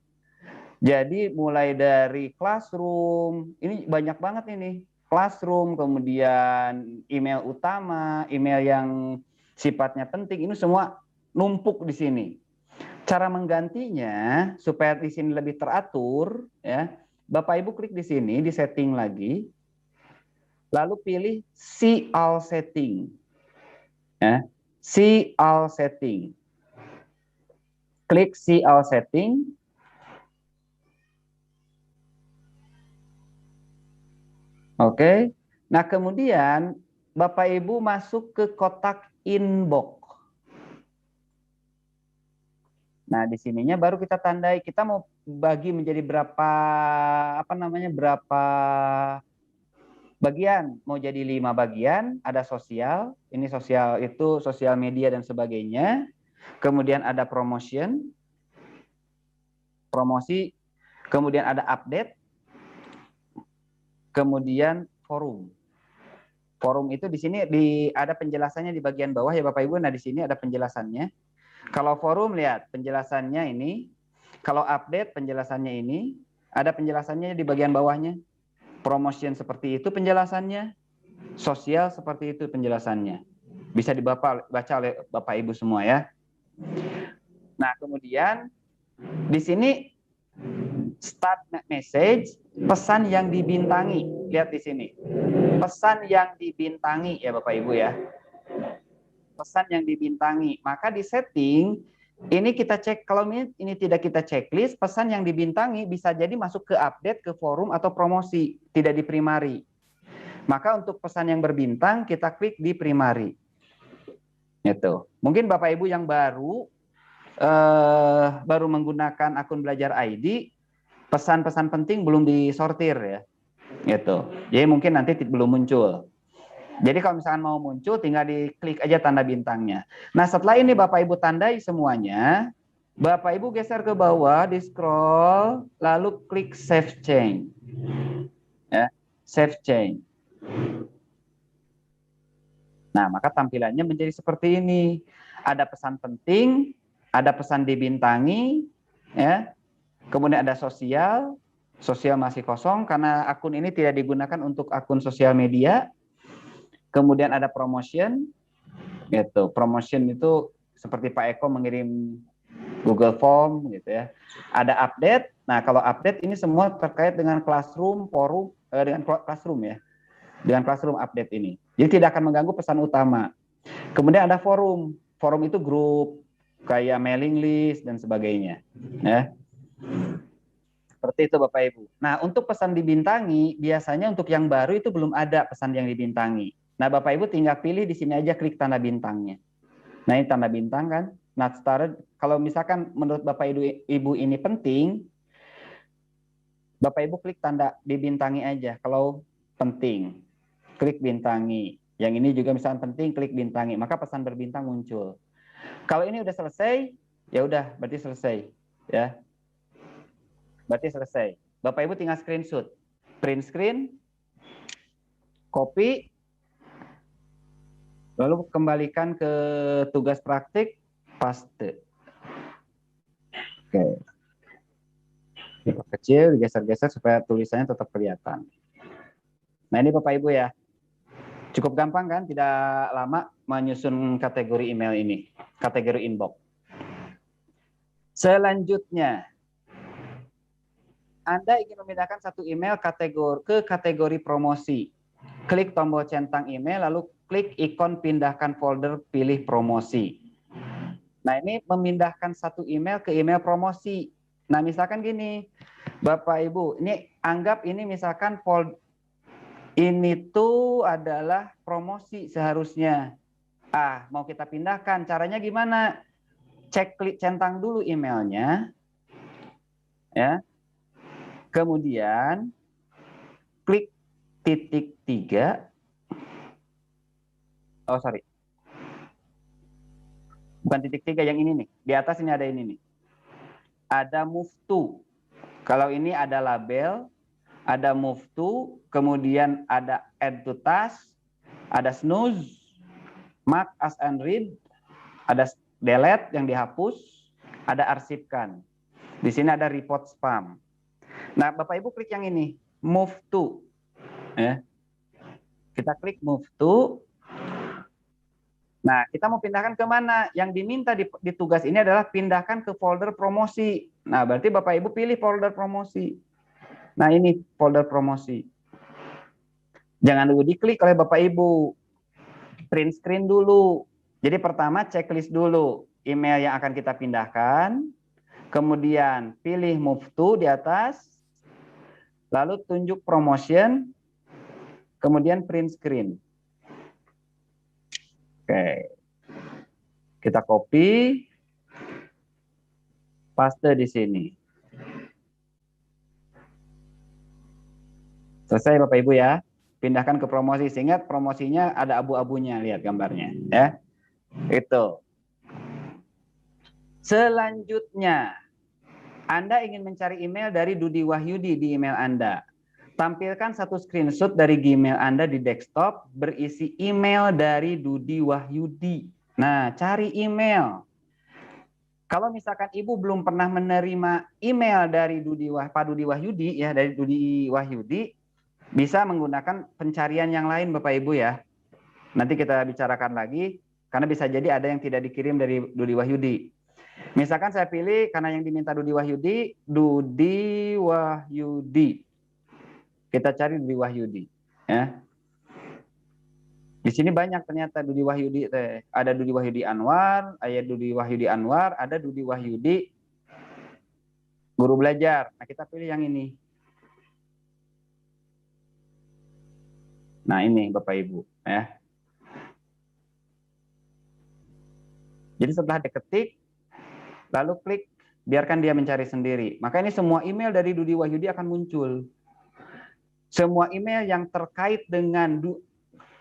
Jadi mulai dari classroom, ini banyak banget ini. Classroom, kemudian email utama, email yang sifatnya penting, ini semua numpuk di sini. Cara menggantinya supaya di sini lebih teratur, ya, Bapak Ibu klik di sini, di setting lagi, lalu pilih see all setting. Ya, see all setting. Klik see all setting. Oke. Nah, kemudian Bapak Ibu masuk ke kotak inbox. Nah, di sininya baru kita tandai, kita mau bagi menjadi berapa berapa bagian. Mau jadi 5 bagian, ada sosial, ini sosial itu sosial media dan sebagainya. Kemudian ada promosi, kemudian ada update, kemudian forum. Forum itu di sini ada penjelasannya di bagian bawah ya Bapak Ibu. Nah, di sini ada penjelasannya. Kalau forum lihat penjelasannya ini, kalau update penjelasannya ini, ada penjelasannya di bagian bawahnya. Promotion seperti itu penjelasannya, sosial seperti itu penjelasannya. Bisa baca oleh Bapak Ibu semua ya. Nah, kemudian di sini start message, pesan yang dibintangi. Lihat di sini. Pesan yang dibintangi ya Bapak Ibu ya. Pesan yang dibintangi. Maka di setting ini kita cek, kalau ini tidak kita checklist, pesan yang dibintangi bisa jadi masuk ke update, ke forum atau promosi, tidak di primary. Maka untuk pesan yang berbintang kita klik di primary. Itu. Mungkin Bapak Ibu yang baru menggunakan akun Belajar ID, pesan-pesan penting belum disortir ya. Gitu. Jadi mungkin nanti belum muncul. Jadi kalau misalkan mau muncul, tinggal diklik aja tanda bintangnya. Nah, setelah ini Bapak Ibu tandai semuanya, Bapak Ibu geser ke bawah, di scroll, lalu klik Save Change. Ya, Save Change. Nah, maka tampilannya menjadi seperti ini. Ada pesan penting, ada pesan dibintangi, ya. Kemudian ada sosial masih kosong karena akun ini tidak digunakan untuk akun sosial media. Kemudian ada promotion, gitu. Promotion itu seperti Pak Eko mengirim Google Form, gitu ya. Ada update. Nah, kalau update ini semua terkait dengan classroom, forum, dengan classroom ya, dengan classroom update ini. Jadi tidak akan mengganggu pesan utama. Kemudian ada forum. Forum itu grup, kayak mailing list dan sebagainya. Ya. Seperti itu Bapak Ibu. Nah, untuk pesan dibintangi, biasanya untuk yang baru itu belum ada pesan yang dibintangi. Nah, Bapak Ibu tinggal pilih di sini aja, klik tanda bintangnya. Nah, ini tanda bintang kan. Not started. Kalau misalkan menurut Bapak Ibu ini penting, Bapak Ibu klik tanda dibintangi aja. Kalau penting, klik bintangi. Yang ini juga misalkan penting, klik bintangi. Maka pesan berbintang muncul. Kalau ini udah selesai, ya udah, berarti selesai. Ya. Berarti selesai. Bapak Ibu tinggal screenshot. Print screen, copy, lalu kembalikan ke tugas praktik, paste. Oke. Kecil, digeser-geser supaya tulisannya tetap kelihatan. Nah ini Bapak Ibu ya. Cukup gampang kan? Tidak lama menyusun kategori email ini. Kategori inbox. Selanjutnya, Anda ingin memindahkan satu email ke kategori promosi. Klik tombol centang email, lalu klik ikon pindahkan folder, pilih promosi. Nah ini memindahkan satu email ke email promosi. Nah misalkan gini, Bapak Ibu, ini anggap ini misalkan ini tuh adalah promosi seharusnya. Mau kita pindahkan, caranya gimana? Klik centang dulu emailnya, ya. Kemudian klik titik 3. Oh sorry, bukan titik 3 yang ini nih. Di atas ini ada ini nih. Ada move to. Kalau ini ada label, ada move to, kemudian ada add to task, ada snooze, mark as unread, ada delete yang dihapus, ada arsipkan. Di sini ada report spam. Nah, Bapak Ibu klik yang ini, move to. Ya. Kita klik move to. Nah, kita mau pindahkan ke mana? Yang diminta di tugas ini adalah pindahkan ke folder promosi. Nah, berarti Bapak Ibu pilih folder promosi. Nah, ini folder promosi. Jangan dulu diklik oleh Bapak Ibu. Print screen dulu. Jadi pertama checklist dulu email yang akan kita pindahkan. Kemudian pilih move to di atas. Lalu tunjuk promotion. Kemudian print screen. Oke. Kita copy. Paste di sini. Selesai Bapak Ibu ya. Pindahkan ke promosi. Sehingga promosinya ada abu-abunya. Lihat gambarnya. Ya. Itu. Selanjutnya. Anda ingin mencari email dari Dudi Wahyudi di email Anda. Tampilkan satu screenshot dari Gmail Anda di desktop berisi email dari Dudi Wahyudi. Nah, cari email. Kalau misalkan Ibu belum pernah menerima email dari Pak Dudi Wahyudi, ya dari Dudi Wahyudi, bisa menggunakan pencarian yang lain Bapak Ibu ya. Nanti kita bicarakan lagi, karena bisa jadi ada yang tidak dikirim dari Dudi Wahyudi. Misalkan saya pilih karena yang diminta Dudi Wahyudi, Dudi Wahyudi. Kita cari Dudi Wahyudi, ya. Di sini banyak ternyata Dudi Wahyudi. Ada Dudi Wahyudi Anwar, ada Dudi Wahyudi Anwar, ada Dudi Wahyudi Guru Belajar. Nah kita pilih yang ini. Nah ini Bapak Ibu, ya. Jadi setelah diketik, lalu klik, biarkan dia mencari sendiri. Maka ini semua email dari Dudi Wahyudi akan muncul. Semua email yang terkait dengan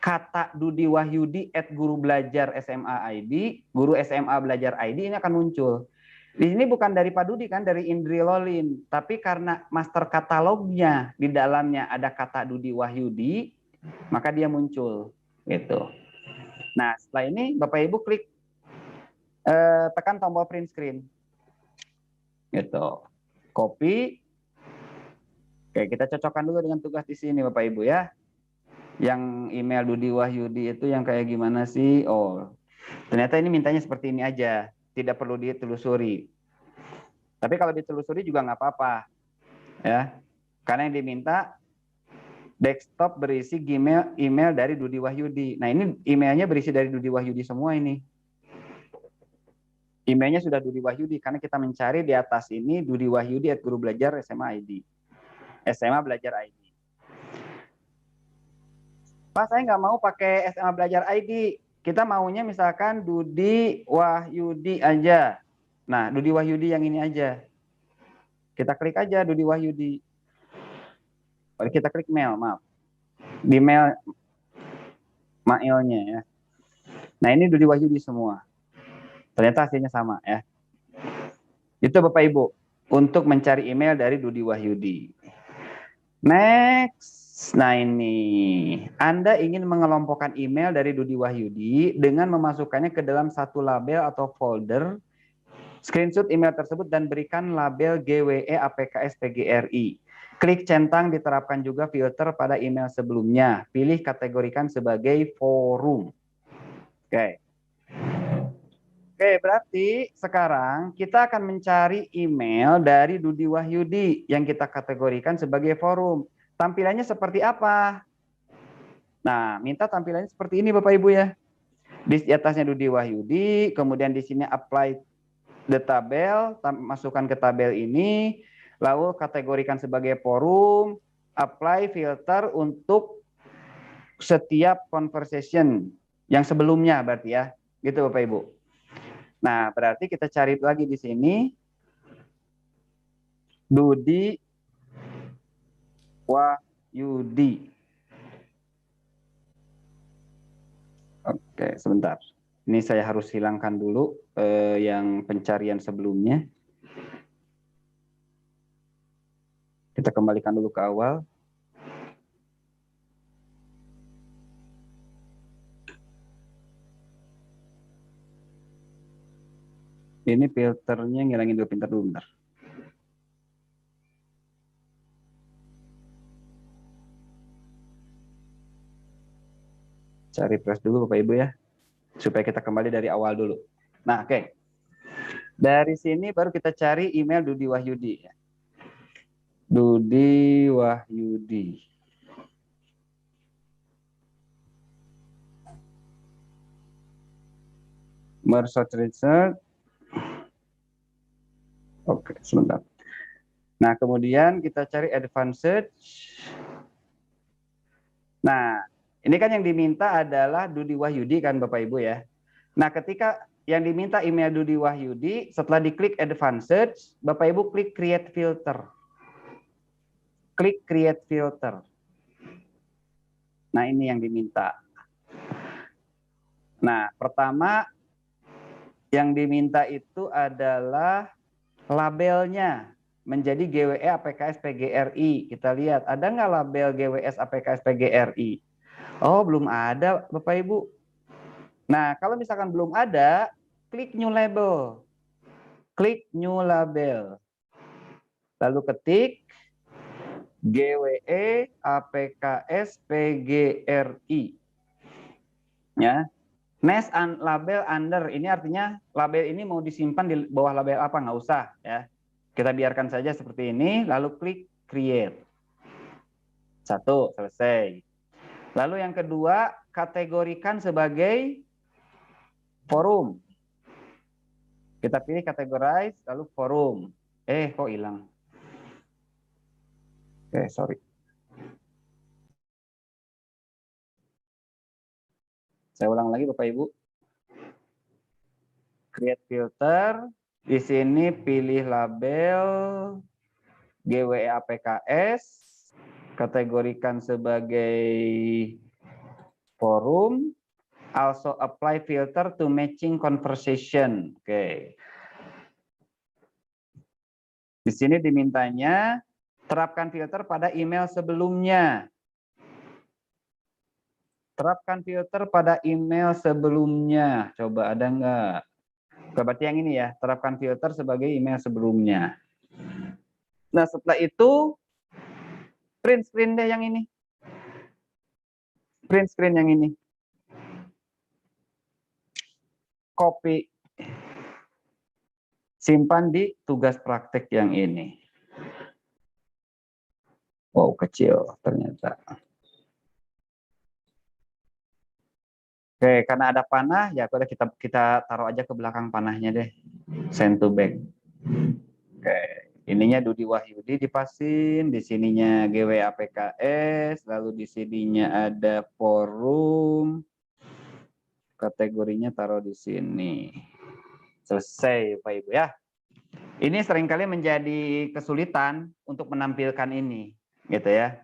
kata Dudi Wahyudi @guru belajar SMA ID, guru SMA belajar ID ini akan muncul. Di sini bukan dari Pak Dudi kan, dari Indri Lolin. Tapi karena master katalognya di dalamnya ada kata Dudi Wahyudi, maka dia muncul. Gitu. Nah setelah ini Bapak Ibu klik, tekan tombol print screen. Gitu. Copy. Oke, kita cocokkan dulu dengan tugas di sini Bapak Ibu ya. Yang email Dudi Wahyudi itu yang kayak gimana sih? Oh, ternyata ini mintanya seperti ini aja. Tidak perlu ditelusuri. Tapi kalau ditelusuri juga nggak apa-apa. Ya. Karena yang diminta desktop berisi Gmail email dari Dudi Wahyudi. Nah, ini emailnya berisi dari Dudi Wahyudi semua ini. Emailnya sudah Dudi Wahyudi karena kita mencari di atas ini Dudi Wahyudi @guru belajar SMA ID. SMA Belajar ID. Pak, saya nggak mau pakai SMA Belajar ID. Kita maunya misalkan Dudi Wahyudi aja. Nah, Dudi Wahyudi yang ini aja. Kita klik aja Dudi Wahyudi. Kita klik mail, maaf. Di mailnya ya. Nah, ini Dudi Wahyudi semua. Ternyata hasilnya sama ya. Itu Bapak Ibu untuk mencari email dari Dudi Wahyudi. Next. Nah ini, Anda ingin mengelompokkan email dari Dudi Wahyudi dengan memasukkannya ke dalam satu label atau folder. Screenshot email tersebut dan berikan label GWE APKS PGRI. Klik centang diterapkan juga filter pada email sebelumnya. Pilih kategorikan sebagai forum. Oke. Oke, berarti sekarang kita akan mencari email dari Dudi Wahyudi yang kita kategorikan sebagai forum. Tampilannya seperti apa? Nah, minta tampilannya seperti ini Bapak Ibu ya. Di atasnya Dudi Wahyudi, kemudian di sini apply the tabel, masukkan ke tabel ini, lalu kategorikan sebagai forum, apply filter untuk setiap conversation yang sebelumnya berarti ya. Gitu Bapak Ibu. Nah, berarti kita cari lagi di sini Dudi Wahyudi. Oke, sebentar. Ini saya harus hilangkan dulu yang pencarian sebelumnya. Kita kembalikan dulu ke awal. Ini filternya ngilangin dulu, pintar dulu bentar. Cari press dulu Bapak Ibu ya. Supaya kita kembali dari awal dulu. Nah, oke. Dari sini baru kita cari email Dudi Wahyudi. Dudi Wahyudi. Merge research. Oke, sebentar. Nah, kemudian kita cari advanced search. Nah, ini kan yang diminta adalah Dudi Wahyudi kan Bapak Ibu ya. Nah, ketika yang diminta email Dudi Wahyudi, setelah diklik advanced search, Bapak Ibu klik create filter. Klik create filter. Nah, ini yang diminta. Nah, pertama yang diminta itu adalah labelnya menjadi GWE APKS PGRI. Kita lihat, ada nggak label GWS APKS PGRI? Oh, belum ada Bapak Ibu. Nah, kalau misalkan belum ada, klik new label. Klik new label. Lalu ketik GWE APKS PGRI. Ya. Next label under, ini artinya label ini mau disimpan di bawah label apa, nggak usah ya. Kita biarkan saja seperti ini, lalu klik create. Satu, selesai. Lalu yang kedua, kategorikan sebagai forum. Kita pilih categorize, lalu forum. Kok hilang? Oke, sorry. Saya ulang lagi Bapak Ibu. Create filter. Di sini pilih label GWE APKS. Kategorikan sebagai forum. Also apply filter to matching conversation. Oke. Di sini dimintanya terapkan filter pada email sebelumnya. Terapkan filter pada email sebelumnya. Coba ada nggak? Berarti yang ini ya, terapkan filter sebagai email sebelumnya. Nah, setelah itu print screen deh yang ini. Print screen yang ini. Copy. Simpan di tugas praktek yang ini. Wow, kecil ternyata. Oke, karena ada panah, ya kita taruh aja ke belakang panahnya deh. Send to back. Oke, ininya Dudi Wahyudi dipasin, di sininya GWA PKS, lalu di sininya ada forum, kategorinya taruh di sini. Selesai Pak Ibu ya. Ini seringkali menjadi kesulitan untuk menampilkan ini, gitu ya.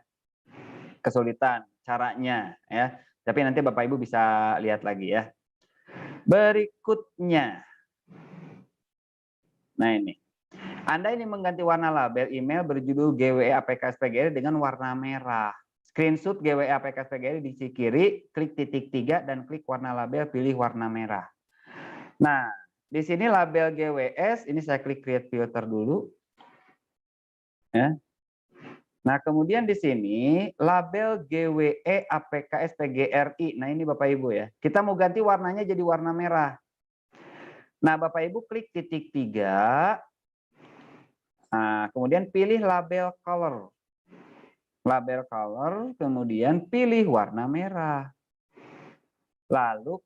Kesulitan caranya ya. Tapi nanti Bapak Ibu bisa lihat lagi ya. Berikutnya. Nah ini. Anda ini mengganti warna label email berjudul GWE APK SPGRI dengan warna merah. Screenshot GWE APK SPGRI di sisi kiri, klik titik 3 dan klik warna label, pilih warna merah. Nah, di sini label GWS, ini saya klik create filter dulu. Ya. Nah, kemudian di sini label GWE APK SPGRI. Nah, ini Bapak Ibu ya. Kita mau ganti warnanya jadi warna merah. Nah, Bapak Ibu klik titik 3. Nah, kemudian pilih label color. Label color, kemudian pilih warna merah. Lalu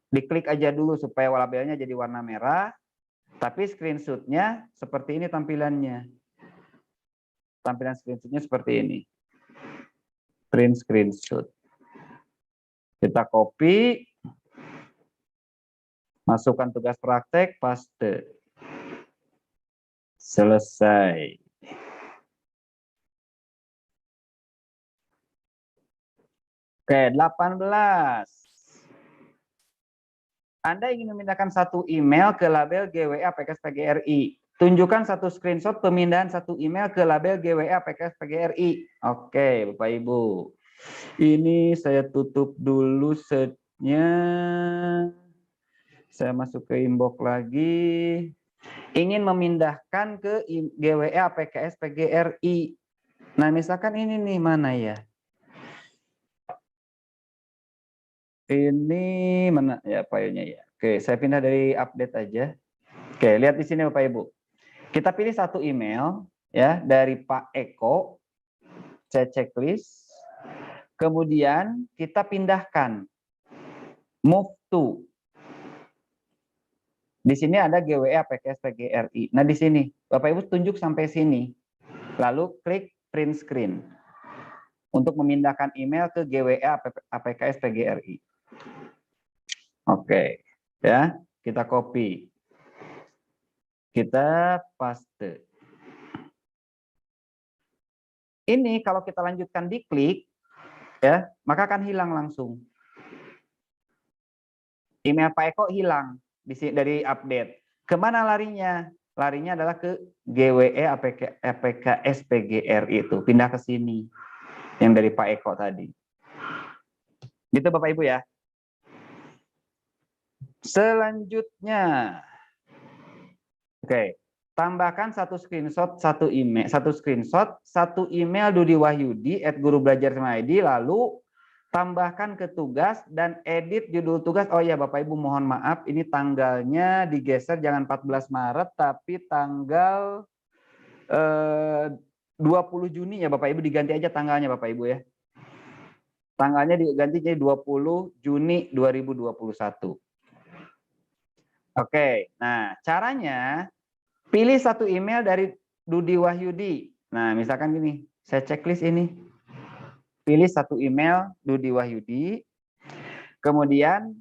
diklik aja dulu supaya labelnya jadi warna merah. Tapi screenshotnya seperti ini tampilannya. Tampilan screenshotnya seperti ini. Print screenshot. Kita copy. Masukkan tugas praktek, paste. Selesai. Oke, 18. Anda ingin memindahkan satu email ke label GWA PKS PGRI. Tunjukkan satu screenshot pemindahan satu email ke label GWA PKS PGRI. Oke, Bapak Ibu. Ini saya tutup dulu setnya. Saya masuk ke inbox lagi. Ingin memindahkan ke GWA PKS PGRI. Nah, misalkan ini nih, mana ya? Ini mana ya filenya ya? Oke, saya pindah dari update aja. Oke, lihat di sini Bapak Ibu. Kita pilih satu email ya dari Pak Eko. Saya checklist. Kemudian kita pindahkan. Move to. Di sini ada GWA PKS PGRI. Nah, di sini Bapak Ibu tunjuk sampai sini. Lalu klik print screen untuk memindahkan email ke GWA APKS PGRI. Oke, ya, kita copy. Kita paste. Ini kalau kita lanjutkan diklik, ya, maka akan hilang langsung. Email Pak Eko hilang dari update. Kemana larinya? Larinya adalah ke GWE APK SPGRI itu. Pindah ke sini. Yang dari Pak Eko tadi. Gitu Bapak Ibu ya. Selanjutnya. Oke. Tambahkan satu screenshot, satu email Dudi Wahyudi @gurubelajar.id, lalu tambahkan ke tugas dan edit judul tugas. Oh ya Bapak Ibu mohon maaf, ini tanggalnya digeser jangan 14 Maret tapi tanggal 20 Juni ya Bapak Ibu, diganti aja tanggalnya Bapak Ibu ya. Tanggalnya diganti jadi 20 Juni 2021. Oke, nah caranya pilih satu email dari Dudi Wahyudi. Nah, misalkan gini, saya checklist ini. Pilih satu email Dudi Wahyudi. Kemudian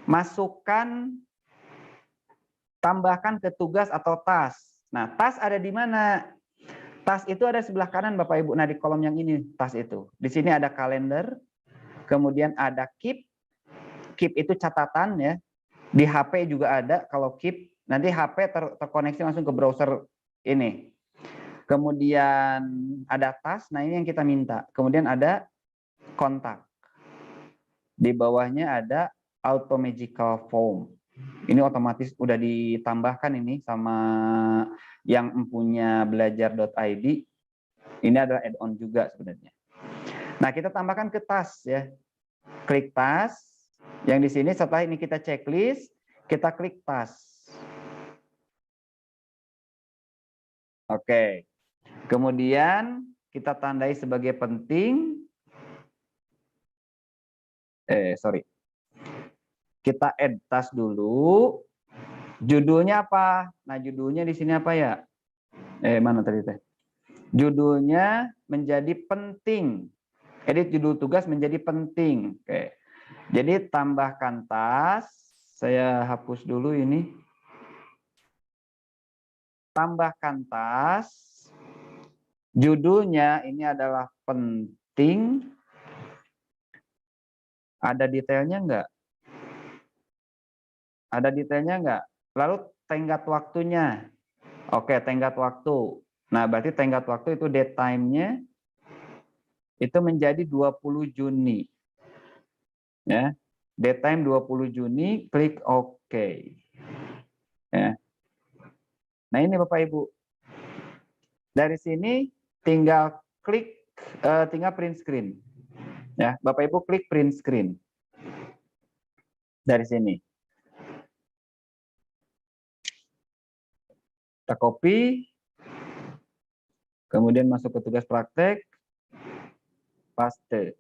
masukkan, tambahkan ke tugas atau task. Nah, task ada di mana? Task itu ada sebelah kanan Bapak Ibu. Nah, di kolom yang ini task itu. Di sini ada kalender. Kemudian ada keep. Keep itu catatan ya. Di HP juga ada kalau keep. Nanti HP terkoneksi langsung ke browser ini. Kemudian ada task, nah ini yang kita minta. Kemudian ada kontak. Di bawahnya ada auto magical form. Ini otomatis udah ditambahkan ini sama yang punya belajar.id. Ini adalah add-on juga sebenarnya. Nah, kita tambahkan ke task ya. Klik task. Yang di sini setelah ini kita checklist, kita klik task. Oke, kemudian kita tandai sebagai penting. Kita add task dulu. Judulnya apa? Nah, judulnya di sini apa ya? Mana tadi teh? Judulnya menjadi penting. Edit judul tugas menjadi penting. Oke. Jadi tambahkan tas. Saya hapus dulu ini. Tambahkan tas. Judulnya ini adalah penting. Ada detailnya enggak? Ada detailnya enggak? Lalu tenggat waktunya. Oke, tenggat waktu. Nah, berarti tenggat waktu itu date time-nya itu menjadi 20 Juni. Ya. Date time 20 Juni, klik OK. Ya. Nah, ini Bapak Ibu. Dari sini tinggal klik tinggal print screen. Ya, Bapak Ibu klik print screen. Dari sini. Kita copy, kemudian masuk ke tugas praktek, paste.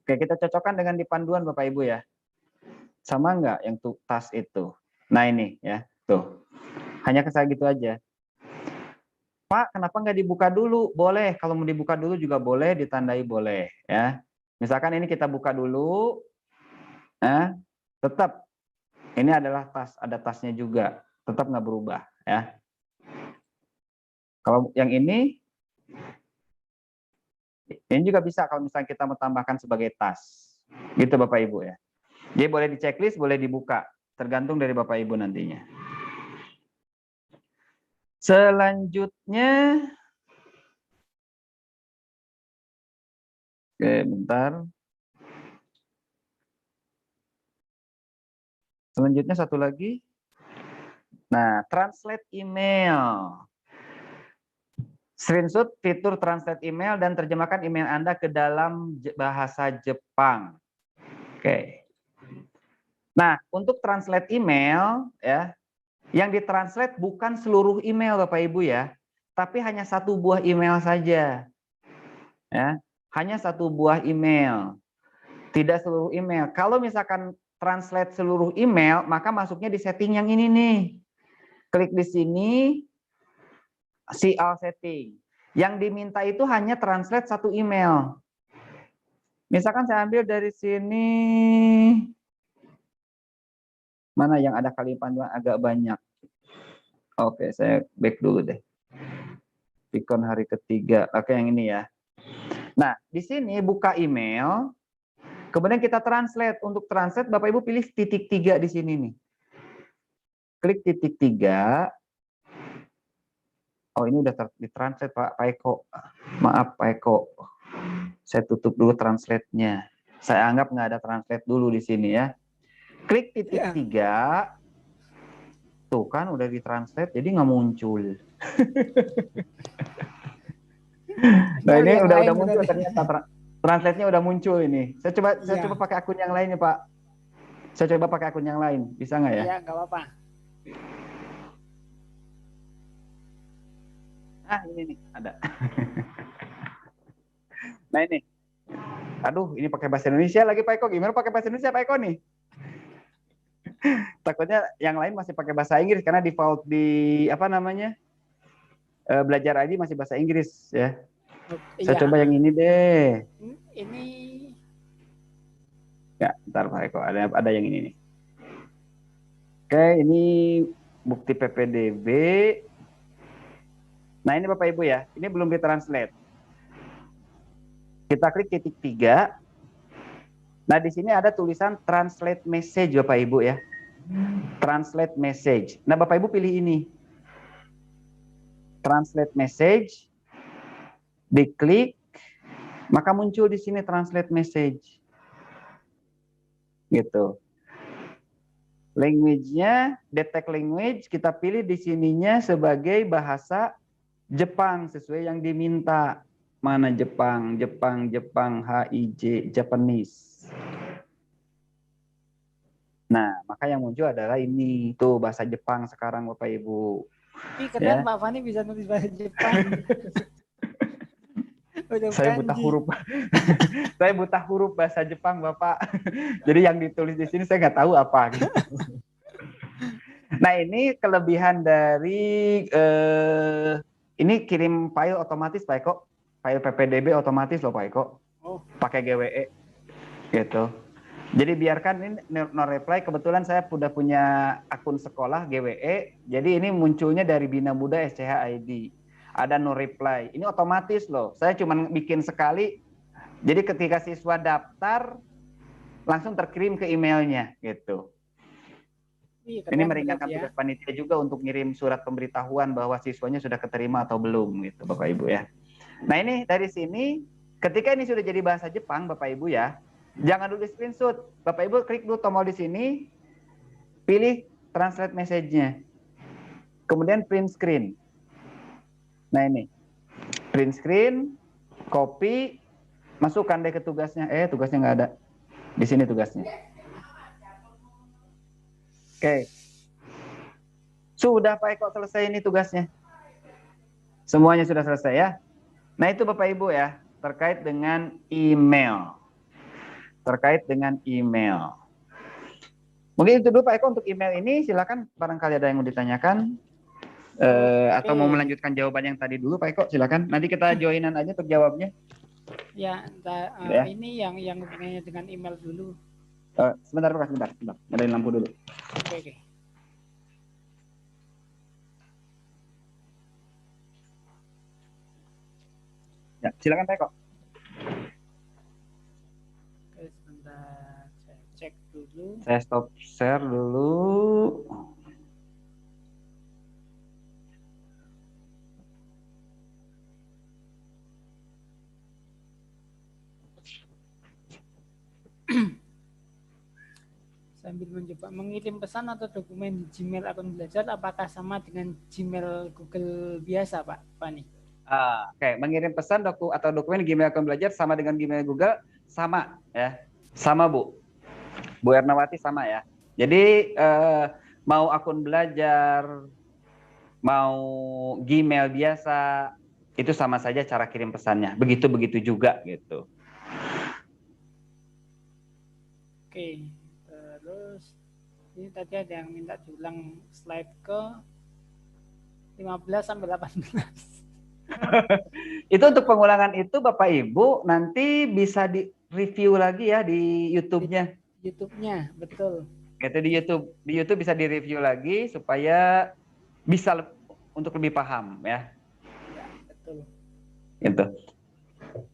Oke, kita cocokkan dengan di panduan Bapak Ibu ya. Sama enggak yang tas itu? Nah ini ya, tuh. Hanya saya gitu aja. Pak, kenapa nggak dibuka dulu? Boleh, kalau mau dibuka dulu juga boleh, ditandai boleh ya. Misalkan ini kita buka dulu, tetap ini adalah tas, ada tasnya juga, tetap nggak berubah ya. Kalau yang ini juga bisa kalau misalnya kita mau tambahkan sebagai tas, gitu Bapak Ibu ya. Jadi boleh di checklist, boleh dibuka, tergantung dari Bapak Ibu nantinya. Selanjutnya, oke bentar. Selanjutnya satu lagi. Nah, translate email. Screenshot fitur translate email dan terjemahkan email Anda ke dalam bahasa Jepang. Oke. Nah, untuk translate email ya, yang ditranslate bukan seluruh email Bapak Ibu ya, tapi hanya satu buah email saja. Ya, hanya satu buah email. Tidak seluruh email. Kalau misalkan translate seluruh email, maka masuknya di setting yang ini nih. Klik di sini, see all setting. Yang diminta itu hanya translate satu email. Misalkan saya ambil dari sini, mana yang ada kalimat panduan agak banyak. Oke, saya back dulu deh. Pikon hari ketiga. Oke, yang ini ya. Nah, di sini buka email, kemudian kita translate. Untuk translate, Bapak Ibu pilih titik 3 di sini nih. Klik titik 3. Oh, ini udah ditranslate Pak Eko. Maaf Pak Eko. Saya tutup dulu translate-nya. Saya anggap nggak ada translate dulu di sini ya. Klik titik 3. Tuh kan udah ditranslate, jadi nggak muncul. Nah ini udah muncul ternyata translate-nya udah muncul ini. Saya coba pakai akun yang lain ya Pak. Saya coba pakai akun yang lain, bisa nggak ya? Iya, nggak apa-apa. Ah ini nih ada. Nah ini, aduh ini pakai bahasa Indonesia lagi Pak Eko. Gimana pakai bahasa Indonesia Pak Eko nih? Takutnya yang lain masih pakai bahasa Inggris karena default di apa namanya belajar ID masih bahasa Inggris ya. Saya coba yang ini deh. Ini ya, bentar Pak Eko, ada yang ini nih. Oke, ini bukti PPDB. Nah ini Bapak Ibu ya, ini belum ditranslate. Kita klik titik 3. Nah di sini ada tulisan translate message Bapak Ibu ya. Translate message. Nah Bapak Ibu pilih ini. Translate message. Diklik, maka muncul di sini translate message. Gitu. Language-nya, detect language, kita pilih di sininya sebagai bahasa Jepang sesuai yang diminta. Mana Jepang, HIJ, Japanese. Nah, maka yang muncul adalah ini, tuh bahasa Jepang sekarang Bapak Ibu. Keren Pak Fani bisa nulis bahasa Jepang. Saya buta huruf. Saya buta huruf bahasa Jepang, Bapak. Jadi yang ditulis di sini saya nggak tahu apa. Gitu. Nah, ini kelebihan dari ini kirim file otomatis Pak Eko. File PPDB otomatis loh Pak Eko. Oh. Pakai GWE gitu. Jadi biarkan ini no reply, kebetulan saya sudah punya akun sekolah GWE. Jadi ini munculnya dari Bina Muda SCH ID. Ada no reply. Ini otomatis loh. Saya cuma bikin sekali. Jadi ketika siswa daftar langsung terkirim ke emailnya gitu. Ini meringankan tugas panitia juga untuk ngirim surat pemberitahuan bahwa siswanya sudah keterima atau belum gitu Bapak Ibu ya. Nah, ini dari sini ketika ini sudah jadi bahasa Jepang Bapak Ibu ya, jangan dulu screenshot. Bapak Ibu klik dulu tombol di sini, pilih translate message-nya. Kemudian print screen. Nah, ini. Print screen, copy, masukkan deh ke tugasnya. Tugasnya nggak ada. Di sini tugasnya. Oke. Sudah Pak Eko selesai ini tugasnya. Semuanya sudah selesai ya. Nah, itu Bapak Ibu ya, terkait dengan email. Terkait dengan email. Mungkin itu dulu Pak Eko untuk email ini. Silakan barangkali ada yang mau ditanyakan. Atau mau melanjutkan jawaban yang tadi dulu Pak Eko, silakan. Nanti kita joinan aja untuk jawabnya. Ya, ini yang hubungannya dengan email dulu. Sebentar Pak, sebentar. Nyalain lampu dulu. Oke. Ya, silakan Pak Eko. Oke, sebentar. Saya cek dulu. Saya stop share dulu. Sambil mencoba mengirim pesan atau dokumen Gmail akun belajar, apakah sama dengan Gmail Google biasa, Pak Fani? Oke, mengirim pesan atau dokumen Gmail akun belajar sama dengan Gmail Google, sama ya, sama Bu Ernawati sama ya. Jadi mau akun belajar, mau Gmail biasa, itu sama saja cara kirim pesannya. Begitu juga gitu. Oke. Terus ini tadi ada yang minta diulang slide ke 15 sampai 18. Itu untuk pengulangan itu Bapak Ibu nanti bisa di review lagi ya di YouTube-nya. YouTube-nya, betul. Itu di YouTube bisa di review lagi supaya bisa untuk lebih paham ya. Ya, betul. Gitu.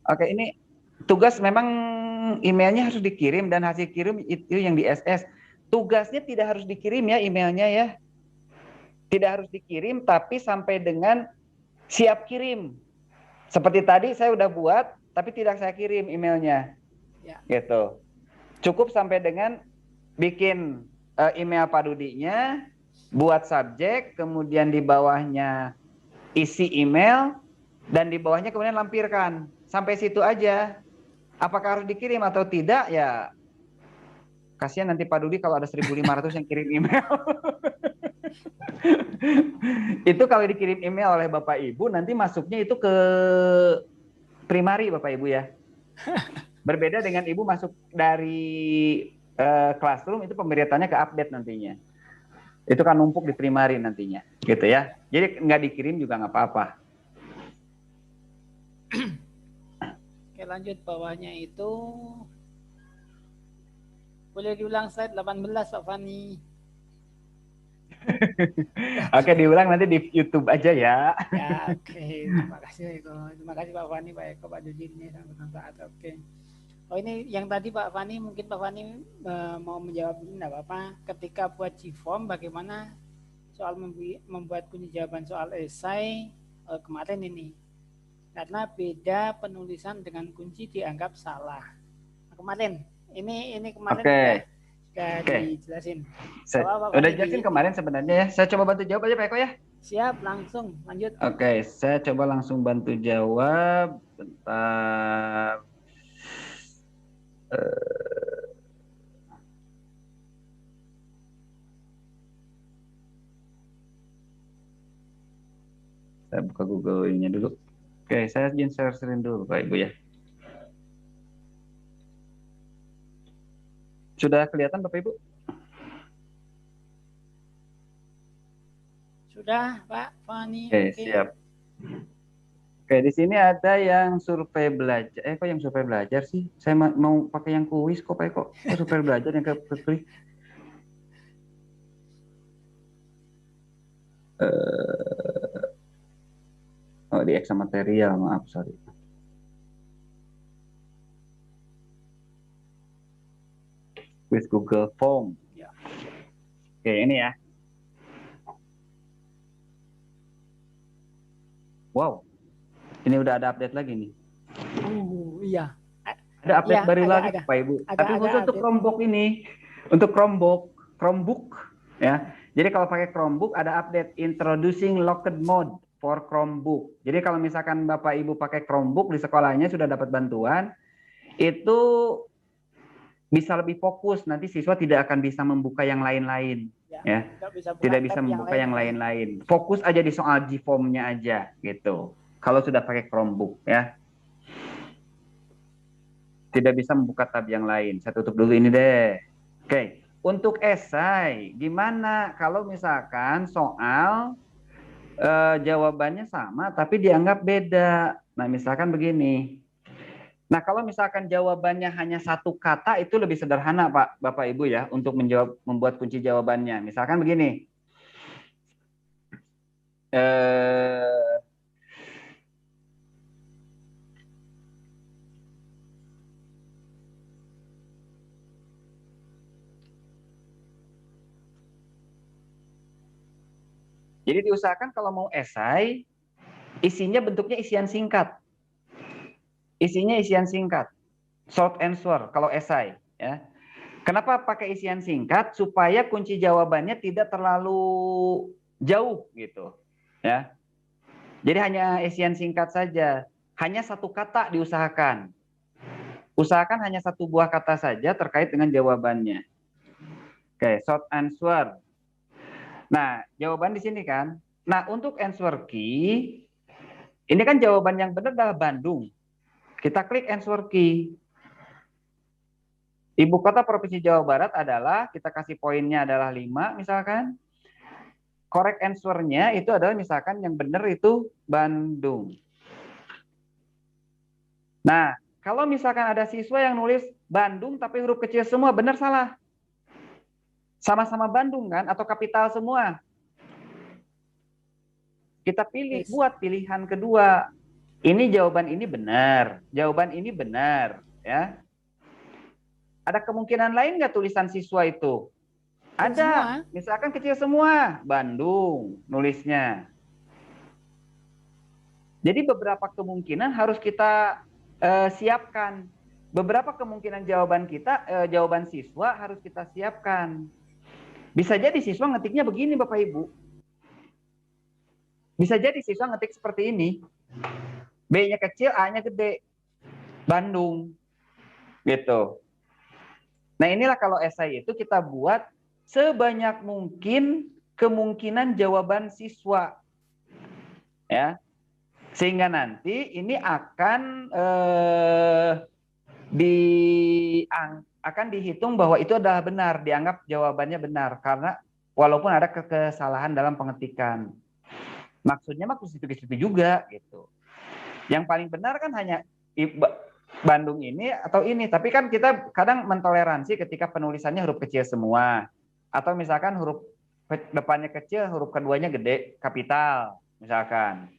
Oke, ini tugas memang emailnya harus dikirim dan hasil kirim itu yang di SS. Tugasnya tidak harus dikirim ya emailnya ya. Tidak harus dikirim tapi sampai dengan siap kirim. Seperti tadi saya udah buat tapi tidak saya kirim emailnya. Ya. Gitu. Cukup sampai dengan bikin email Pak Dudinya, buat subjek, kemudian di bawahnya isi email dan di bawahnya kemudian lampirkan. Sampai situ aja. Apakah harus dikirim atau tidak ya kasihan nanti Pak Dudi kalau ada 1.500 yang kirim email. Itu kalau dikirim email oleh Bapak Ibu nanti masuknya itu ke primary Bapak Ibu ya. Berbeda dengan Ibu masuk dari classroom itu pemberitannya ke update nantinya. Itu kan numpuk di primary nantinya gitu ya. Jadi nggak dikirim juga nggak apa-apa. Oke, lanjut bawahnya itu boleh diulang slide 18 Pak Fani. Oke, diulang nanti di YouTube aja ya. Ya, oke. Terima kasih Eko. Terima kasih Pak Fani, Pak Eko, Pak Dudi ini sangat bermanfaat. Oke. Oh, ini yang tadi Pak Fani, mungkin Pak Fani mau menjawab ini enggak apa-apa. Ketika buat G-form bagaimana soal membuat kunci jawaban soal esai kemarin ini. Karena beda penulisan dengan kunci dianggap salah. Nah, kemarin ini kemarin sudah dijelasin. Udah jelasin kemarin sebenarnya ya. Saya coba bantu jawab aja Pak Eko ya. Siap, langsung lanjut. Oke, saya coba langsung bantu jawab. Bentar. Saya buka Google-nya dulu. Oke, saya izin share screen dulu Pak Ibu ya. Sudah kelihatan Bapak Ibu? Sudah, Pak Fani. Oke, siap. Oke, di sini ada yang survei belajar. Kok yang survei belajar sih? Saya mau pakai yang kuis kok, Pak. Kok survei belajar yang klik. Oh, di exam material, maaf, sorry. With Google Form. Ya. Oke, ini ya. Wow, ini udah ada update lagi nih. Iya. Ada update Ya, baru ada, lagi, ada. Pak Ibu. Ada, Tapi ada khusus untuk update. Chromebook ini, untuk Chromebook, ya. Jadi kalau pakai Chromebook ada update introducing locked mode for Chromebook. Jadi kalau misalkan Bapak Ibu pakai Chromebook di sekolahnya sudah dapat bantuan, itu bisa lebih fokus. Nanti siswa tidak akan bisa membuka yang lain-lain, ya. Tidak bisa membuka yang lain-lain. Fokus aja di soal GFORM-nya aja, gitu. Kalau sudah pakai Chromebook, ya. Tidak bisa membuka tab yang lain. Saya tutup dulu ini deh. Oke, untuk esai, gimana kalau misalkan soal jawabannya sama tapi dianggap beda? Nah, misalkan begini. Nah, kalau misalkan jawabannya hanya satu kata, itu lebih sederhana, Pak, Bapak Ibu ya, untuk membuat kunci jawabannya. Misalkan begini. Jadi diusahakan kalau mau esai, isinya bentuknya isian singkat. Isinya isian singkat. Short answer kalau esai, ya. Kenapa pakai isian singkat? Supaya kunci jawabannya tidak terlalu jauh gitu, ya. Jadi hanya isian singkat saja. Hanya satu kata diusahakan. Usahakan hanya satu buah kata saja terkait dengan jawabannya. Oke, short answer. Nah, jawaban di sini kan. Nah, untuk answer key, ini kan jawaban yang benar adalah Bandung. Kita klik answer key. Ibu kota Provinsi Jawa Barat adalah, kita kasih poinnya adalah 5 misalkan. Correct answer-nya itu adalah misalkan yang benar itu Bandung. Nah, kalau misalkan ada siswa yang nulis Bandung tapi huruf kecil semua, benar salah? Sama-sama Bandung kan, atau kapital semua. Kita pilih, buat pilihan kedua. Ini jawaban ini benar, jawaban ini benar, ya. Ada kemungkinan lain nggak tulisan siswa itu? Ada, misalkan kecil semua, Bandung nulisnya. Jadi beberapa kemungkinan harus kita siapkan. Beberapa kemungkinan jawaban kita, jawaban siswa harus kita siapkan. Bisa jadi siswa ngetiknya begini Bapak Ibu. Bisa jadi siswa ngetik seperti ini. B-nya kecil, A-nya gede. Bandung. Gitu. Nah, inilah kalau esai itu kita buat sebanyak mungkin kemungkinan jawaban siswa. Ya. Sehingga nanti ini akan akan dihitung bahwa itu adalah benar, dianggap jawabannya benar karena walaupun ada kesalahan dalam pengetikan. Maksudnya mah situ-situ juga gitu. Yang paling benar kan hanya Bandung ini atau ini, tapi kan kita kadang mentoleransi ketika penulisannya huruf kecil semua atau misalkan huruf depannya kecil, huruf keduanya gede, kapital misalkan.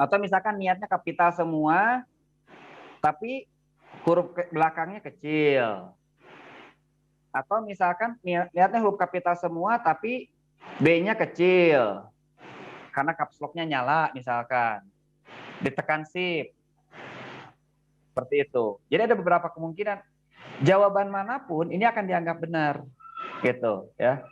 Atau misalkan niatnya kapital semua tapi huruf belakangnya kecil. Atau misalkan niatnya huruf kapital semua tapi B-nya kecil. Karena caps lock-nya nyala misalkan. Ditekan shift. Seperti itu. Jadi ada beberapa kemungkinan jawaban manapun ini akan dianggap benar. Gitu, ya.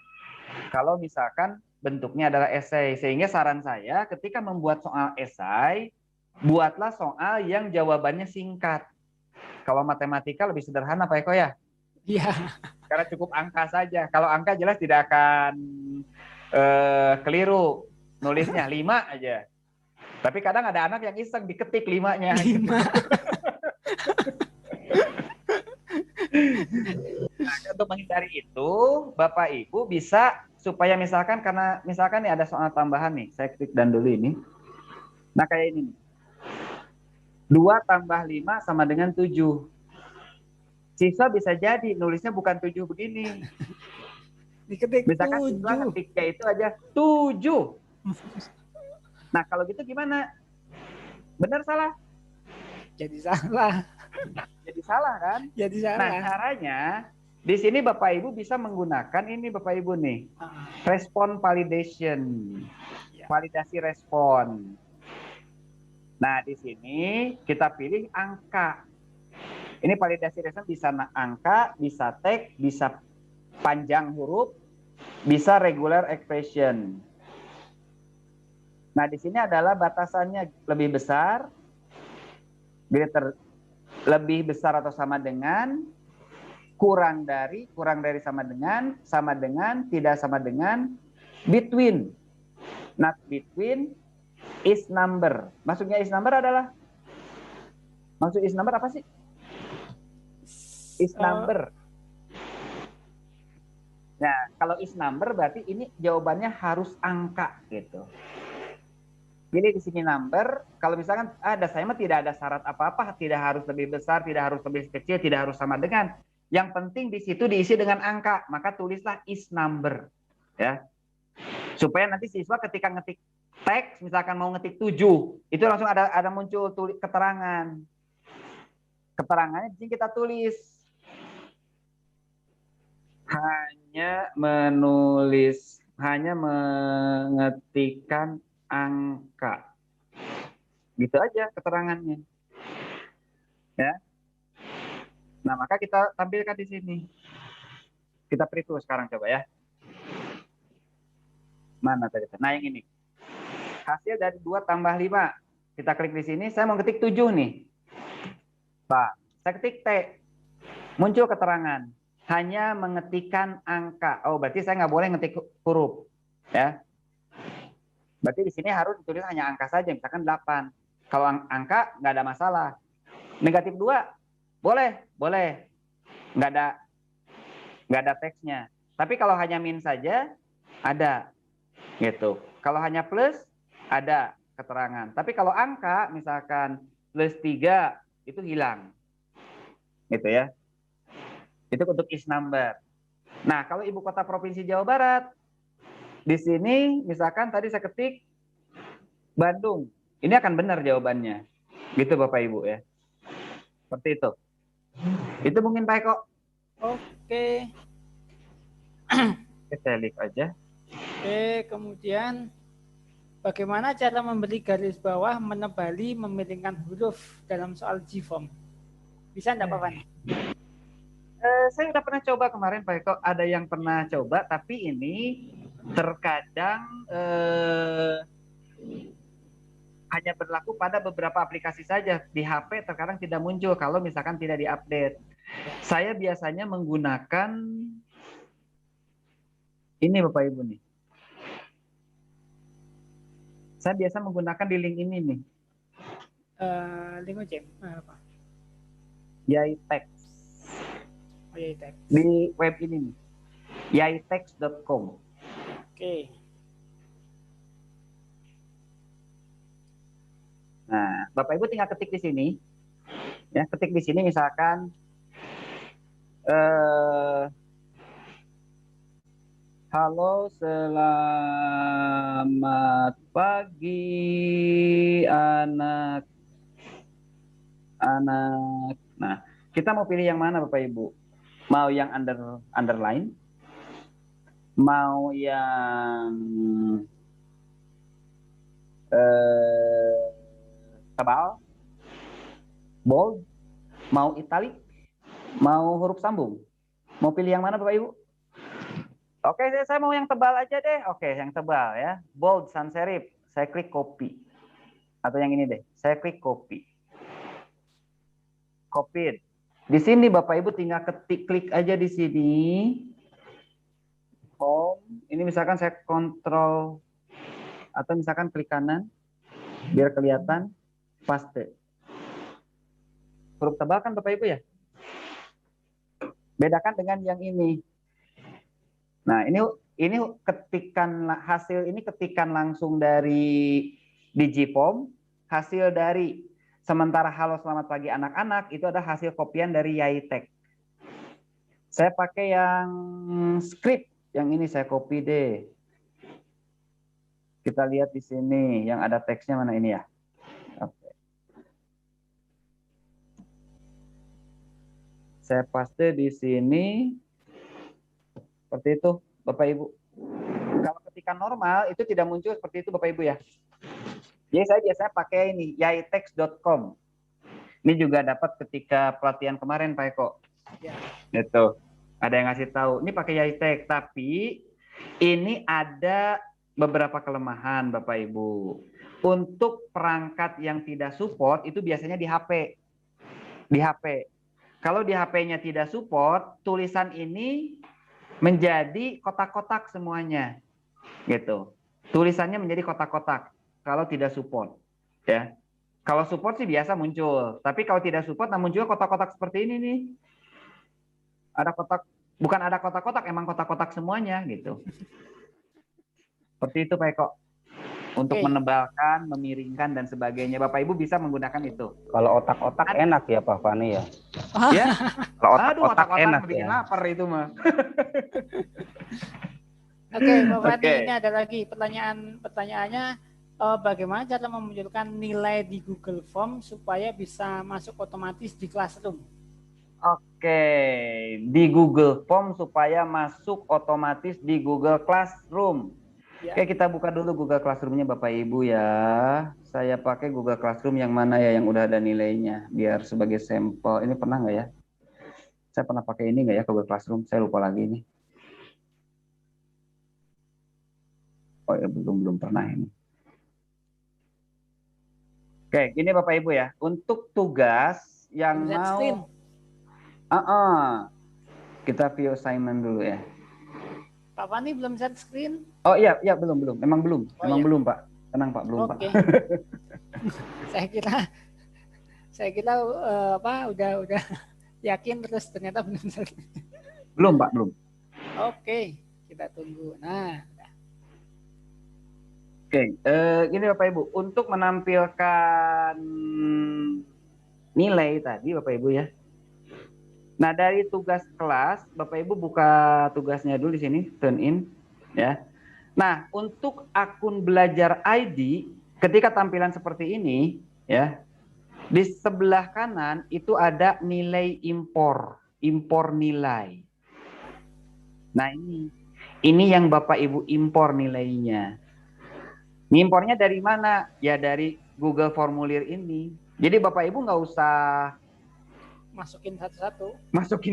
Kalau misalkan bentuknya adalah esai, sehingga saran saya ketika membuat soal esai, buatlah soal yang jawabannya singkat. Kalau matematika lebih sederhana Pak Eko ya? Iya. Karena cukup angka saja. Kalau angka jelas tidak akan keliru. Nulisnya 5 aja. Tapi kadang ada anak yang iseng diketik 5-nya. 5. Nah, untuk menghindari itu, Bapak Ibu bisa supaya misalkan karena misalkan nih ada soal tambahan nih, saya klik dan dulu ini. Nah kayak ini. 2 tambah 5 sama dengan 7. Siswa bisa jadi nulisnya bukan 7 begini. Diketik Misalkan siswa 7. ketiknya itu aja 7. Nah kalau gitu gimana? Benar salah? Jadi salah. Jadi salah kan? Jadi Nah salah. caranya di sini Bapak Ibu bisa menggunakan ini Bapak Ibu nih. Respon validation. Validasi respon. Nah, di sini kita pilih angka. Ini validasi respon bisa angka, bisa teks, bisa panjang huruf, bisa regular expression. Nah, di sini adalah batasannya lebih besar, lebih besar atau sama dengan, kurang dari sama dengan, tidak sama dengan, between, not between, is number. Maksudnya is number adalah, maksud is number apa sih? Is number. Nah, kalau is number berarti ini jawabannya harus angka gitu. Pilih di sini number. Kalau misalkan saya mah tidak ada syarat apa-apa, tidak harus lebih besar, tidak harus lebih kecil, tidak harus sama dengan. Yang penting di situ diisi dengan angka, maka tulislah is number, ya. Supaya nanti siswa ketika ngetik teks, misalkan mau ngetik 7, itu langsung ada muncul keterangan. Keterangannya di sini kita tulis. Hanya mengetikkan angka. Gitu aja keterangannya. Ya. Nah, maka kita tampilkan di sini. Kita preview sekarang coba ya. Mana tadi? Nah, yang ini. Hasil dari 2 tambah 5. Kita klik di sini, saya mau ketik 7 nih. Pak, saya ketik T. Muncul keterangan. Hanya mengetikkan angka. Oh, berarti saya nggak boleh ngetik huruf. Ya. Berarti di sini harus ditulis hanya angka saja, misalkan 8. Kalau angka nggak ada masalah. Negatif 2, boleh. Nggak ada teksnya. Tapi kalau hanya min saja, ada. Gitu. Kalau hanya plus, ada keterangan. Tapi kalau angka, misalkan plus 3, itu hilang. Gitu ya. Itu untuk is number. Nah, kalau ibu kota provinsi Jawa Barat, di sini misalkan tadi saya ketik Bandung. Ini akan benar jawabannya. Gitu Bapak Ibu ya. Seperti itu. Itu mungkin Pak Eko. Oke. Saya klik aja. Oke, kemudian bagaimana cara memberi garis bawah, menebali, memiringkan huruf dalam soal GFORM? Bisa enggak Pak Fani? Saya udah pernah coba kemarin Pak Eko, ada yang pernah coba, tapi ini terkadang hanya berlaku pada beberapa aplikasi saja. Di HP terkadang tidak muncul kalau misalkan tidak diupdate. Saya biasanya menggunakan ini Bapak Ibu nih. Saya biasa menggunakan di link ini nih. Link apa? Yaitext. Di web ini nih. yaitext.com. Oke. Nah, Bapak Ibu tinggal ketik di sini. Ya, ketik di sini misalkan halo, selamat pagi anak. Nah, kita mau pilih yang mana Bapak Ibu? Mau yang underline? Mau yang tebal? Bold? Mau italic? Mau huruf sambung? Mau pilih yang mana Bapak Ibu? Oke, saya mau yang tebal aja deh. Oke, yang tebal ya. Bold sans serif. Saya klik copy. Atau yang ini deh. Saya klik copy. Copy. Di sini Bapak Ibu tinggal klik aja di sini. Home. Ini misalkan saya kontrol atau misalkan klik kanan biar kelihatan paste. Huruf tebal kan Bapak Ibu ya? Bedakan dengan yang ini. Nah, ini ini hasil ini ketikan langsung dari Digiform, hasil dari sementara halo selamat pagi anak-anak itu ada hasil kopian dari Yaitek. Saya pakai yang script, yang ini saya copy deh. Kita lihat di sini yang ada teksnya mana ini ya. Oke. Saya paste di sini seperti itu, Bapak Ibu. Kalau ketikan normal itu tidak muncul seperti itu, Bapak Ibu ya. Jadi saya biasanya pakai ini yaitext.com. Ini juga dapat ketika pelatihan kemarin Pak Eko. Ya. Itu. Ada yang ngasih tahu. Ini pakai Yaitext, tapi ini ada beberapa kelemahan Bapak Ibu. Untuk perangkat yang tidak support itu biasanya di HP. Di HP. Kalau di HP-nya tidak support, tulisan ini menjadi kotak-kotak semuanya. Gitu. Tulisannya menjadi kotak-kotak kalau tidak support, ya. Kalau support sih biasa muncul, tapi kalau tidak support nah muncul kotak-kotak seperti ini nih. Ada kotak, bukan ada kotak-kotak, emang kotak-kotak semuanya gitu. Seperti itu Pak Eko. Untuk menebalkan, memiringkan dan sebagainya. Bapak Ibu bisa menggunakan itu. Kalau otak-otak enak ya Pak Fani ya. Ya. Kalau Aduh, otak-otak enak bikin ya. lapar itu mah. Oke, Pak Fani, Oke. ini ada lagi pertanyaannya, bagaimana cara memunculkan nilai di Google Form supaya bisa masuk otomatis di Classroom? Oke, di Google Form supaya masuk otomatis di Google Classroom. Ya. Oke, kita buka dulu Google Classroom-nya Bapak Ibu ya. Saya pakai Google Classroom yang mana ya, yang udah ada nilainya, biar sebagai sampel. Ini pernah nggak ya? Saya pernah pakai ini nggak ya, Google Classroom? Saya lupa lagi ini. Oh ya, belum pernah ini. Oke, gini Bapak Ibu ya. Untuk tugas yang Lihat mau screen. kita view assignment dulu ya. Pak Fani belum set screen? Oh iya, belum. Memang belum. Oh, Memang iya. belum, Pak. Tenang, Pak, belum, Pak. Oke. saya kira udah yakin terus ternyata belum set. Belum, Pak, belum. Oke, kita tunggu. Nah, Oke, gini Bapak Ibu, untuk menampilkan nilai tadi Bapak Ibu ya. Nah, dari tugas kelas, Bapak Ibu buka tugasnya dulu di sini, turn in ya. Nah, untuk akun belajar ID, ketika tampilan seperti ini ya, di sebelah kanan itu ada nilai impor nilai. Nah, ini yang Bapak Ibu impor nilainya. Ngimpornya dari mana? Ya dari Google Formulir ini. Jadi Bapak Ibu nggak usah masukin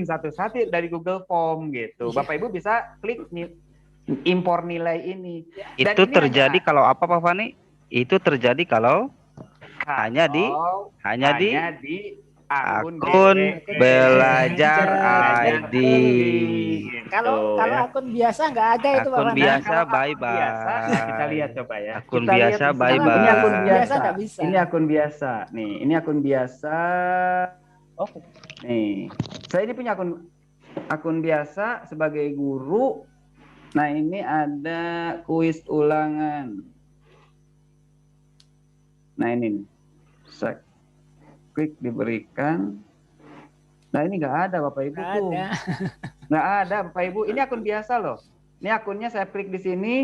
satu-satu dari Google Form gitu. Bapak Ibu bisa klik impor nilai ini. Dan Itu ini terjadi kalau apa Pak Fani? Itu terjadi kalau hanya di akun belajar ID. Kalau akun biasa nggak ada itu Pak Akun Fani. biasa bye-bye. Kita lihat coba ya. Akun Kita biasa lihat, bye-bye. Ini akun biasa. Biasa nggak bisa. Ini akun biasa. Nih, ini akun biasa. Oh, nih. Saya ini punya akun biasa sebagai guru. Nah, ini ada kuis ulangan. Nah, ini nih. Saya klik diberikan. Nah, ini nggak ada Bapak Ibu tuh. Nggak ada Bapak Ibu. Ini akun biasa loh. Ini akunnya saya klik di sini.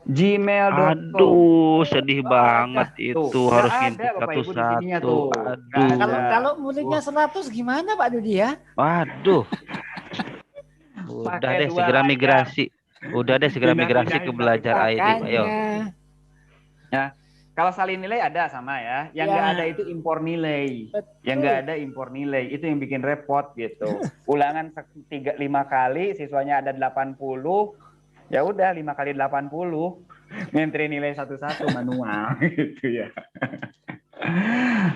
gmail.com. Aduh, sedih banget itu Tuh, harus nggak ada, input Bapak Ibu, di sininya satu-satu. tuh. Aduh. Nggak ada. Kalau muridnya 100 gimana Pak Dudi ya? Waduh. Udah Pakai deh dua segera layar. migrasi. Udah deh segera migrasi ke belajar ID. Ayo. Ya, kalau salin nilai ada sama ya. Yang nggak ada itu impor nilai. Yang nggak ada impor nilai itu yang bikin repot gitu. Ulangan 5 kali, siswanya ada 80. Ya udah 5 kali 80. Ngentri nilai satu-satu manual gitu ya.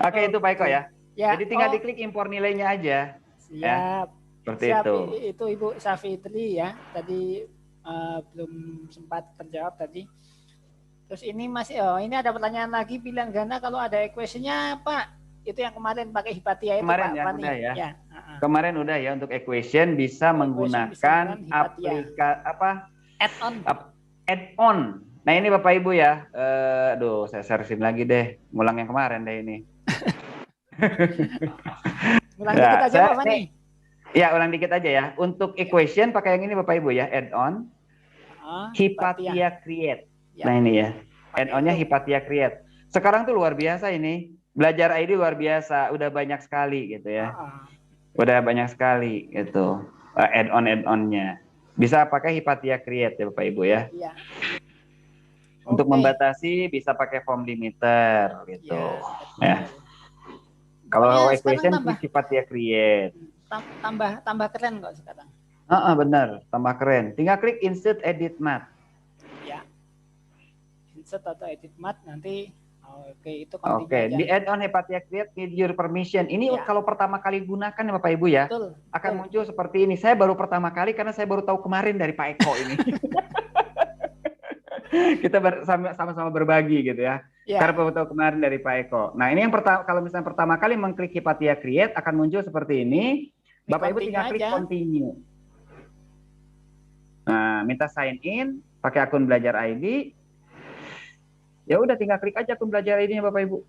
Oke, itu Pak Eko ya. Jadi tinggal diklik impor nilainya aja. Siap. Ya, seperti Siap, itu. Itu Ibu Safitri ya. Tadi belum sempat terjawab tadi. Terus ini ini ada pertanyaan lagi, bilang Gana kalau ada equation-nya Pak. Itu yang kemarin pakai Hipatia itu Kemarin Pak ya, Fani. udah ya. Kemarin udah ya, untuk equation bisa menggunakan Add-on. Add-on. Nah ini Bapak Ibu ya, aduh saya searching lagi deh, ngulang yang kemarin deh ini. Ulang dikit aja Pak Fani. Ya ulang dikit aja ya. Untuk equation pakai yang ini Bapak Ibu ya, add-on. Hypatia Create. Ya. Nah ini ya, add-onnya Hypatia Create. Sekarang tuh luar biasa ini, belajar ID luar biasa, udah banyak sekali gitu ya. Udah banyak sekali gitu, add-onnya. Bisa pakai Hypatia Create ya Bapak Ibu ya. Iya. Untuk membatasi bisa pakai form limiter gitu. Ya. Kalau equation Hypatia Create. Tambah keren kok sekarang. Benar, tambah keren. Tinggal klik insert edit math. Ya. Insert atau edit math nanti. Oke, itu di add-on Hypatia Create need your permission. Ini kalau pertama kali gunakan ya Bapak Ibu ya, akan muncul seperti ini. Saya baru pertama kali karena saya baru tahu kemarin dari Pak Eko ini. Kita sama-sama berbagi gitu ya. Karena baru tahu kemarin dari Pak Eko. Nah ini yang pertama, kalau misalnya pertama kali mengklik Hypatia Create akan muncul seperti ini. Bapak Ibu tinggal klik continue. Nah minta sign in pakai akun belajar ID. Ya udah tinggal klik aja akun belajar ID-nya Bapak Ibu.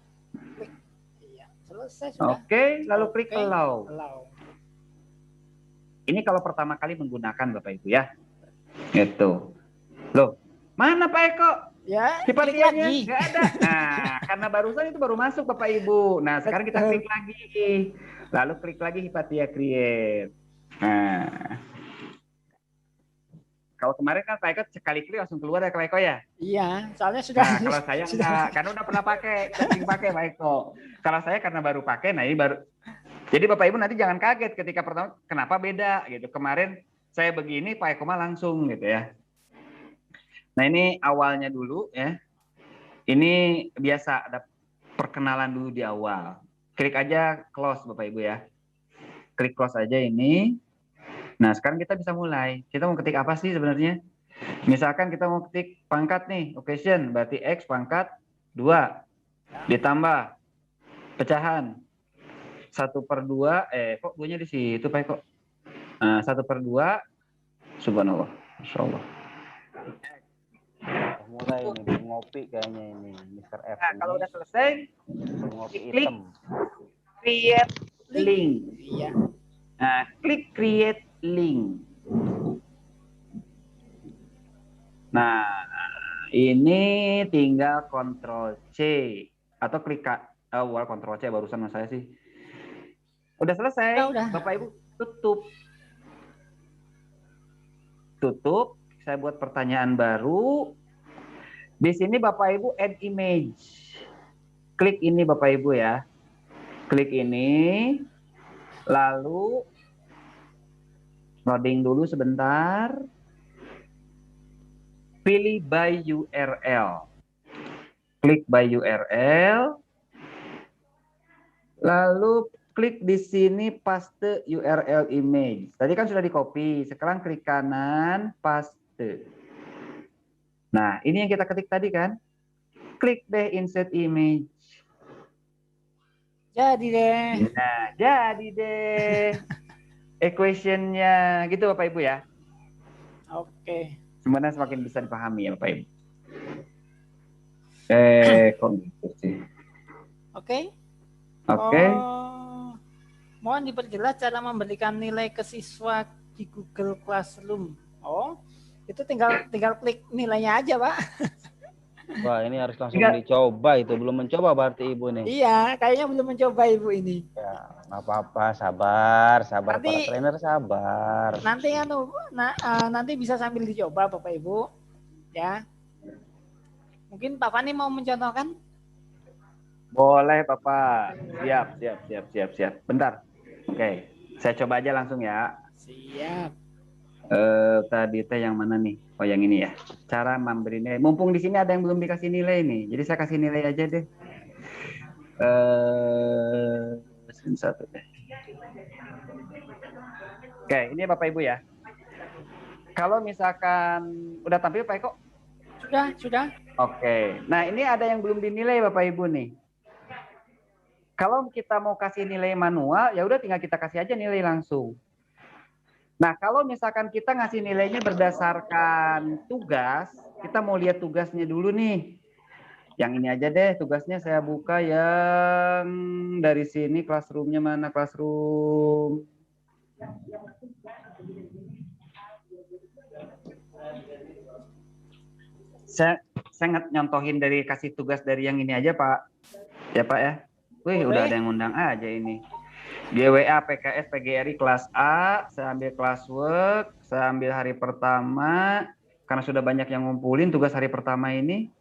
Iya, selesai sudah. Oke, lalu klik allow. Ini kalau pertama kali menggunakan Bapak Ibu ya. Gitu. Loh, mana Pak Eko? Ya, Hypatianya nggak ada. Nah, karena barusan itu baru masuk Bapak Ibu. Nah, sekarang kita klik lagi. Lalu klik lagi Hypatia Create. Nah. Kalau kemarin kan Pak Eko sekali klik langsung keluar ya Pak Eko ya? Iya, soalnya sudah. Nah, kalau saya enggak, karena udah pernah pakai, sering pakai Pak Eko. Kalau saya karena baru pakai, nah ini baru. Jadi Bapak Ibu nanti jangan kaget ketika pertama, kenapa beda gitu. Kemarin saya begini, Pak Eko mah langsung gitu ya. Nah ini awalnya dulu ya. Ini biasa ada perkenalan dulu di awal. Klik aja close Bapak Ibu ya. Klik close aja ini. Nah, sekarang kita bisa mulai. Kita mau ketik apa sih sebenarnya? Misalkan kita mau ketik pangkat nih, occasion, berarti X pangkat 2. Ditambah pecahan 1/2, kok 2-nya di situ Pak kok? 1/2, subhanallah, masyaallah. Mulai ini ngopi kayaknya ini, Mr. F. Nah, kalau udah selesai, ngopi klik hitam. Create link. Iya. Nah, klik create link. Nah, ini tinggal Ctrl C atau klik Ctrl C barusan mas saya sih. Udah selesai. Udah. Bapak Ibu tutup. Tutup. Saya buat pertanyaan baru. Di sini Bapak Ibu add image. Klik ini Bapak Ibu ya. Klik ini. Lalu loading dulu sebentar. Pilih by URL. Klik by URL. Lalu klik di sini paste URL image. Tadi kan sudah di copy. Sekarang klik kanan, paste. Nah, ini yang kita ketik tadi kan. Klik deh insert image. Jadi deh. Nah, jadi deh. Equation-nya gitu Bapak Ibu ya. Oke. Sebenarnya semakin bisa dipahami ya Bapak Ibu. Kok gitu sih? Oke. Oke. Mohon diperjelas cara memberikan nilai ke siswa di Google Classroom. Oh, itu tinggal klik nilainya aja, Pak. Wah, ini harus langsung dicoba itu. Belum mencoba berarti Ibu nih. Iya, kayaknya belum mencoba Ibu ini. Ya, nggak apa-apa, sabar Nanti, para trainer sabar. Nanti nanti bisa sambil dicoba Bapak Ibu, ya. Mungkin Pak Fani mau mencontohkan? Boleh Bapak. Siap. Bentar. Oke, saya coba aja langsung ya. Siap. Tadi teh yang mana nih? Oh yang ini ya. Cara memberi nilai. Mumpung di sini ada yang belum dikasih nilai nih. Jadi saya kasih nilai aja deh. Satu deh. Oke, ini Bapak Ibu ya. Kalau misalkan udah tampil Pak Eko? Sudah. Oke. Nah ini ada yang belum dinilai Bapak Ibu nih. Kalau kita mau kasih nilai manual, ya udah tinggal kita kasih aja nilai langsung. Nah, kalau misalkan kita ngasih nilainya berdasarkan tugas, kita mau lihat tugasnya dulu nih. Yang ini aja deh, tugasnya saya buka yang dari sini, classroom-nya mana classroom? Saya nyontohin dari kasih tugas dari yang ini aja, Pak. Ya, Pak ya. Wih, udah ada yang ngundang aja ini. GWA PKS PGRI kelas A, saya ambil classwork, saya ambil hari pertama, karena sudah banyak yang ngumpulin tugas hari pertama ini.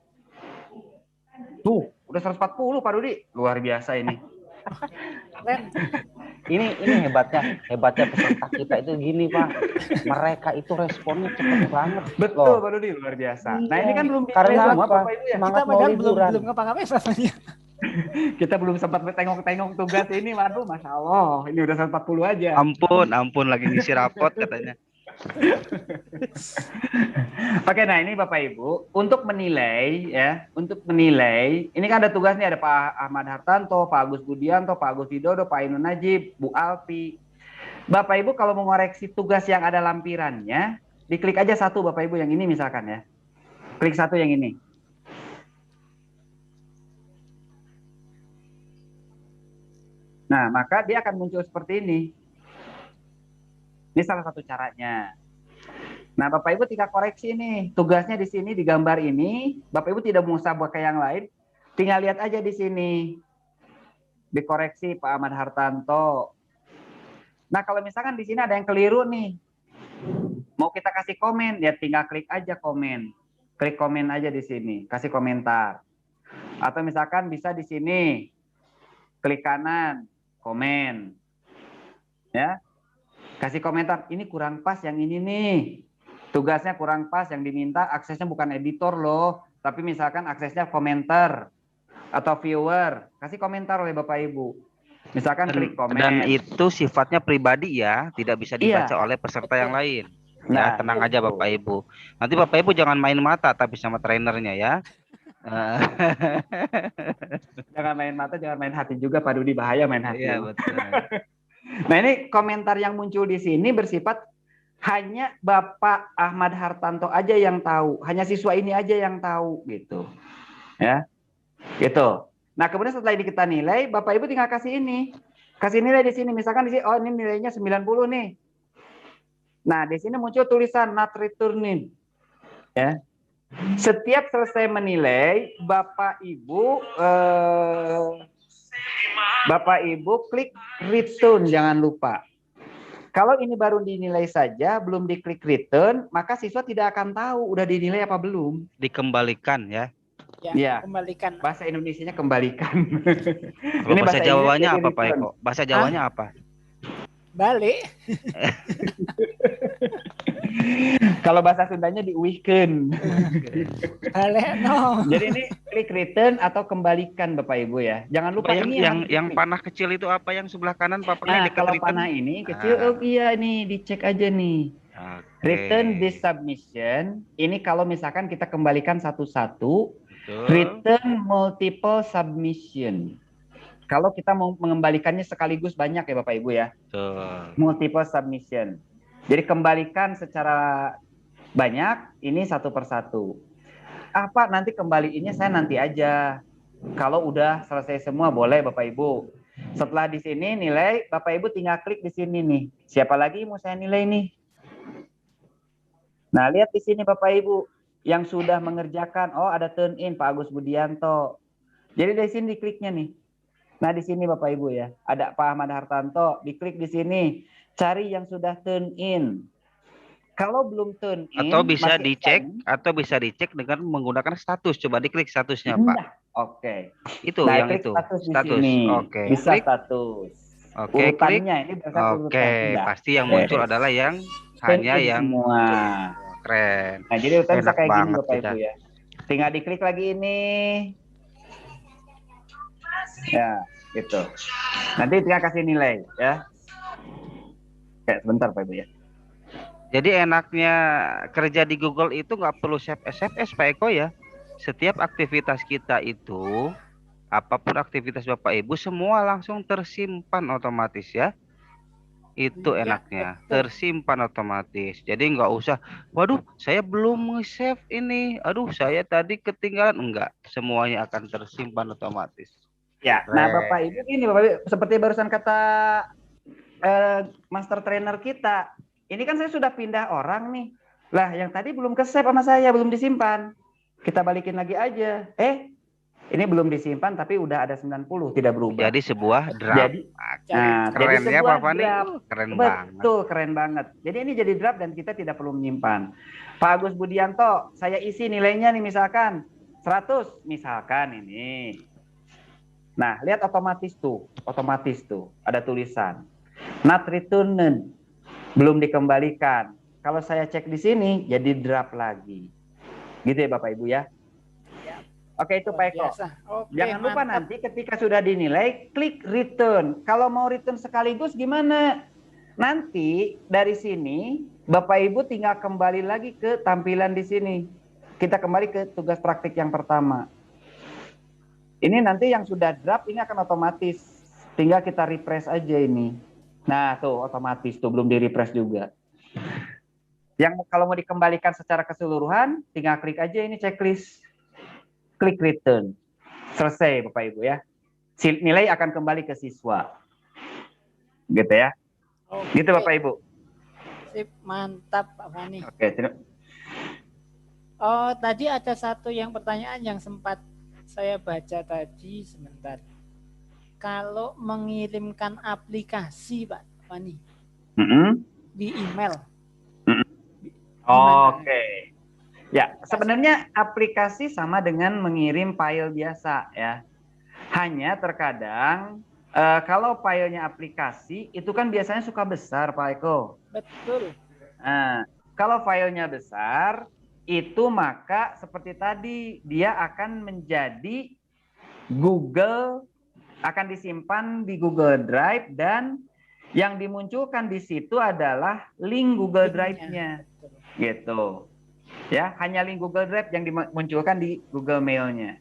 Tuh, udah 140 Pak Rudi, luar biasa ini. Ini hebatnya peserta kita itu gini Pak, mereka itu responnya cepat banget. Betul Pak Rudi, luar biasa. Nah ini kan belum karena semua apa? Bapak Ibu ya. Semangat Kita mau padahal liburan. belum ngapa-ngapain rasanya. Kita belum sempat tengok-tengok tugas ini, waduh, Masya Allah, ini udah 140 aja. Ampun lagi ngisi rapot katanya. Oke, nah ini Bapak Ibu, untuk menilai ya, ini kan ada tugas nih, ada Pak Ahmad Hartanto, Pak Agus Budianto, Pak Agus Widodo, Pak Ainun Najib, Bu Alfi. Bapak Ibu kalau mau ngoreksi tugas yang ada lampirannya, diklik aja satu Bapak Ibu yang ini misalkan ya. Klik satu yang ini. Nah, maka dia akan muncul seperti ini. Ini salah satu caranya. Nah, Bapak Ibu tinggal koreksi nih. Tugasnya di sini di gambar ini, Bapak Ibu tidak usah pakai yang lain. Tinggal lihat aja di sini. Dikoreksi Pak Ahmad Hartanto. Nah, kalau misalkan di sini ada yang keliru nih. Mau kita kasih komen, ya tinggal klik aja komen. Klik komen aja di sini, kasih komentar. Atau misalkan bisa di sini. Klik kanan, komen. Ya. Kasih komentar, ini kurang pas yang ini nih. Tugasnya kurang pas, yang diminta aksesnya bukan editor loh, tapi misalkan aksesnya komentar atau viewer. Kasih komentar oleh Bapak Ibu. Misalkan klik komen. Dan itu sifatnya pribadi ya, tidak bisa dibaca oleh peserta yang lain. Nah, Ya, tenang aja Bapak Ibu. Nanti Bapak Ibu jangan main mata tapi sama trainernya ya. Jangan main mata, jangan main hati juga Pak Dudi, bahaya main hati. Iya, betul. Nah, ini komentar yang muncul di sini bersifat hanya Bapak Ahmad Hartanto aja yang tahu, hanya siswa ini aja yang tahu gitu. Ya. Gitu. Nah, kemudian setelah ini kita nilai, Bapak Ibu tinggal kasih ini. Kasih nilai di sini, misalkan di sini oh ini nilainya 90 nih. Nah, di sini muncul tulisan not returning. Ya. Setiap selesai menilai, Bapak Ibu klik return, jangan lupa. Kalau ini baru dinilai saja, belum diklik return, maka siswa tidak akan tahu udah dinilai apa belum. Dikembalikan ya. Ya, kembalikan. Bahasa Indonesianya kembalikan. Kalau Ini bahasa Jawanya apa Pak return. Eko? Bahasa Jawanya apa? Balik. Kalau bahasa Sundanya diuihkeun. Balik no. Jadi ini klik return atau kembalikan Bapak Ibu ya. Jangan lupa yang panah kecil itu apa yang sebelah kanan Pak? Nah, kalau panah ini kecil, oh iya nih dicek aja nih. Return this submission. Ini kalau misalkan kita kembalikan satu-satu. Return multiple submission. Kalau kita mau mengembalikannya sekaligus banyak ya Bapak Ibu ya. Multiple submission. Jadi kembalikan secara banyak, ini satu persatu. Apa nanti kembaliinnya saya nanti aja. Kalau udah selesai semua boleh Bapak Ibu. Setelah di sini nilai, Bapak Ibu tinggal klik di sini nih. Siapa lagi mau saya nilai nih? Nah, lihat di sini Bapak Ibu yang sudah mengerjakan. Oh, ada turn in Pak Agus Budianto. Jadi dari sini dikliknya nih. Nah, di sini Bapak Ibu ya, ada Pak Ahmad Hartanto, diklik di sini. Cari yang sudah turn in. Kalau belum turn in, atau bisa dicek dengan menggunakan status. Coba diklik statusnya, Pak. Oke. Itu nah, yang itu. Status. Oke. Bisa klik. Status. Oke, klik. Oke, pasti yang muncul adalah yang hanya yang semua. Keren. Nah, jadi urutan bisa kayak gini Bapak kita. Ibu ya. Tinggal diklik lagi ini. Ya, gitu. Nanti tinggal kasih nilai ya. Kayak sebentar Pak Ibu ya. Jadi enaknya kerja di Google itu nggak perlu save SMS Pak Eko ya. Setiap aktivitas kita itu, apapun aktivitas Bapak Ibu, semua langsung tersimpan otomatis ya. Itu Iya, enaknya, betul. tersimpan otomatis. Jadi nggak usah, waduh, saya belum nge-save ini. Aduh, saya tadi ketinggalan. Enggak, semuanya akan tersimpan otomatis. Ya, nah Bapak Keren. Ibu ini Bapak Ibu, seperti barusan kata master trainer kita. Ini kan saya sudah pindah orang nih. Lah, yang tadi belum ke-save sama saya, belum disimpan. Kita balikin lagi aja. Ini belum disimpan tapi udah ada 90, tidak berubah. Jadi sebuah draft. Jadi Nah, Keren jadi ya sebuah Pak Fani. draft. Keren banget. Betul, keren banget. Jadi ini jadi draft dan kita tidak perlu menyimpan. Pak Agus Budianto, saya isi nilainya nih misalkan 100, misalkan ini. Nah, lihat otomatis tuh ada tulisan not returned, belum dikembalikan. Kalau saya cek di sini jadi draft lagi. Gitu ya Bapak Ibu ya. Oke, itu Pak Eko. Oke, Jangan lupa mantap. nanti ketika sudah dinilai, klik return. Kalau mau return sekaligus gimana? Nanti dari sini, Bapak Ibu tinggal kembali lagi ke tampilan di sini. Kita kembali ke tugas praktik yang pertama. Ini nanti yang sudah draft ini akan otomatis. Tinggal kita refresh aja ini. Nah, tuh otomatis tuh belum di-refresh juga. Yang kalau mau dikembalikan secara keseluruhan, tinggal klik aja ini checklist. Klik return. Selesai Bapak Ibu ya. Nilai akan kembali ke siswa. Gitu ya. Oke. Gitu Bapak Ibu. Sip, mantap Pak Fani. Oke, Oh, tadi ada satu yang pertanyaan yang sempat saya baca tadi sebentar. Kalau mengirimkan aplikasi Pak Fani di email. Oke. Ya, sebenarnya aplikasi sama dengan mengirim file biasa ya. Hanya terkadang kalau filenya aplikasi itu kan biasanya suka besar Pak Eko. Betul. Nah, kalau filenya besar itu maka seperti tadi dia akan menjadi akan disimpan di Google Drive dan yang dimunculkan di situ adalah link Google Drive-nya. Gitu. Ya, hanya link Google Drive yang dimunculkan di Google Mail-nya.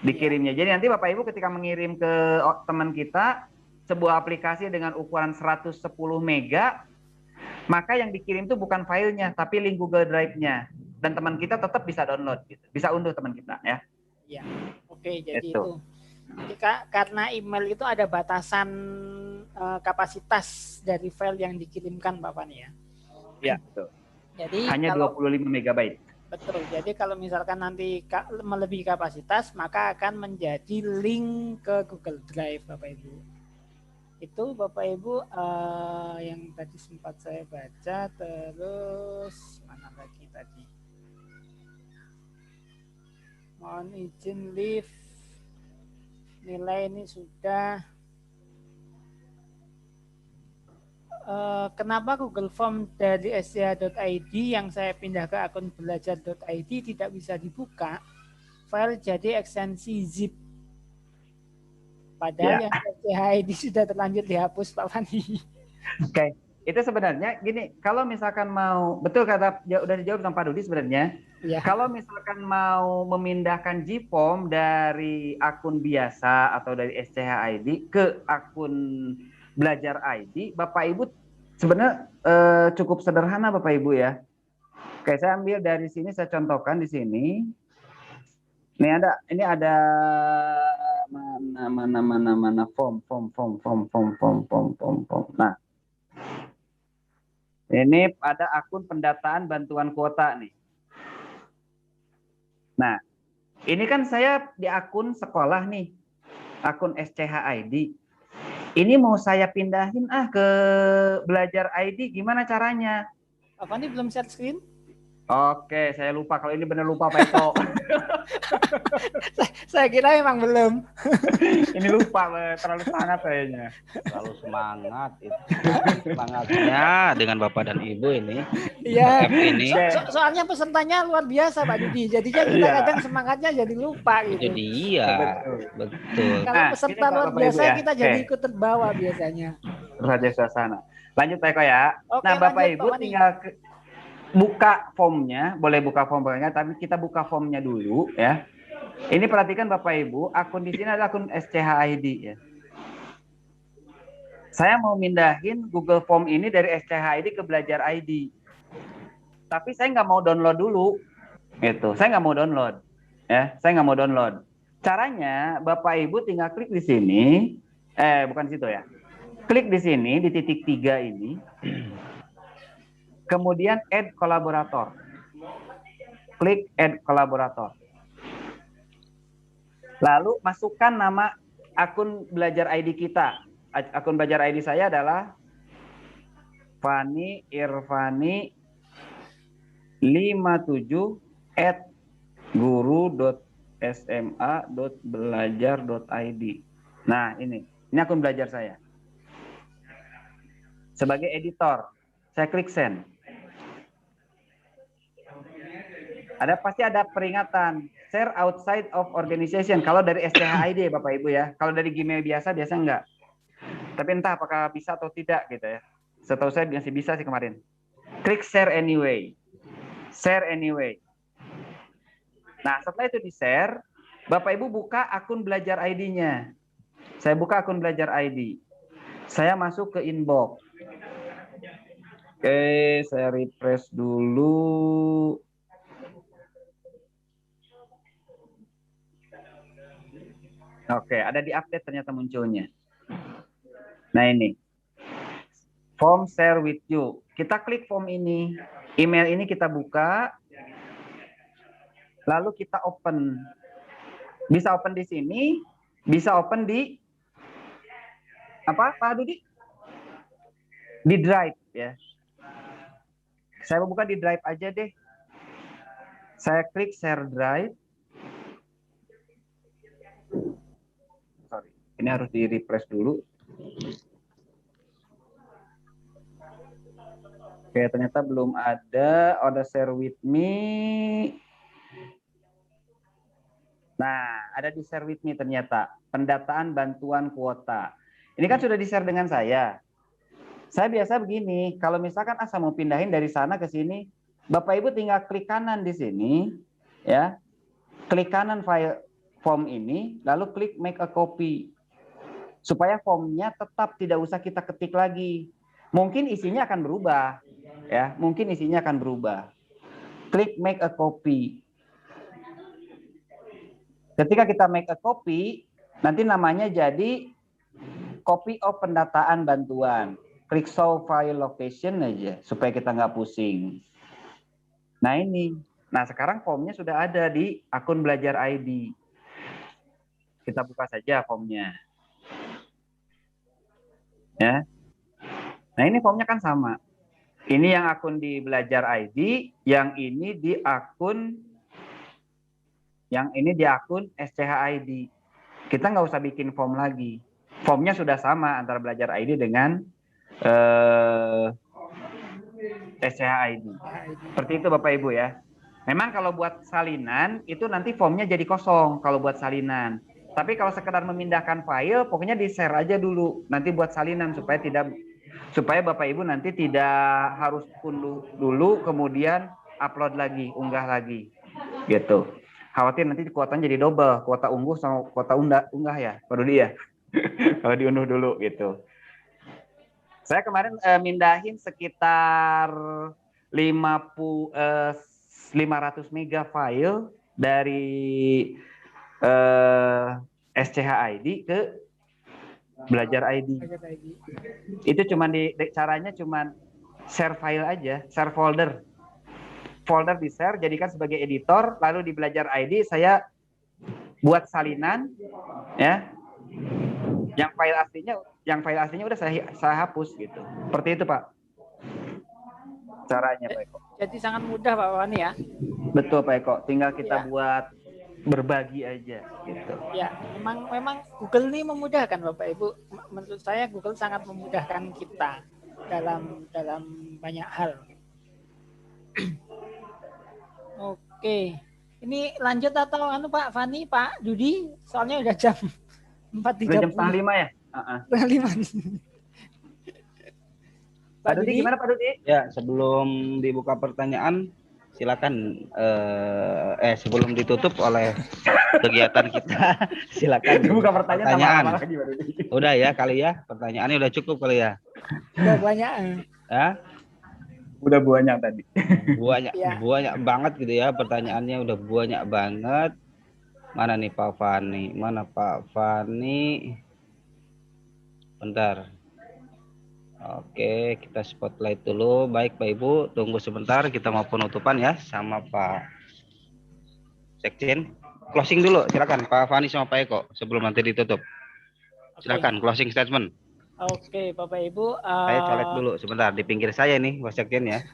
Dikirimnya. Jadi nanti Bapak Ibu ketika mengirim ke teman kita sebuah aplikasi dengan ukuran 110 mega, maka yang dikirim itu bukan filenya, tapi link Google Drive-nya. Dan teman kita tetap bisa download, gitu. Bisa unduh teman kita ya. Ya, oke. Jadi itu. Jadi karena email itu ada batasan kapasitas dari file yang dikirimkan Pak Fani ya. Ya, betul. Jadi hanya kalau 25 megabyte. Betul. Jadi kalau misalkan nanti melebihi kapasitas, maka akan menjadi link ke Google Drive, Bapak Ibu. Itu Bapak Ibu yang tadi sempat saya baca. Terus mana lagi tadi? Mohon izin live. Nilai ini sudah. Kenapa Google Form dari scha.id yang saya pindah ke akun belajar.id tidak bisa dibuka? File jadi ekstensi zip. Padahal yang scha.id sudah terlanjur dihapus Pak Fani. Oke, itu sebenarnya gini, kalau misalkan mau, betul kata udah dijawab sama Pak Dudi sebenarnya. Ya. Kalau misalkan mau memindahkan GForm dari akun biasa atau dari scha.id ke akun Belajar ID, Bapak Ibu sebenarnya cukup sederhana Bapak Ibu ya. Oke, saya ambil dari sini, saya contohkan di sini. Ini ada mana form. Nah, ini ada akun pendataan bantuan kuota nih. Nah, ini kan saya di akun sekolah nih, akun SCH-ID. Ini mau saya pindahin ke Belajar ID, gimana caranya? Pak Fani belum share screen? Oke, saya lupa. Kalau ini benar lupa Pak Eko. Saya kira memang belum. Ini lupa, terlalu semangat kayaknya. Terlalu semangat itu. Semangatnya dengan Bapak dan Ibu ini. Iya. Ini. Soalnya pesertanya luar biasa Pak Dudi. Jadinya kita kadang semangatnya jadi lupa gitu. Jadi iya, betul. Kalau peserta luar biasa kita jadi ikut terbawa biasanya. Raja suasana. Lanjut Pak Eko ya. Oke, nah Bapak lanjut, Ibu Pak tinggal buka formnya, boleh buka formnya, tapi kita buka formnya dulu ya. Ini perhatikan Bapak Ibu, akun di sini adalah akun SCH-ID ya. Saya mau mindahin Google Form ini dari SCH ID ke Belajar ID. Tapi saya nggak mau download dulu. Gitu. Saya nggak mau download. Ya, saya nggak mau download. Caranya, Bapak Ibu tinggal klik di sini. Bukan di situ ya. Klik di sini, di titik 3 ini. Kemudian add kolaborator. Klik add kolaborator. Lalu masukkan nama akun Belajar ID kita. Akun Belajar ID saya adalah Fani Irfani 57@guru.sma.belajar.id. Nah, ini akun belajar saya. Sebagai editor, saya klik send. Pasti ada peringatan share outside of organization kalau dari SCH ID Bapak Ibu ya. Kalau dari Gmail biasa enggak. Tapi entah apakah bisa atau tidak gitu ya. Setahu saya masih bisa sih kemarin. Klik share anyway. Share anyway. Nah, setelah itu di-share, Bapak Ibu buka akun Belajar ID-nya. Saya buka akun Belajar ID. Saya masuk ke inbox. Oke, saya refresh dulu. Oke, ada di update ternyata munculnya. Nah, ini. Form share with you. Kita klik form ini. Email ini kita buka. Lalu kita open. Bisa open di sini, bisa open di apa, Pak Dudi? Di Drive ya. Saya buka di Drive aja deh. Saya klik share Drive. Sorry, ini harus di refresh dulu. Oke, ternyata belum ada. Order share with me. Nah, ada di share with me ternyata. Pendataan bantuan kuota. Ini kan sudah di-share dengan saya. Saya biasa begini, kalau misalkan saya mau pindahin dari sana ke sini, Bapak Ibu tinggal klik kanan di sini, ya. Klik kanan file form ini, lalu klik make a copy. Supaya formnya tetap tidak usah kita ketik lagi. Mungkin isinya akan berubah, ya. Mungkin isinya akan berubah. Klik make a copy. Ketika kita make a copy, nanti namanya jadi copy of pendataan bantuan. Klik show file location aja, supaya kita nggak pusing. Nah ini. Nah sekarang formnya sudah ada di akun Belajar ID. Kita buka saja formnya. Ya. Nah ini formnya kan sama. Ini yang akun di Belajar ID, yang ini di akun SCH ID. Kita nggak usah bikin form lagi. Formnya sudah sama antara Belajar ID dengan SCH ID. Seperti itu Bapak Ibu ya. Memang kalau buat salinan itu nanti formnya jadi kosong kalau buat salinan. Tapi kalau sekedar memindahkan file, pokoknya di-share aja dulu. Nanti buat salinan supaya Bapak Ibu nanti tidak harus unduh dulu kemudian upload lagi, unggah lagi. Gitu. Khawatir nanti kuotanya jadi double, kuota unggah sama kuota unggah ya, Pak Rudi ya. Kalau diunduh dulu gitu. Saya kemarin mindahin sekitar 500 mega file dari SCH ID ke Belajar ID. Itu caranya cuman share file aja, share folder. Folder di share, jadikan sebagai editor, lalu di Belajar ID saya buat salinan, ya. Yang file aslinya udah saya hapus gitu. Seperti itu Pak. Caranya Pak Eko. Jadi sangat mudah Pak Wani ya. Betul Pak Eko. Tinggal kita buat berbagi aja gitu. Ya, memang Google ini memudahkan Bapak Ibu. Menurut saya Google sangat memudahkan kita dalam banyak hal. Oke. Ini lanjut atau Pak Fani, Pak Dudi? Soalnya udah jam 4.30. Udah jam 4:30 ya? Setengah 5. Pak Dudi gimana Pak Dudi? Ya, sebelum dibuka pertanyaan, silakan sebelum ditutup oleh kegiatan kita, silakan Buka pertanyaan. pertanyaan. Sama lagi, Pak Dudi. Udah ya kali ya, pertanyaannya udah cukup kali ya. Udah banyak. Ya, Udah banyak tadi. banyak Ya. banyak banget gitu ya, pertanyaannya udah banyak banget. Mana nih Pak Fani? Mana Pak Fani? Bentar. Oke, kita spotlight dulu. Baik Pak Ibu, tunggu sebentar, kita mau penutupan ya sama Pak Sekjen. Closing dulu, silakan Pak Fani sama Pak Eko sebelum nanti ditutup. Silakan closing statement. Oke, Bapak Ibu. Saya colek dulu sebentar di pinggir saya nih, Pak Sekjen ya.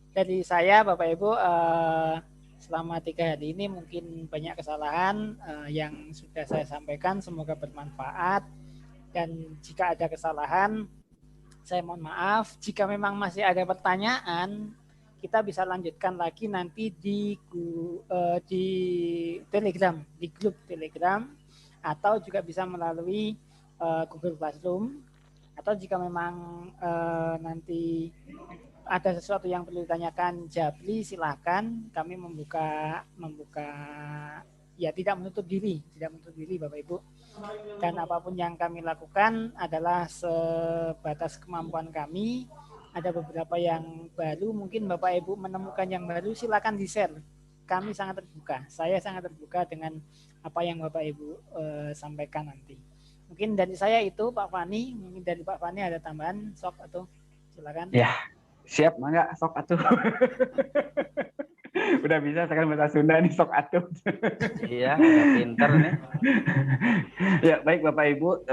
Dari saya, Bapak Ibu, selama 3 hari ini mungkin banyak kesalahan yang sudah saya sampaikan. Semoga bermanfaat. Dan jika ada kesalahan, saya mohon maaf. Jika memang masih ada pertanyaan, kita bisa lanjutkan lagi nanti di Telegram, di grup Telegram, atau juga bisa melalui Google Classroom. Atau jika memang nanti ada sesuatu yang perlu ditanyakan Japli, silahkan. Kami membuka ya tidak menutup diri Bapak Ibu. Dan apapun yang kami lakukan adalah sebatas kemampuan kami. Ada beberapa yang baru, mungkin Bapak Ibu menemukan yang baru, silakan di-share. Kami sangat terbuka. Saya sangat terbuka dengan apa yang Bapak Ibu sampaikan nanti. Mungkin dari saya itu Pak Fani, mungkin dari Pak Fani ada tambahan, sok atau silakan. Ya, siap, mangga sok atuh. Udah bisa sekarang bahasa Sunda nih, sok atuh. Iya, udah pinter nih. Ya, baik Bapak Ibu,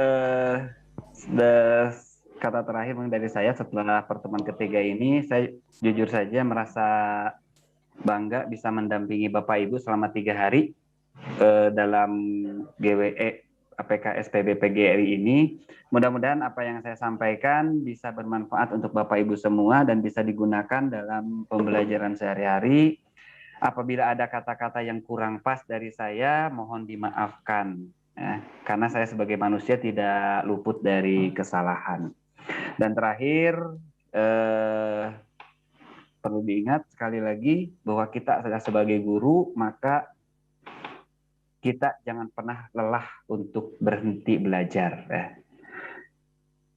kata terakhir dari saya setelah pertemuan ketiga ini, saya jujur saja merasa bangga bisa mendampingi Bapak Ibu selama 3 hari dalam GWE APK SPB PGRI ini. Mudah-mudahan apa yang saya sampaikan bisa bermanfaat untuk Bapak Ibu semua dan bisa digunakan dalam pembelajaran sehari-hari. Apabila ada kata-kata yang kurang pas dari saya, mohon dimaafkan. Ya, karena saya sebagai manusia tidak luput dari kesalahan. Dan terakhir, perlu diingat sekali lagi bahwa kita sebagai guru, maka kita jangan pernah lelah untuk berhenti belajar. Ya.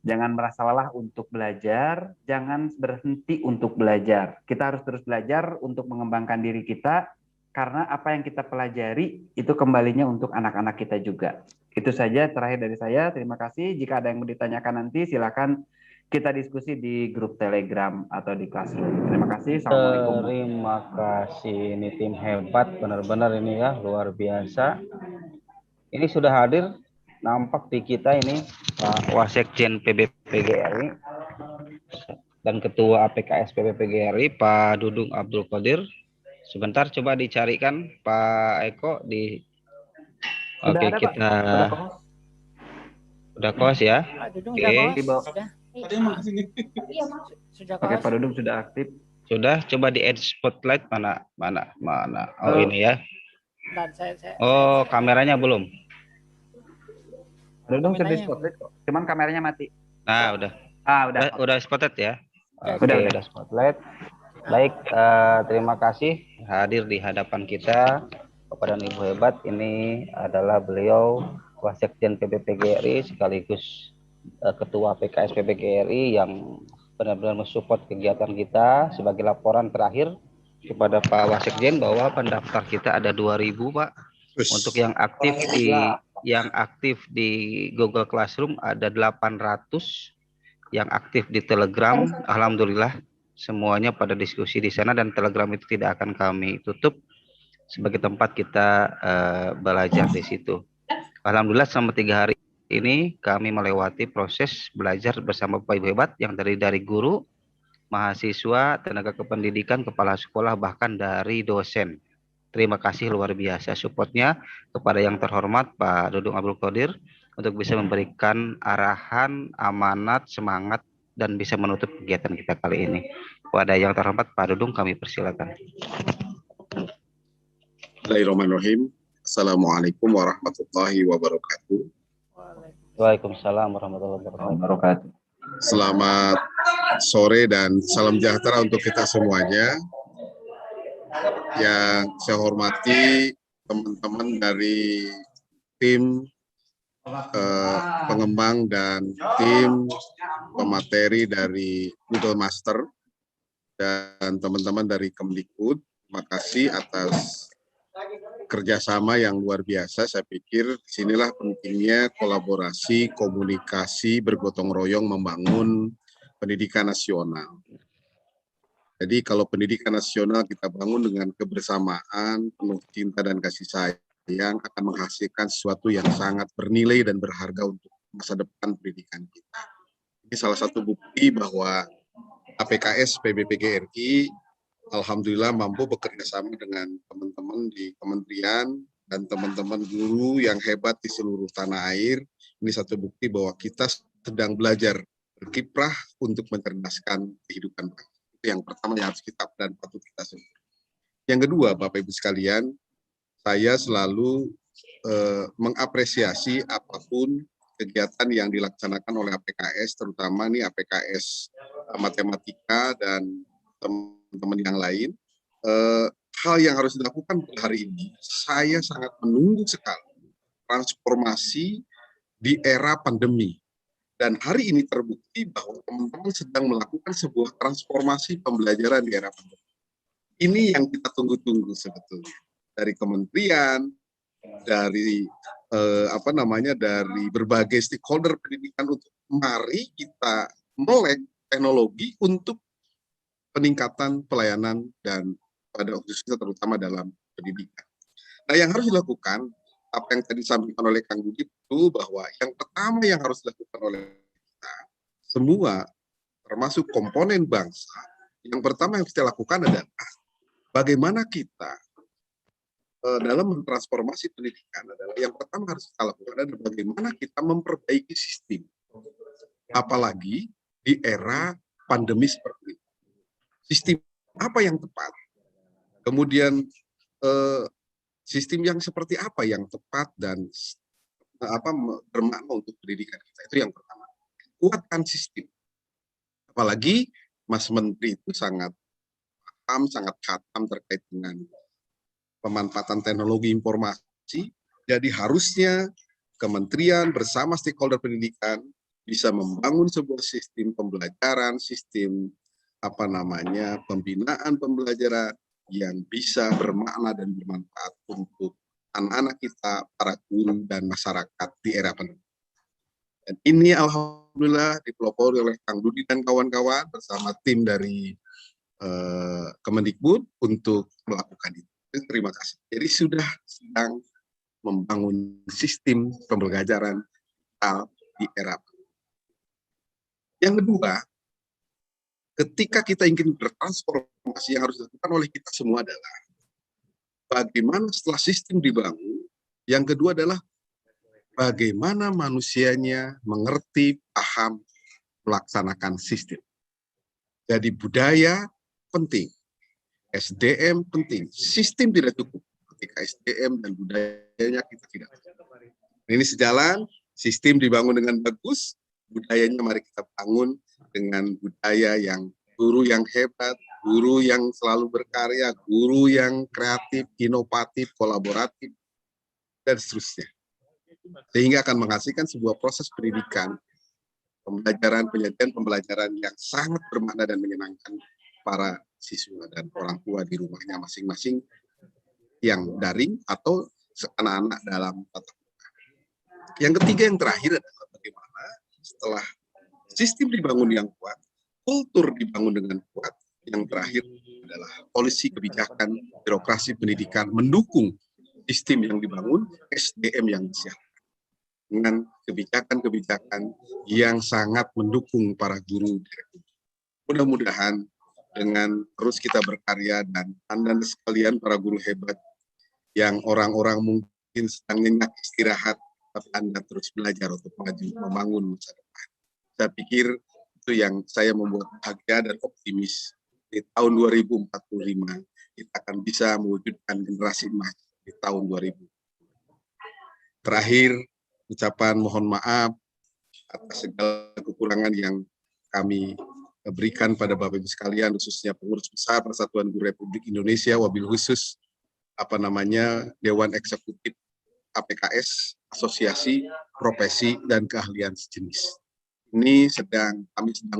Jangan merasa lelah untuk belajar, jangan berhenti untuk belajar. Kita harus terus belajar untuk mengembangkan diri kita, karena apa yang kita pelajari itu kembalinya untuk anak-anak kita juga. Itu saja terakhir dari saya. Terima kasih. Jika ada yang mau ditanyakan nanti, silakan kita diskusi di grup Telegram atau di Classroom. Terima kasih. Assalamualaikum. Terima kasih. Ini tim hebat, benar-benar ini ya, luar biasa. Ini sudah hadir, nampak di kita ini Pak Wasekjen PBPGRI dan Ketua APKS PBPGRI Pak Dudung Abdul Qadir. Sebentar coba dicarikan Pak Eko di. Oke, ada, kita Pak. udah kos ya. Pak Dudung Oke. Sudah Oke, Pak Dudung sudah aktif. Sudah, coba di add spotlight mana. Oh, ini ya. Oh, kameranya belum. Pak Dudung sudah di spotlight kok. Cuman kameranya mati. Nah, udah. Udah spotlight ya. Udah spotlight. Baik, terima kasih hadir di hadapan kita Bapak dan Ibu hebat. Ini adalah beliau Wasekjen PBPGRI sekaligus Ketua PKS PBGRI yang benar-benar mensupport kegiatan kita. Sebagai laporan terakhir kepada Pak Wasekjen bahwa pendaftar kita ada 2.000 Pak. Untuk yang aktif di Google Classroom ada 800, yang aktif di Telegram alhamdulillah semuanya pada diskusi di sana, dan Telegram itu tidak akan kami tutup sebagai tempat kita belajar di situ. Alhamdulillah selama 3 hari ini kami melewati proses belajar bersama Bapak Ibu hebat yang dari guru, mahasiswa, tenaga kependidikan, kepala sekolah, bahkan dari dosen. Terima kasih luar biasa supportnya kepada yang terhormat Pak Dudung Abdul Qadir untuk bisa memberikan arahan, amanat, semangat, dan bisa menutup kegiatan kita kali ini. Kepada yang terhormat Pak Dudung kami persilakan. Bismillahirrahmanirrahim. Assalamualaikum warahmatullahi wabarakatuh. Waalaikumsalam warahmatullahi wabarakatuh. Selamat sore dan salam sejahtera untuk kita semuanya. Yang saya hormati teman-teman dari tim pengembang dan tim pemateri dari Google Master dan teman-teman dari Kemdikbud. Terima kasih atas kerjasama yang luar biasa. Saya pikir disinilah pentingnya kolaborasi, komunikasi, bergotong royong membangun pendidikan nasional. Jadi kalau pendidikan nasional kita bangun dengan kebersamaan, penuh cinta dan kasih sayang, akan menghasilkan sesuatu yang sangat bernilai dan berharga untuk masa depan pendidikan kita. Ini salah satu bukti bahwa APKS PBPGRI alhamdulillah mampu bekerja sama dengan teman-teman di kementerian dan teman-teman guru yang hebat di seluruh tanah air. Ini satu bukti bahwa kita sedang belajar berkiprah untuk mencerdaskan kehidupan bangsa. Itu yang pertama yang harus kita dan patut kita sebut. Yang kedua, Bapak Ibu sekalian, saya selalu mengapresiasi apapun kegiatan yang dilaksanakan oleh APKS, terutama nih APKS matematika dan teman-teman yang lain. Hal yang harus dilakukan hari ini, saya sangat menunggu sekali transformasi di era pandemi. Dan hari ini terbukti bahwa teman-teman sedang melakukan sebuah transformasi pembelajaran di era pandemi. Ini yang kita tunggu-tunggu sebetulnya dari kementerian, dari dari berbagai stakeholder pendidikan untuk mari kita melek teknologi untuk peningkatan pelayanan dan pada khususnya terutama dalam pendidikan. Nah, yang harus dilakukan, apa yang tadi disampaikan oleh Kang Budi itu bahwa yang pertama yang harus dilakukan oleh kita semua, termasuk komponen bangsa, yang pertama yang kita lakukan adalah bagaimana kita dalam mentransformasi pendidikan adalah yang pertama harus kita lakukan adalah bagaimana kita memperbaiki sistem, apalagi di era pandemi seperti ini. Sistem apa yang tepat, kemudian sistem yang seperti apa yang tepat dan bermakna untuk pendidikan kita. Itu yang pertama. Kuatkan sistem. Apalagi Mas Menteri itu sangat paham, sangat khatam terkait dengan pemanfaatan teknologi informasi. Jadi harusnya kementerian bersama stakeholder pendidikan bisa membangun sebuah sistem pembelajaran, sistem pembinaan pembelajaran yang bisa bermakna dan bermanfaat untuk anak-anak kita, para guru dan masyarakat di era pandemi. Dan ini alhamdulillah dipelopori oleh Kang Dudi dan kawan-kawan bersama tim dari Kemendikbud untuk melakukan itu. Terima kasih. Jadi sudah sedang membangun sistem pembelajaran di era pandemi. Yang kedua, ketika kita ingin bertransformasi, yang harus dilakukan oleh kita semua adalah bagaimana setelah sistem dibangun, yang kedua adalah bagaimana manusianya mengerti, paham, melaksanakan sistem. Jadi budaya penting, SDM penting, sistem tidak cukup ketika SDM dan budayanya kita tidak. Ini sejalan, sistem dibangun dengan bagus, budayanya mari kita bangun dengan budaya yang guru yang hebat, guru yang selalu berkarya, guru yang kreatif, inovatif, kolaboratif, dan seterusnya. Sehingga akan menghasilkan sebuah proses pendidikan, pembelajaran, penyajian pembelajaran yang sangat bermakna dan menyenangkan para siswa dan orang tua di rumahnya masing-masing yang daring atau anak-anak dalam tatap muka. Yang ketiga, yang terakhir adalah bagaimana setelah sistem dibangun yang kuat, kultur dibangun dengan kuat. Yang terakhir adalah polisi kebijakan, birokrasi pendidikan mendukung sistem yang dibangun, SDM yang disiapkan. Dengan kebijakan-kebijakan yang sangat mendukung para guru. Mudah-mudahan dengan terus kita berkarya dan Anda sekalian para guru hebat yang orang-orang mungkin sedang nyenyak istirahat, tapi Anda terus belajar untuk maju, membangun masa depan. Saya pikir itu yang saya membuat bahagia dan optimis. Di tahun 2045 kita akan bisa mewujudkan generasi emas di tahun 2000. Terakhir, ucapan mohon maaf atas segala kekurangan yang kami berikan pada Bapak Ibu sekalian, khususnya pengurus besar Persatuan Guru Republik Indonesia, wabil khusus Dewan Eksekutif APKS, Asosiasi Profesi dan Keahlian Sejenis. Kami sedang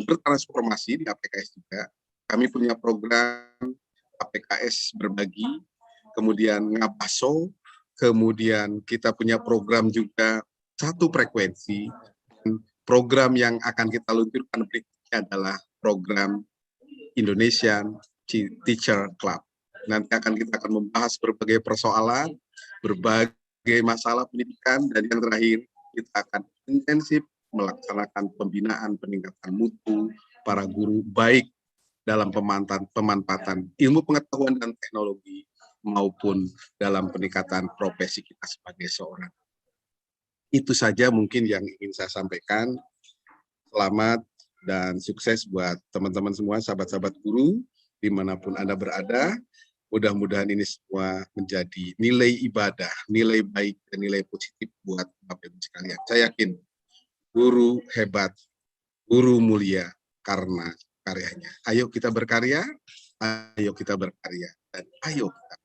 bertransformasi di APKS juga. Kami punya program APKS berbagi, kemudian ngabaso, kemudian kita punya program juga satu frekuensi. Program yang akan kita luncurkan berikutnya adalah program Indonesian Teacher Club. Nanti kita akan membahas berbagai persoalan, berbagai masalah pendidikan, dan yang terakhir kita akan intensif melaksanakan pembinaan peningkatan mutu para guru, baik dalam pemanfaatan ilmu pengetahuan dan teknologi maupun dalam peningkatan profesi kita sebagai seorang. Itu saja mungkin yang ingin saya sampaikan. Selamat dan sukses buat teman-teman semua, sahabat-sahabat guru, dimanapun Anda berada. Mudah-mudahan ini semua menjadi nilai ibadah, nilai baik, dan nilai positif buat Bapak Ibu sekalian. Saya yakin guru hebat, guru mulia karena karyanya. Ayo kita berkarya, dan ayo kita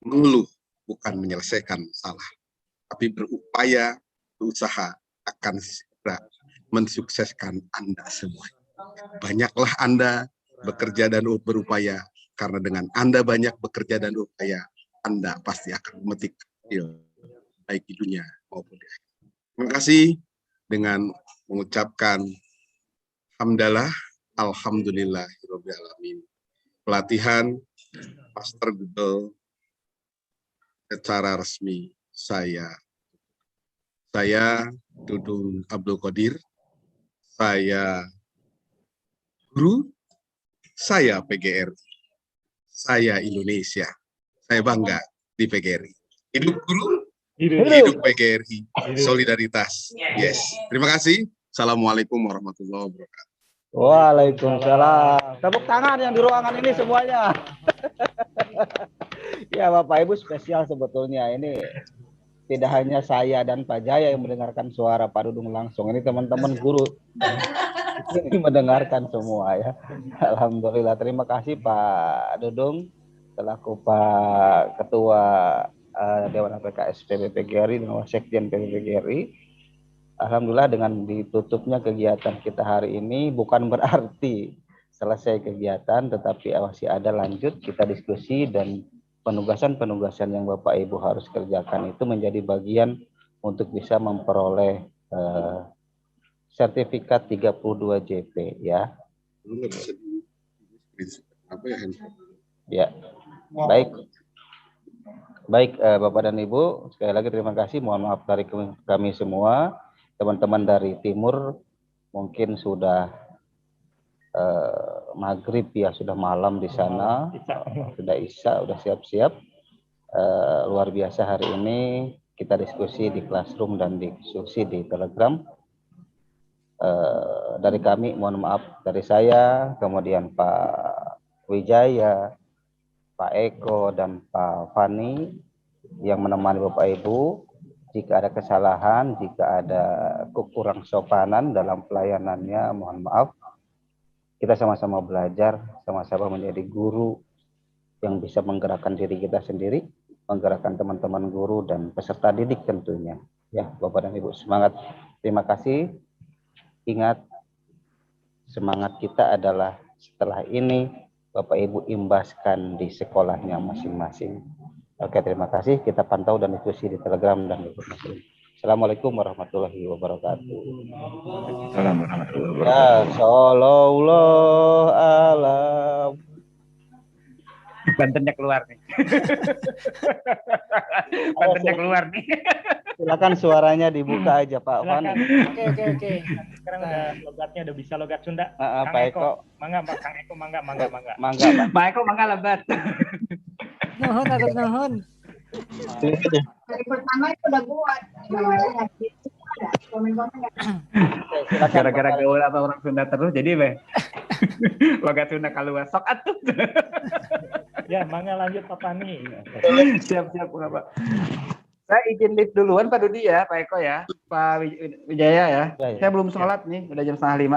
mengeluh bukan menyelesaikan masalah, tapi berupaya, berusaha akan segera mensukseskan Anda semua. Banyaklah Anda bekerja dan berupaya, karena dengan Anda banyak bekerja dan berupaya, Anda pasti akan memetik hasil baik di dunia maupun di akhirat. Terima kasih dengan mengucapkan hamdalah, alhamdulillahirabbil alamin. Pelatihan Master Google secara resmi saya Dudung Abdul Qadir, saya guru, saya PGRI, saya Indonesia, saya bangga di PGRI. Hidup guru, hidup PGRI, solidaritas. Yes. Terima kasih. Assalamualaikum warahmatullahi wabarakatuh. Waalaikumsalam. Tepuk tangan yang di ruangan ini semuanya. Ya Bapak Ibu, spesial sebetulnya ini. Tidak hanya saya dan Pak Jaya yang mendengarkan suara Pak Dudung langsung. Ini teman-teman guru ini mendengarkan semua ya. Alhamdulillah. Terima kasih Pak Dudung selaku Pak Ketua Dewan APKS PBPGRI dan Wasekjen PBPGRI. Alhamdulillah dengan ditutupnya kegiatan kita hari ini bukan berarti selesai kegiatan, tetapi masih ada lanjut kita diskusi dan penugasan-penugasan yang Bapak Ibu harus kerjakan itu menjadi bagian untuk bisa memperoleh sertifikat 32 JP ya. Ya. Baik Bapak dan Ibu, sekali lagi terima kasih. Mohon maaf dari kami semua. Teman-teman dari timur mungkin sudah maghrib ya, sudah malam di sana, sudah isya, sudah siap-siap. Luar biasa hari ini kita diskusi di classroom dan diskusi di Telegram. Dari kami mohon maaf, dari saya, kemudian Pak Wijaya, Pak Eko dan Pak Fani yang menemani Bapak Ibu. Jika ada kesalahan, jika ada kekurang sopanan dalam pelayanannya, mohon maaf. Kita sama-sama belajar, sama-sama menjadi guru yang bisa menggerakkan diri kita sendiri, menggerakkan teman-teman guru dan peserta didik tentunya. Ya, Bapak dan Ibu, semangat. Terima kasih. Ingat, semangat kita adalah setelah ini Bapak Ibu imbaskan di sekolahnya masing-masing. Oke, terima kasih. Kita pantau dan diskusi di Telegram dan di Google. Assalamualaikum warahmatullahi wabarakatuh. Assalamualaikum warahmatullahi wabarakatuh. Ya, sallallahu alam. Bantennya keluar nih. Bantennya keluar nih. Silakan suaranya dibuka aja Pak Fani. Oke. Sekarang udah logatnya udah bisa logat Sunda. Pak Eko. Mangga, Kang Eko, mangga. Pak Eko mangga lebat. Nuhun. Hari pertama itu udah buat. Gara-gara gaul apa orang Sunda terus jadi logat Sunda keluar sok atuh. Ya, mangga lanjut Pak Fani. Siap Pak. Saya izin lift duluan Pak Dudi ya, Pak Eko ya, Pak Wijaya ya. Saya belum sholat nih, udah jam 4:30.